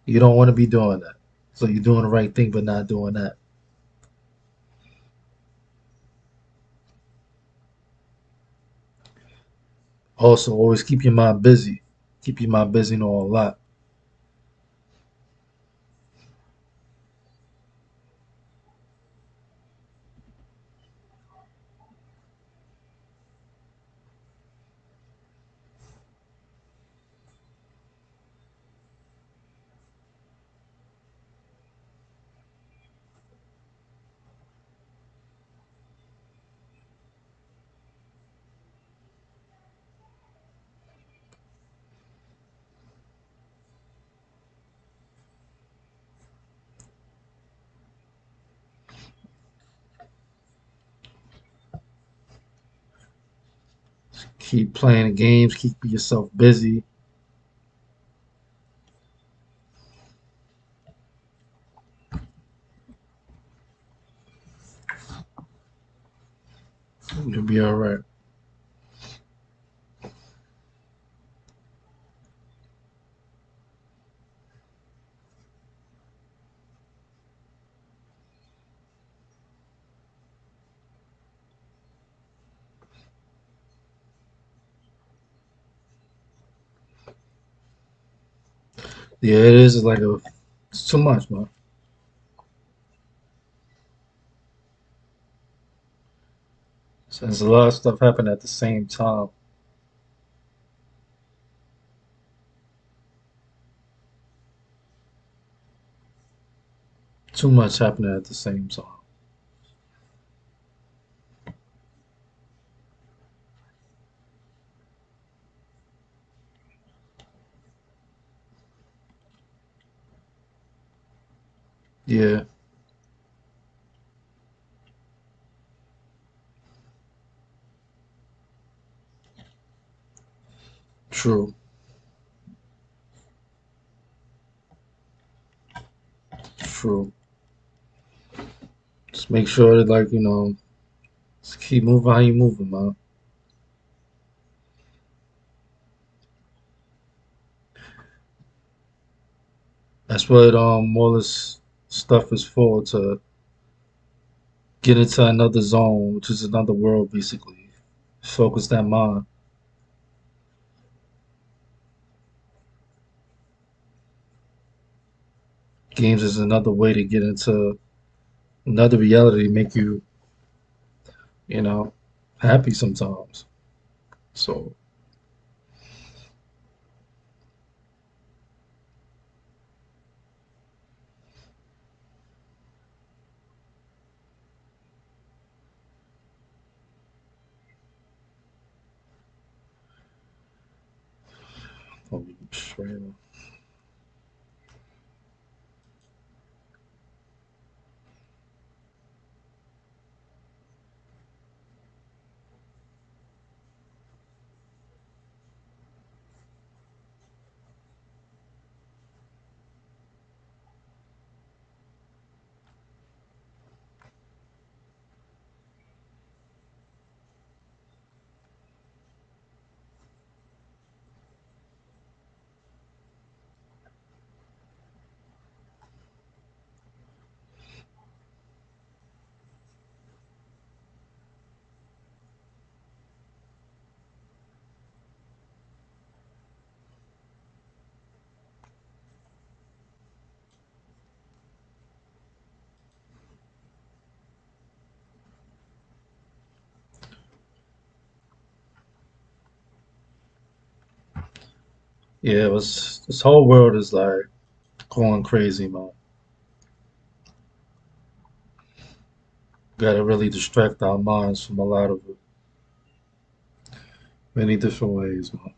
you don't want to be doing that. So you're doing the right thing, but not doing that. Also, always keep your mind busy. Keep your mind busy and all a lot. Keep playing the games. Keep yourself busy. You'll be all right. Yeah, it is like a. It's too much, man. Since a lot of stuff happened at the same time. Too much happening at the same time. Yeah, true, true. Just make sure that, like, just keep moving how you moving, man. That's what all this stuff is for, to get into another zone, which is another world, basically. Focus that mind. Games is another way to get into another reality, make you, you know, happy sometimes. So, oh, straight Yeah, it was this whole world is like going crazy, man. Got to really distract our minds from a lot of it, many different ways, man.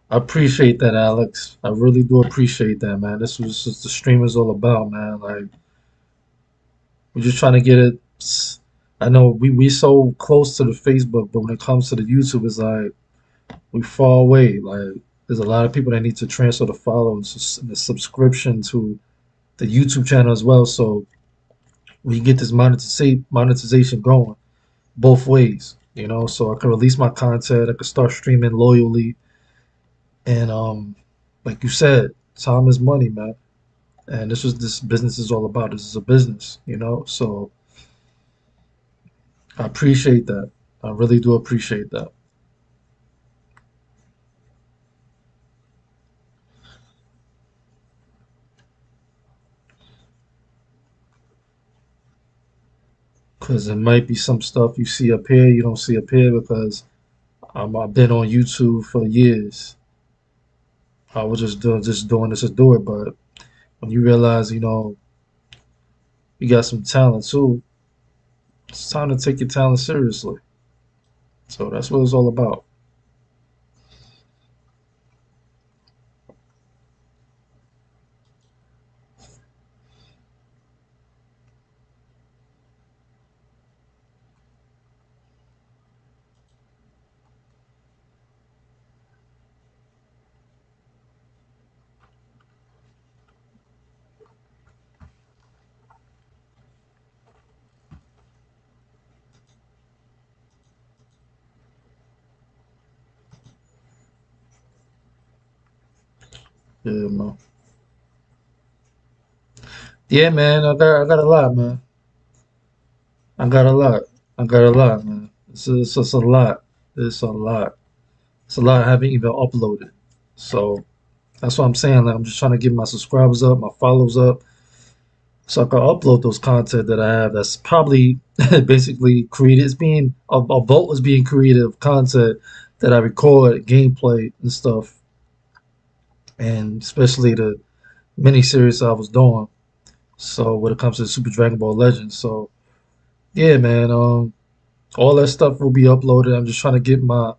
I appreciate that, Alex. I really do appreciate that, man. This was just the stream is all about, man. Like we're just trying to get it. I know we so close to the Facebook, but when it comes to the YouTube, it's like we far away. Like there's a lot of people that need to transfer the follow and the subscription to the YouTube channel as well, so we get this monetization going both ways. You know, so I can release my content, I can start streaming loyally, and like you said, time is money, man. And this is this business is all about. This is a business, you know. So I appreciate that. I really do appreciate that. Because it might be some stuff you see up here you don't see up here because I've been on YouTube for years. I was just doing this to do it, but when you realize you got some talent too, it's time to take your talent seriously. So that's what it's all about. Yeah, man. Yeah, man. I got a lot, man. I got a lot. I got a lot, man. It's a lot. It's a lot. It's a lot I haven't even uploaded. So that's what I'm saying. Like I'm just trying to get my subscribers up, my follows up, so I can upload those content that I have. That's probably basically created. It's being a vault is being created of content that I record, gameplay and stuff, and especially the mini series I was doing. So when it comes to Super Dragon Ball Legends, so yeah, man. All that stuff will be uploaded. I'm just trying to get my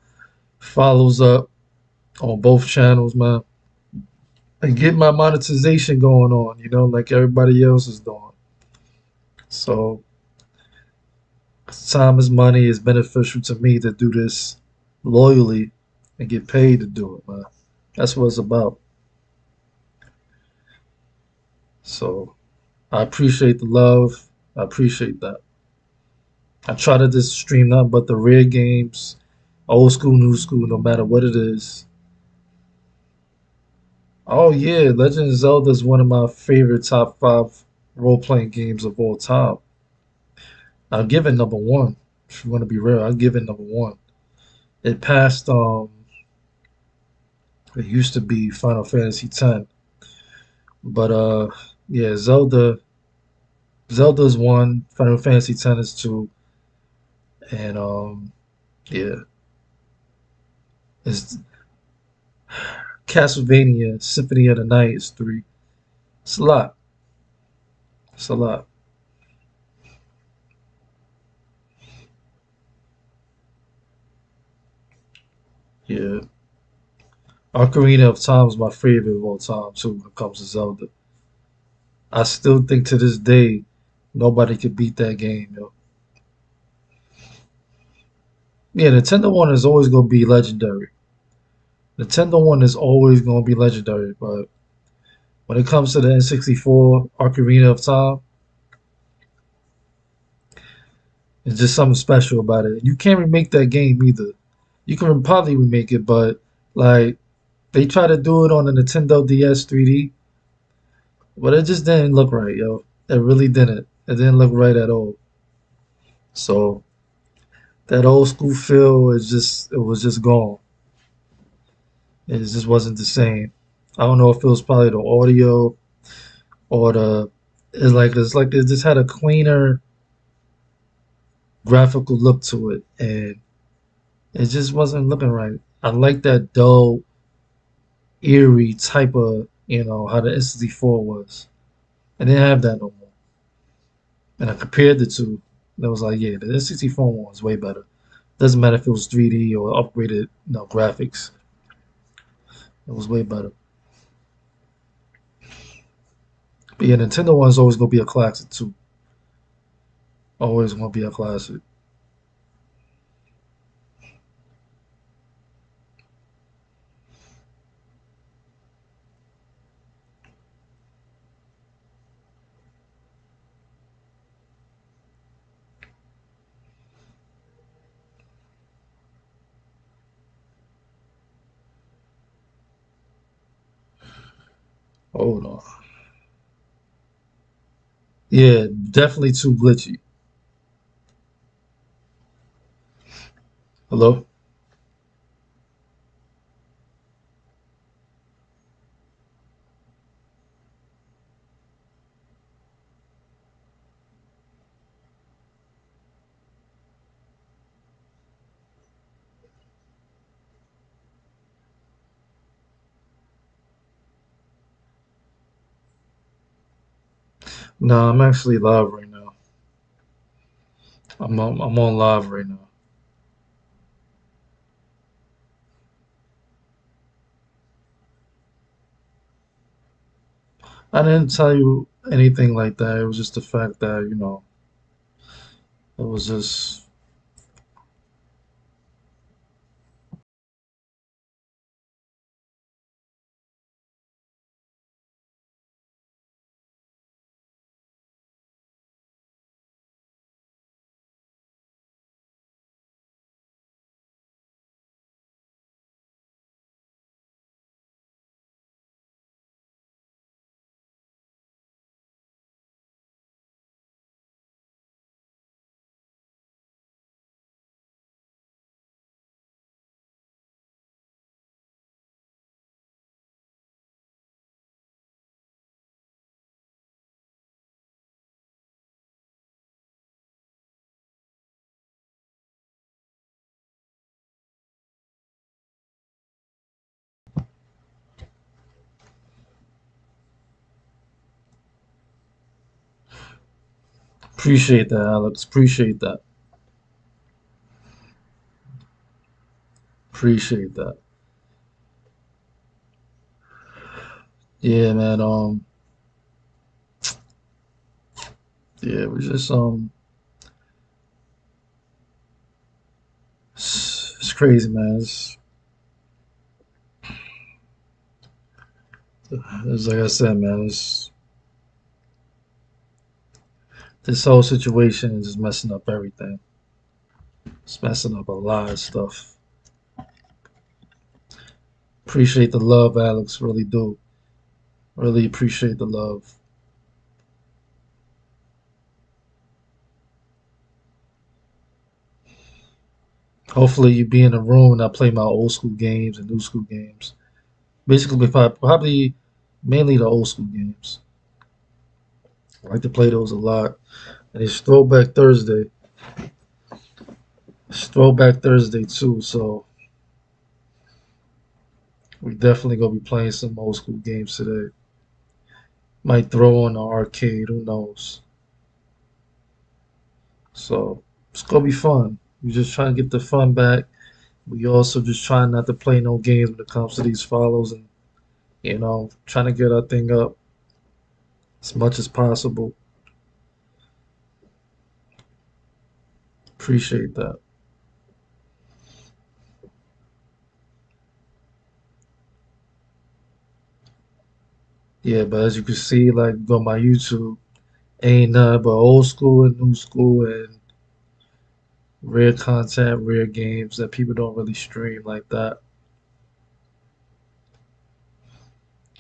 follows up on both channels, man, and get my monetization going on. Like everybody else is doing. So time is money. It's beneficial to me to do this loyally and get paid to do it, man. That's what it's about. So I appreciate the love. I appreciate that. I try to just stream nothing but the rare games, old school, new school, no matter what it is. Oh yeah, Legend of Zelda is one of my favorite top five role playing games of all time. I'll give it number one. If you want to be real, I'll give it number one. It passed it used to be Final Fantasy X. But yeah, Zelda's one, Final Fantasy X is two, and yeah, it's Castlevania Symphony of the Night is three. It's a lot. It's a lot. Yeah. Ocarina of Time is my favorite of all time too when it comes to Zelda. I still think to this day nobody could beat that game, yo. Yeah, Nintendo one is always gonna be legendary. Nintendo one is always gonna be legendary, but when it comes to the N64 Ocarina of Time, it's just something special about it. You can't remake that game either. You can probably remake it, but like they try to do it on the Nintendo DS 3D, but it just didn't look right, yo. It really didn't. It didn't look right at all. So That old school feel is just it was just gone. It just wasn't the same. I don't know if it was probably the audio or the it's like it just had a cleaner graphical look to it, and it just wasn't looking right. I like that dull, eerie type of how the N64 was. I didn't have that no more. And I compared the two. And I was like, yeah, the N64 one was way better. Doesn't matter if it was 3D or upgraded, graphics. It was way better. But yeah, Nintendo one's always gonna be a classic too. Always gonna be a classic. Hold on. Yeah, definitely too glitchy. Hello? No, I'm actually live right now. I'm on live right now. I didn't tell you anything like that. It was just the fact that, it was just appreciate that, Alex. Appreciate that. Appreciate that. Yeah, man. Yeah, it was just it's crazy, man. It's like I said, man. This whole situation is just messing up everything. It's messing up a lot of stuff. Appreciate the love, Alex. Really do. Really appreciate the love. Hopefully, you be in the room and I play my old school games and new school games. Basically, probably mainly the old school games. I like to play those a lot. And it's Throwback Thursday. It's Throwback Thursday too, so we definitely gonna be playing some old school games today. Might throw on the arcade, who knows? So it's gonna be fun. We just trying to get the fun back. We also just trying not to play no games when it comes to these follows and trying to get our thing up as much as possible. Appreciate that. Yeah, but as you can see, like go on my YouTube, ain't nothing but old school and new school and rare content, rare games that people don't really stream like that.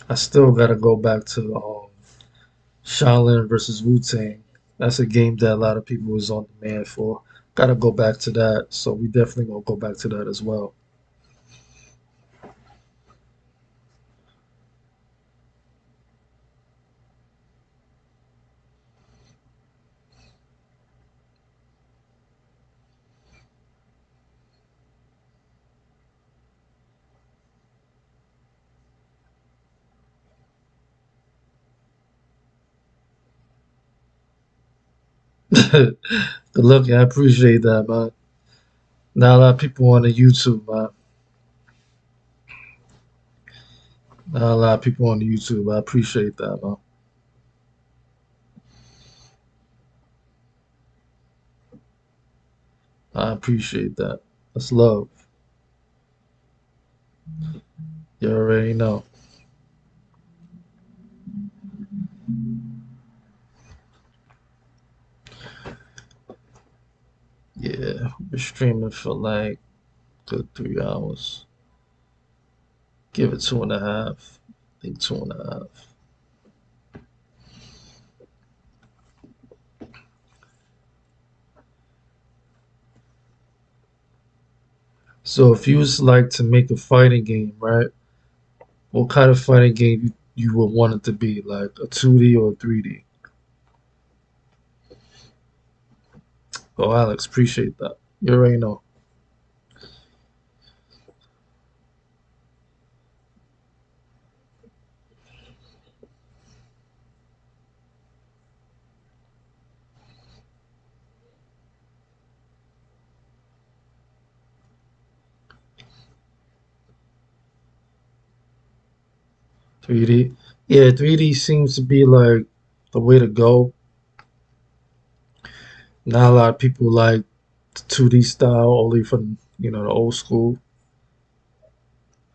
I still gotta go back to Shaolin versus Wu Tang. That's a game that a lot of people was on demand for. Gotta go back to that. So we definitely gonna go back to that as well. Good luck, I appreciate that, man. Not a lot of people on the YouTube, man. Not a lot of people on the YouTube. I appreciate that, man. I appreciate that. That's love. You already know. Yeah, we're streaming for like good 3 hours. Give it two and a half. I think two and a half. So if you was like to make a fighting game, right? What kind of fighting game you would want it to be? Like a 2D or a 3D? Oh, Alex, appreciate that. You already know. 3D. Yeah, 3D seems to be like the way to go. Not a lot of people like the 2D style, only from the old school.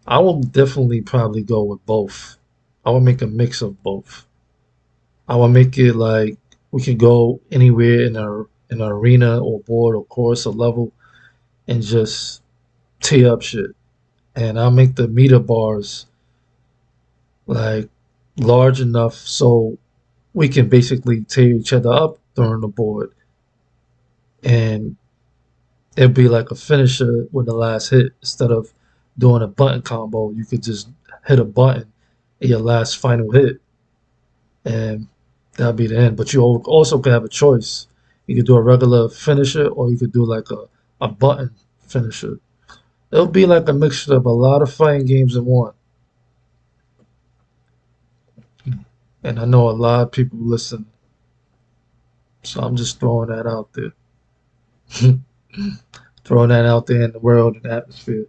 I will definitely probably go with both. I will make a mix of both. I will make it like we can go anywhere in an arena or board or course or level and just tee up shit. And I'll make the meter bars like large enough so we can basically tear each other up during the board. And it'd be like a finisher with the last hit instead of doing a button combo. You could just hit a button in your last final hit, and that'll be the end. But you also could have a choice. You could do a regular finisher, or you could do like a button finisher. It'll be like a mixture of a lot of fighting games in one. And I know a lot of people listen, so I'm just throwing that out there. Throwing that out there in the world and the atmosphere.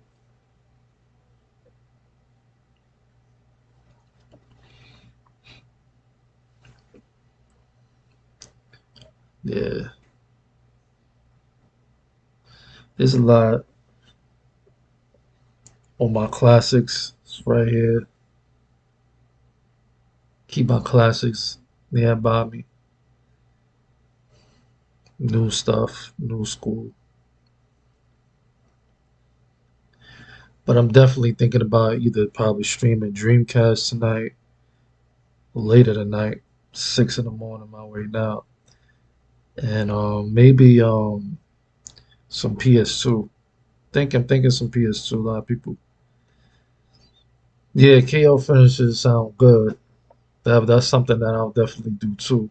Yeah, there's a lot on my classics right here. Keep my classics nearby me. New stuff, new school. But I'm definitely thinking about either probably streaming Dreamcast tonight or later tonight, 6 in the morning my way now. And maybe some PS2. I'm thinking some PS2. A lot of people. Yeah, KO finishes sound good. That's something that I'll definitely do too.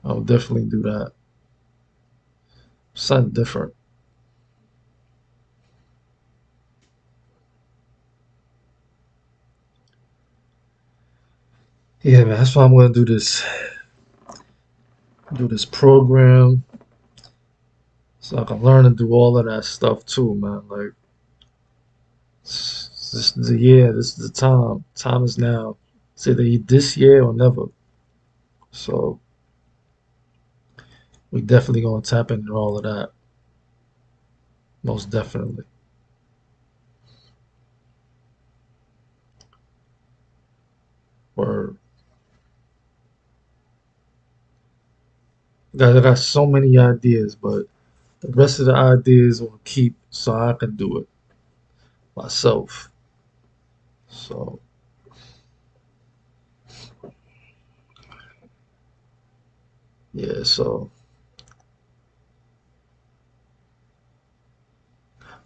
I'll definitely do that. Something different. Yeah, man. That's why I'm gonna do this program so I can learn to do all of that stuff too, man. Like this is the year, this is the time. Time is now. It's either this year or never. So we definitely gonna tap into all of that. Most definitely. Or guys, I got so many ideas, but the rest of the ideas will keep so I can do it myself. So yeah, so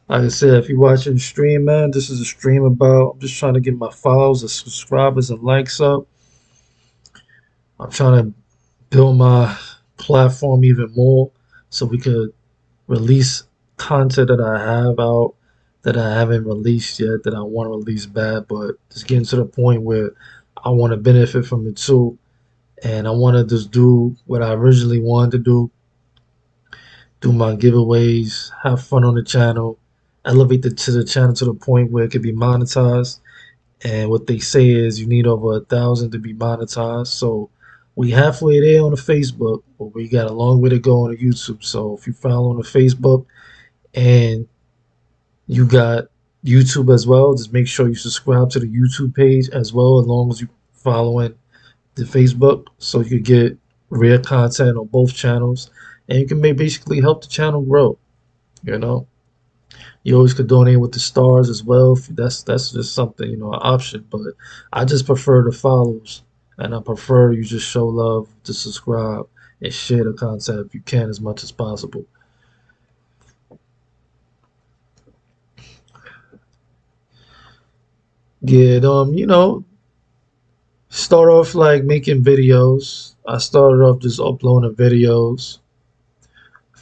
Like I said, if you're watching the stream, man, this is a stream about. I'm just trying to get my follows and subscribers and likes up. I'm trying to build my platform even more so we could release content that I have out that I haven't released yet that I want to release bad, but it's getting to the point where I want to benefit from it too. And I want to just do what I originally wanted to do my giveaways, have fun on the channel, elevate the channel to the point where it can be monetized. And what they say is you need over 1,000 to be monetized. So we halfway there on the Facebook, but we got a long way to go on the YouTube. So if you follow on the Facebook and you got YouTube as well, just make sure you subscribe to the YouTube page as well, as long as you following the Facebook, so you could get rare content on both channels, and you can basically help the channel grow. You know, you always could donate with the stars as well. If that's just something, an option. But I just prefer the follows, and I prefer you just show love to subscribe and share the content if you can as much as possible. Yeah, start off like making videos. I started off just uploading videos.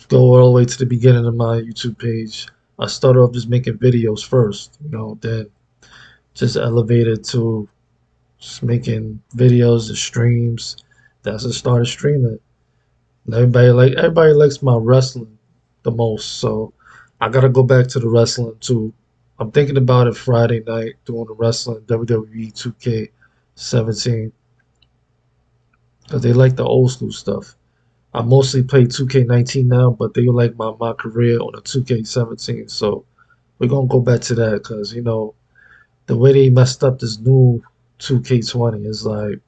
Go all the way to the beginning of my YouTube page. I started off just making videos first, then just elevated to just making videos and streams. That's what started streaming. And everybody likes my wrestling the most, so I gotta go back to the wrestling too. I'm thinking about it Friday night doing the wrestling WWE 2K17 because they like the old school stuff. I mostly play 2K19 now, but they like my career on the 2K17. So we're gonna go back to that because the way they messed up this new 2K20 is like,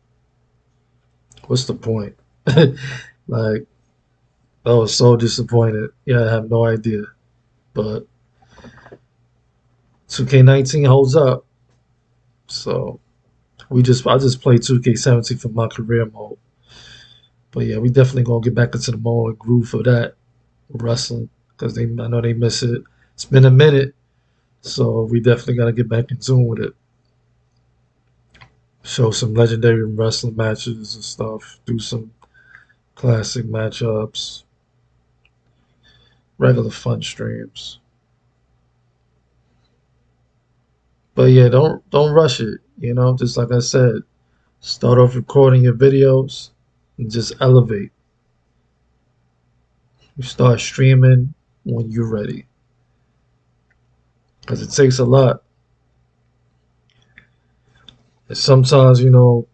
what's the point? Like, I was so disappointed. Yeah, I have no idea, but 2K19 holds up. So I just play 2K17 for my career mode. But yeah, we definitely gonna get back into the mode and groove for that wrestling because I know they miss it. It's been a minute. So we definitely got to get back in tune with it. Show some legendary wrestling matches and stuff. Do some classic matchups. Regular fun streams. But yeah, don't rush it. Just like I said, start off recording your videos and just elevate. You start streaming when you're ready because it takes a lot. And sometimes you go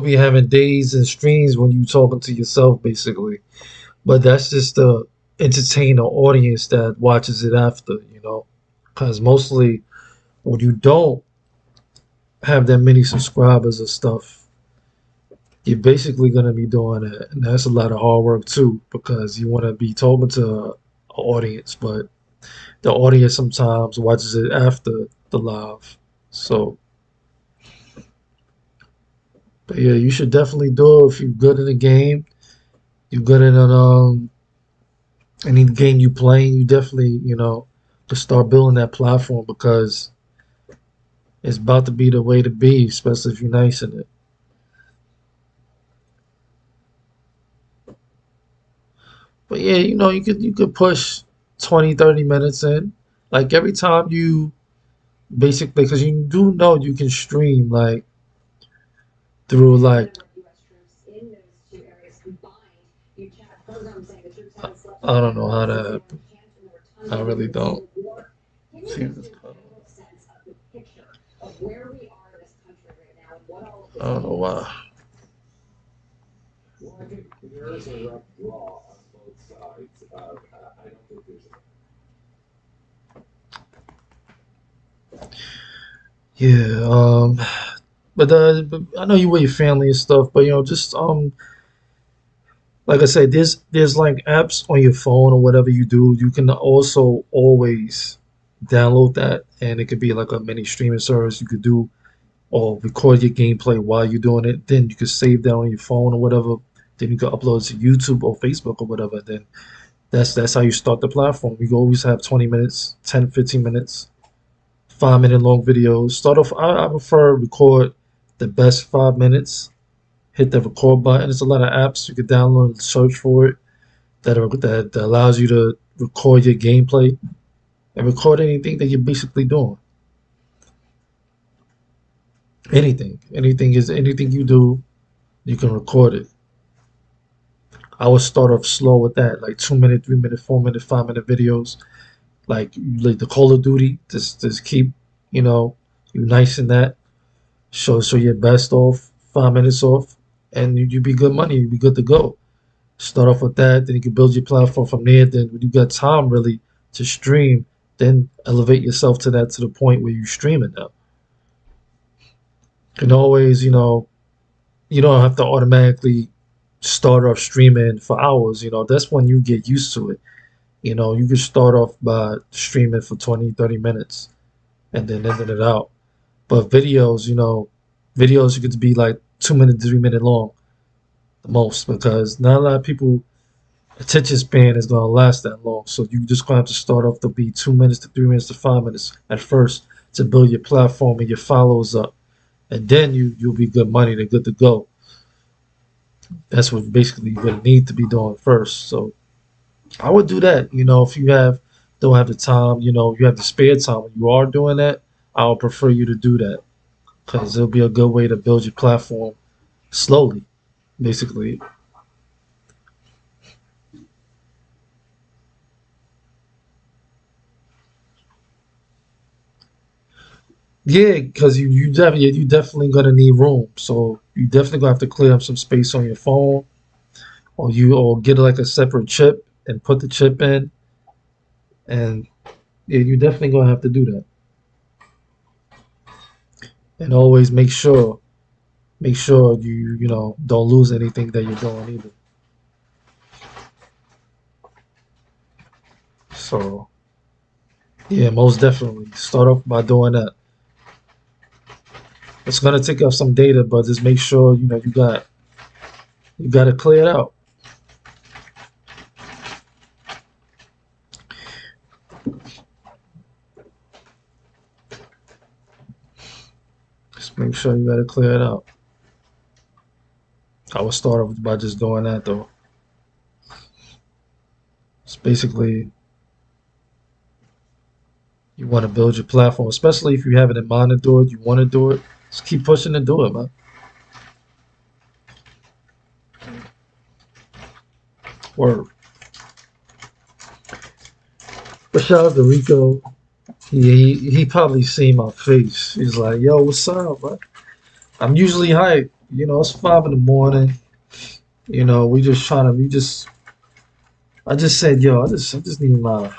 be having days and streams when you talking to yourself basically. But that's just to entertain the audience that watches it after. Because mostly when you don't have that many subscribers or stuff, you're basically going to be doing it. And that's a lot of hard work too, because you want to be talking to an audience, but the audience sometimes watches it after the live. So, but yeah, you should definitely do it if you're good in the game. You're good in any game you playing. You definitely, to start building that platform because it's about to be the way to be, especially if you're nice in it. But yeah, you could push 20, 30 minutes in. Like every time you basically because you do know you can stream like through like I don't know how to happen. I really don't. See this I don't know why. Yeah, but I know you with your family and stuff, but just like I said, there's like apps on your phone or whatever you do. You can also always download that, and it could be like a mini streaming service you could do, or record your gameplay while you're doing it. Then you could save that on your phone or whatever. Then you could upload it to YouTube or Facebook or whatever. Then That's how you start the platform. You can always have 20 minutes, 10, 15 minutes, 5 minute long videos. Start off, I prefer record the best 5 minutes, hit the record button. There's a lot of apps you could download and search for it that allows you to record your gameplay and record anything that you're basically doing. Anything you do, you can record it. I would start off slow with that, like 2 minute, 3 minute, 4 minute, 5 minute videos, like the Call of Duty. Just keep you know you nice in that. Show your best off, 5 minutes off, and you be good money. You be good to go. Start off with that, then you can build your platform from there. Then when you got time really to stream, then elevate yourself to the point where you stream it now. And always, you don't have to automatically start off streaming for hours. That's when you get used to it. You can start off by streaming for 20, 30 minutes and then ending it out. But videos you could be like 2 minutes, 3 minute long the most because not a lot of people attention span is gonna last that long. So you just gonna have to start off to be 2 minutes to 3 minutes to 5 minutes at first to build your platform and your followers up. And then you'll be good money, they're good to go. That's what basically what you need to be doing first. So I would do that. If you don't have the time, you have the spare time when you are doing that, I would prefer you to do that because it'll be a good way to build your platform slowly, basically. Yeah, because you definitely gonna need room. So you definitely gonna have to clear up some space on your phone, or get like a separate chip and put the chip in, and yeah, you definitely gonna have to do that. And always make sure you don't lose anything that you're doing either. So yeah, most definitely start off by doing that. It's gonna take up some data, but just make sure you got to clear it out. Just make sure you got to clear it out. I would start off by just doing that though. It's basically you want to build your platform, especially if you have it in mind to do it. You want to do it. Just keep pushing to do it, man. Word. But shout out to Rico. He probably seen my face. He's like, "Yo, what's up, man?" I'm usually hype. It's 5 in the morning. We just trying to. We just. I just said, "Yo, I just need my."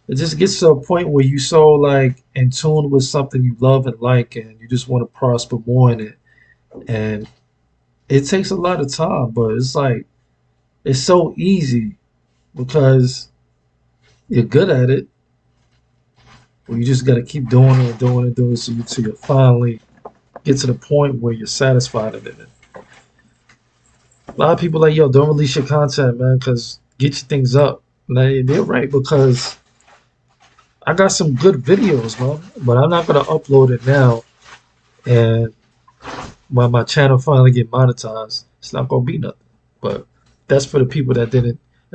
It just gets to a point where you so like in tune with something you love and like, and you just want to prosper more in it. And it takes a lot of time, but it's like it's so easy because you're good at it. Well, you just got to keep doing it, doing it, doing it, so you finally get to the point where you're satisfied in it. A lot of people like, yo, don't release your content, man, because get your things up. And they're right because I got some good videos, man, but I'm not gonna upload it now. And when my channel finally get monetized, it's not gonna be nothing. But that's for the people that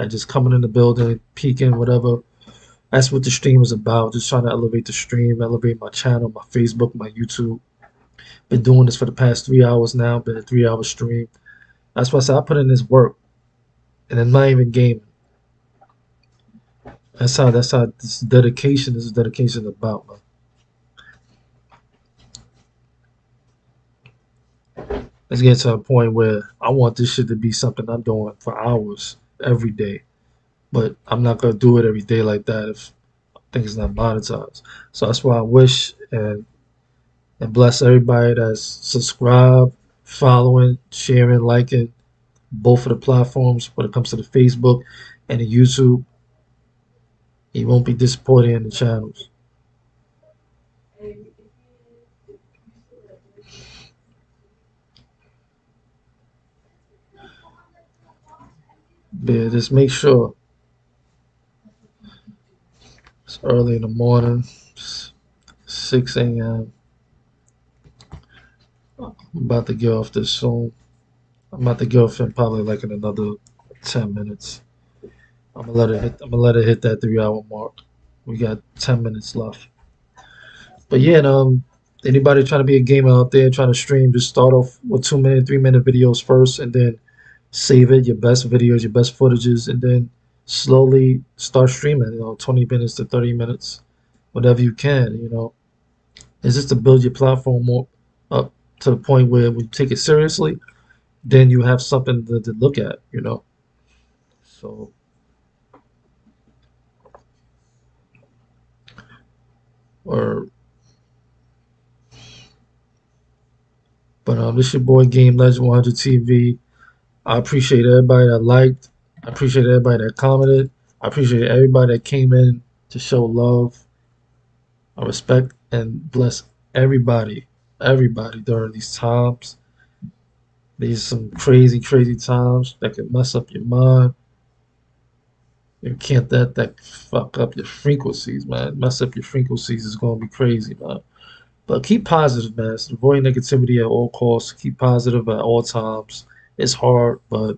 just coming in the building, peeking, whatever. That's what the stream is about. Just trying to elevate the stream, elevate my channel, my Facebook, my YouTube. Been doing this for the past 3 hours now. Been a 3 hour stream. That's why I said I put in this work, and I'm not even gaming. That's how this dedication is about, man. Let's get to a point where I want this shit to be something I'm doing for hours every day. But I'm not gonna do it every day like that if things not monetized. So that's why I wish and bless everybody that's subscribed, following, sharing, liking both of the platforms when it comes to the Facebook and the YouTube. You won't be disappointed in the channels. Yeah, just make sure it's early in the morning, 6 a.m. I'm about to get off this soon. I'm about to get off in probably like in another 10 minutes. I'm gonna let it hit that 3 hour mark. We got 10 minutes left. But yeah, and, anybody trying to be a gamer out there trying to stream, just start off with 2 minute, 3 minute videos first, and then save it, your best videos, your best footages, and then slowly start streaming. 20 minutes to 30 minutes, whatever you can. It's just to build your platform more up to the point where when you take it seriously, then you have something to look at. So, or but this your boy Game Legend 100 TV. I appreciate everybody that liked. I appreciate everybody that commented. I appreciate everybody that came in to show love. I respect and bless everybody during these times. These some crazy, crazy times that can mess up your mind. You can't that fuck up your frequencies, man. Mess up your frequencies is gonna be crazy, man. But keep positive, man. Avoid negativity at all costs. Keep positive at all times. It's hard, but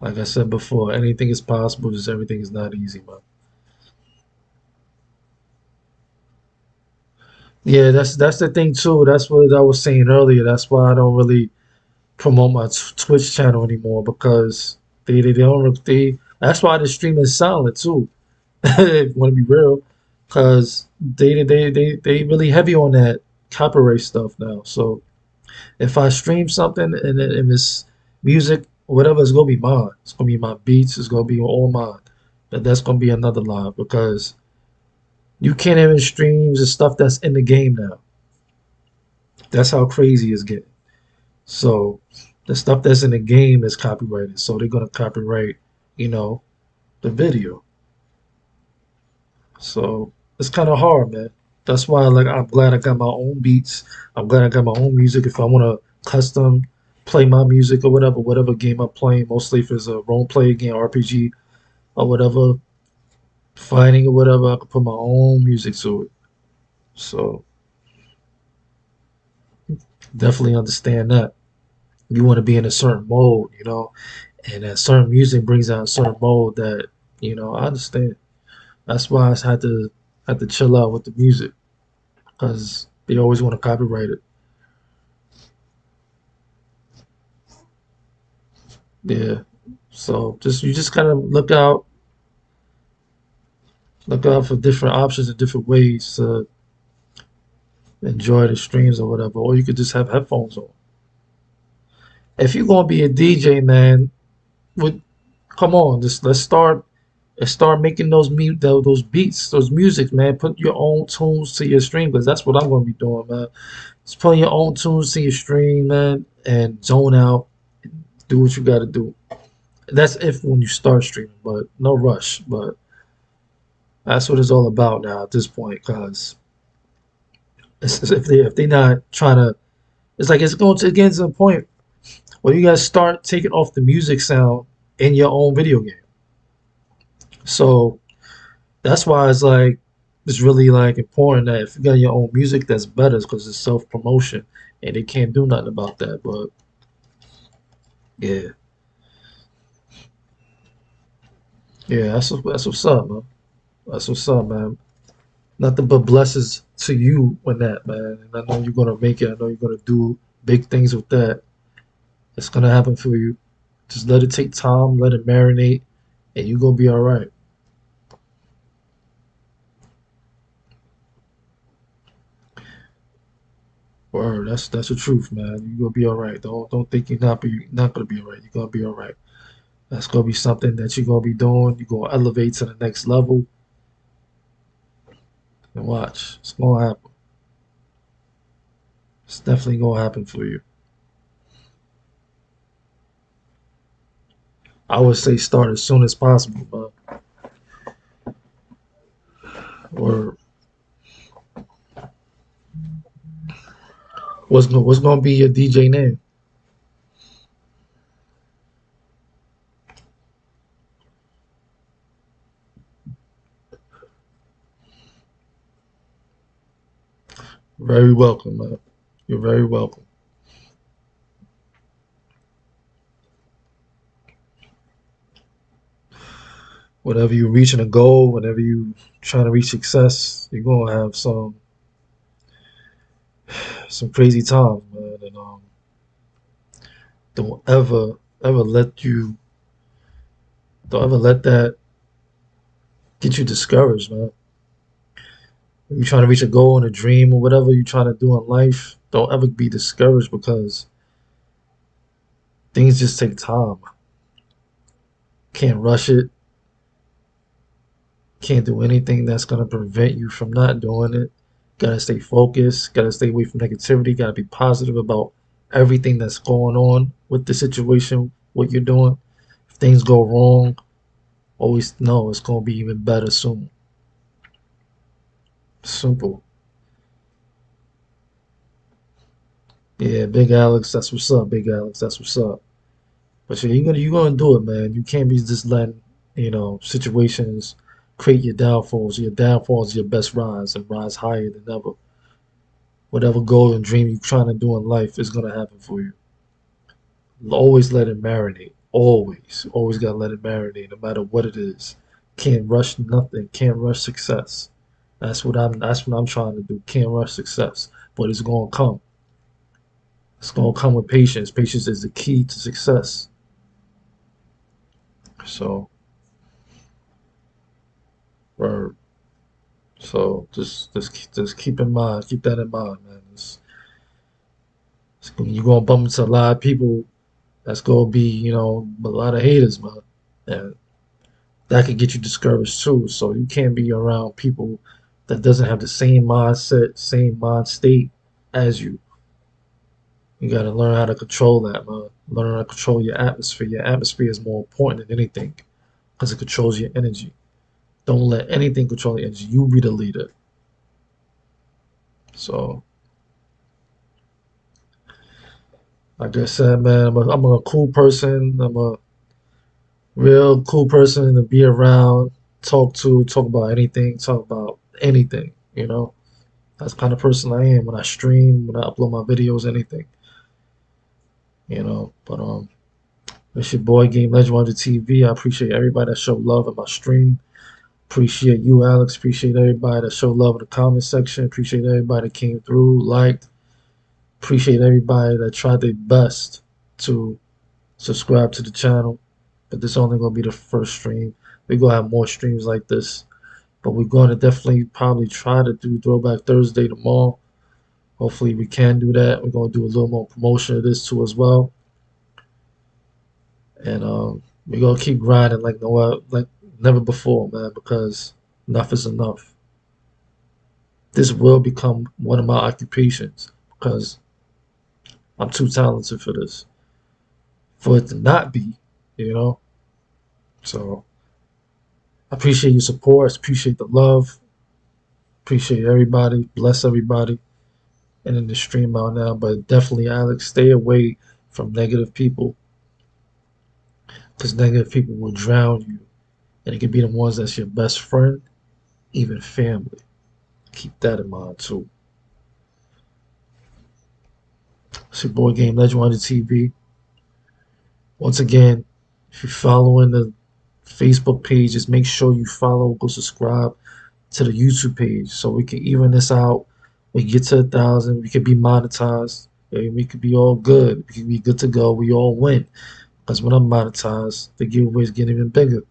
like I said before, anything is possible. Just everything is not easy, man. Yeah, that's the thing too. That's what I was saying earlier. That's why I don't really promote my Twitch channel anymore because they don't they. That's why the stream is silent too. If you want to be real, because they really heavy on that copyright stuff now. So if I stream something and if it's music or whatever, it's gonna be mine. It's gonna be my beats. It's gonna be all mine. But that's gonna be another lie because you can't even stream the stuff that's in the game now. That's how crazy it's getting. So the stuff that's in the game is copyrighted. So they're gonna copyright, you know, the video. So it's kind of hard, man. That's why, like, I'm glad I got my own beats. I'm glad I got my own music. If I want to custom play my music or whatever game I'm playing, mostly if it's a role play game, RPG or whatever, fighting or whatever, I can put my own music to it. So definitely understand that. You want to be in a certain mode, and that certain music brings out a certain mode that, I understand. That's why I had to chill out with the music because they always want to copyright it. Yeah. So you just kind of look out for different options and different ways to enjoy the streams or whatever. Or you could just have headphones on. If you're gonna be a DJ, man, with come on, just let's start making those beats, those music, man. Put your own tunes to your stream because that's what I'm gonna be doing, man. Just put your own tunes to your stream, man, and zone out. Do what you gotta do. That's if when you start streaming, but no rush. But that's what it's all about now at this point, because if they not trying to, it's like it's going to get to the point where you guys start taking off the music sound in your own video game. So that's why it's really like important that if you got your own music, that's better because it's self promotion, and they can't do nothing about that. But yeah, yeah, that's what's up, man. That's what's up, man. Nothing but blessings to you on that, man. And I know you're gonna make it. I know you're gonna do big things with that. It's gonna happen for you. Just let it take time, let it marinate, and you're gonna be all right. Word, that's the truth, man. You're gonna be all right. Don't think you're not gonna be all right. You're gonna be all right. That's gonna be something that you're gonna be doing. You're gonna elevate to the next level, and watch. It's gonna happen. It's definitely gonna happen for you. I would say start as soon as possible, but or what's gonna be your DJ name? Very welcome, man. You're very welcome. Whenever you're reaching a goal, whenever you trying to reach success, you're gonna have some crazy times, man. And don't ever let you don't ever let that get you discouraged, man. If you're trying to reach a goal and a dream or whatever you're trying to do in life, don't ever be discouraged because things just take time. Can't rush it. Can't do anything that's gonna prevent you from not doing it. Gotta stay focused. Gotta stay away from negativity. Gotta be positive about everything that's going on with the situation, what you're doing. If things go wrong, always know it's gonna be even better soon. Simple. Yeah, Big Alex, that's what's up. Big Alex, that's what's up. But yeah, you're gonna do it, man. You can't be just letting situations create your downfalls. Your downfalls are your best rise and rise higher than ever. Whatever goal and dream you're trying to do in life is gonna happen for you. Always let it marinate. Always gotta let it marinate, no matter what it is. Can't rush nothing. Can't rush success. That's what I'm trying to do. Can't rush success, but it's gonna come. It's gonna come with patience. Patience is the key to success. So, or just keep in mind, keep that in mind, man. You're gonna bump into a lot of people. That's gonna be, a lot of haters, man. And that could get you discouraged too. So you can't be around people that doesn't have the same mindset, same mind state as you. You gotta learn how to control that, man. Learn how to control your atmosphere. Your atmosphere is more important than anything because it controls your energy. Don't let anything control your energy. You be the leader. So, like I said, man, I'm a cool person. I'm a real cool person to be around, talk about anything, talk about anything, That's the kind of person I am when I stream, when I upload my videos, anything. But it's your boy Game Legend on the TV. I appreciate everybody that showed love in my stream. Appreciate you, Alex. Appreciate everybody that showed love in the comment section. Appreciate everybody that came through, liked. Appreciate everybody that tried their best to subscribe to the channel. But this only gonna be the first stream. We're gonna have more streams like this. But we're gonna definitely probably try to do Throwback Thursday tomorrow. Hopefully we can do that. We're gonna do a little more promotion of this too as well. And we're gonna keep grinding like never before, man, because enough is enough. This will become one of my occupations because I'm too talented for this. For it to not be, you know. So I appreciate your support, appreciate the love, appreciate everybody, bless everybody, and in the stream out now. But definitely, Alex, stay away from negative people because negative people will drown you, and it can be the ones that's your best friend, even family. Keep that in mind too. It's your boy Game Legend on the TV. Once again, if you're following the Facebook page, just make sure you follow, go subscribe to the YouTube page so we can even this out. We get to 1,000, we could be monetized, and we could be all good. We could be good to go. We all win. Because when I'm monetized, the giveaways get even bigger.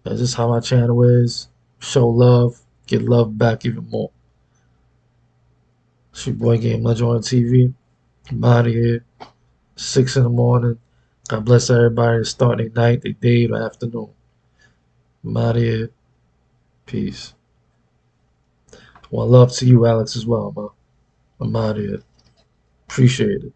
That's just how my channel is. Show love, get love back even more. It's your boy Game Legend on TV. I'm out of here. 6 in the morning. God bless everybody starting their night, their day, or afternoon. I'm out of here. Peace. One love to you, Alex, as well, man. I'm out of here. Appreciate it.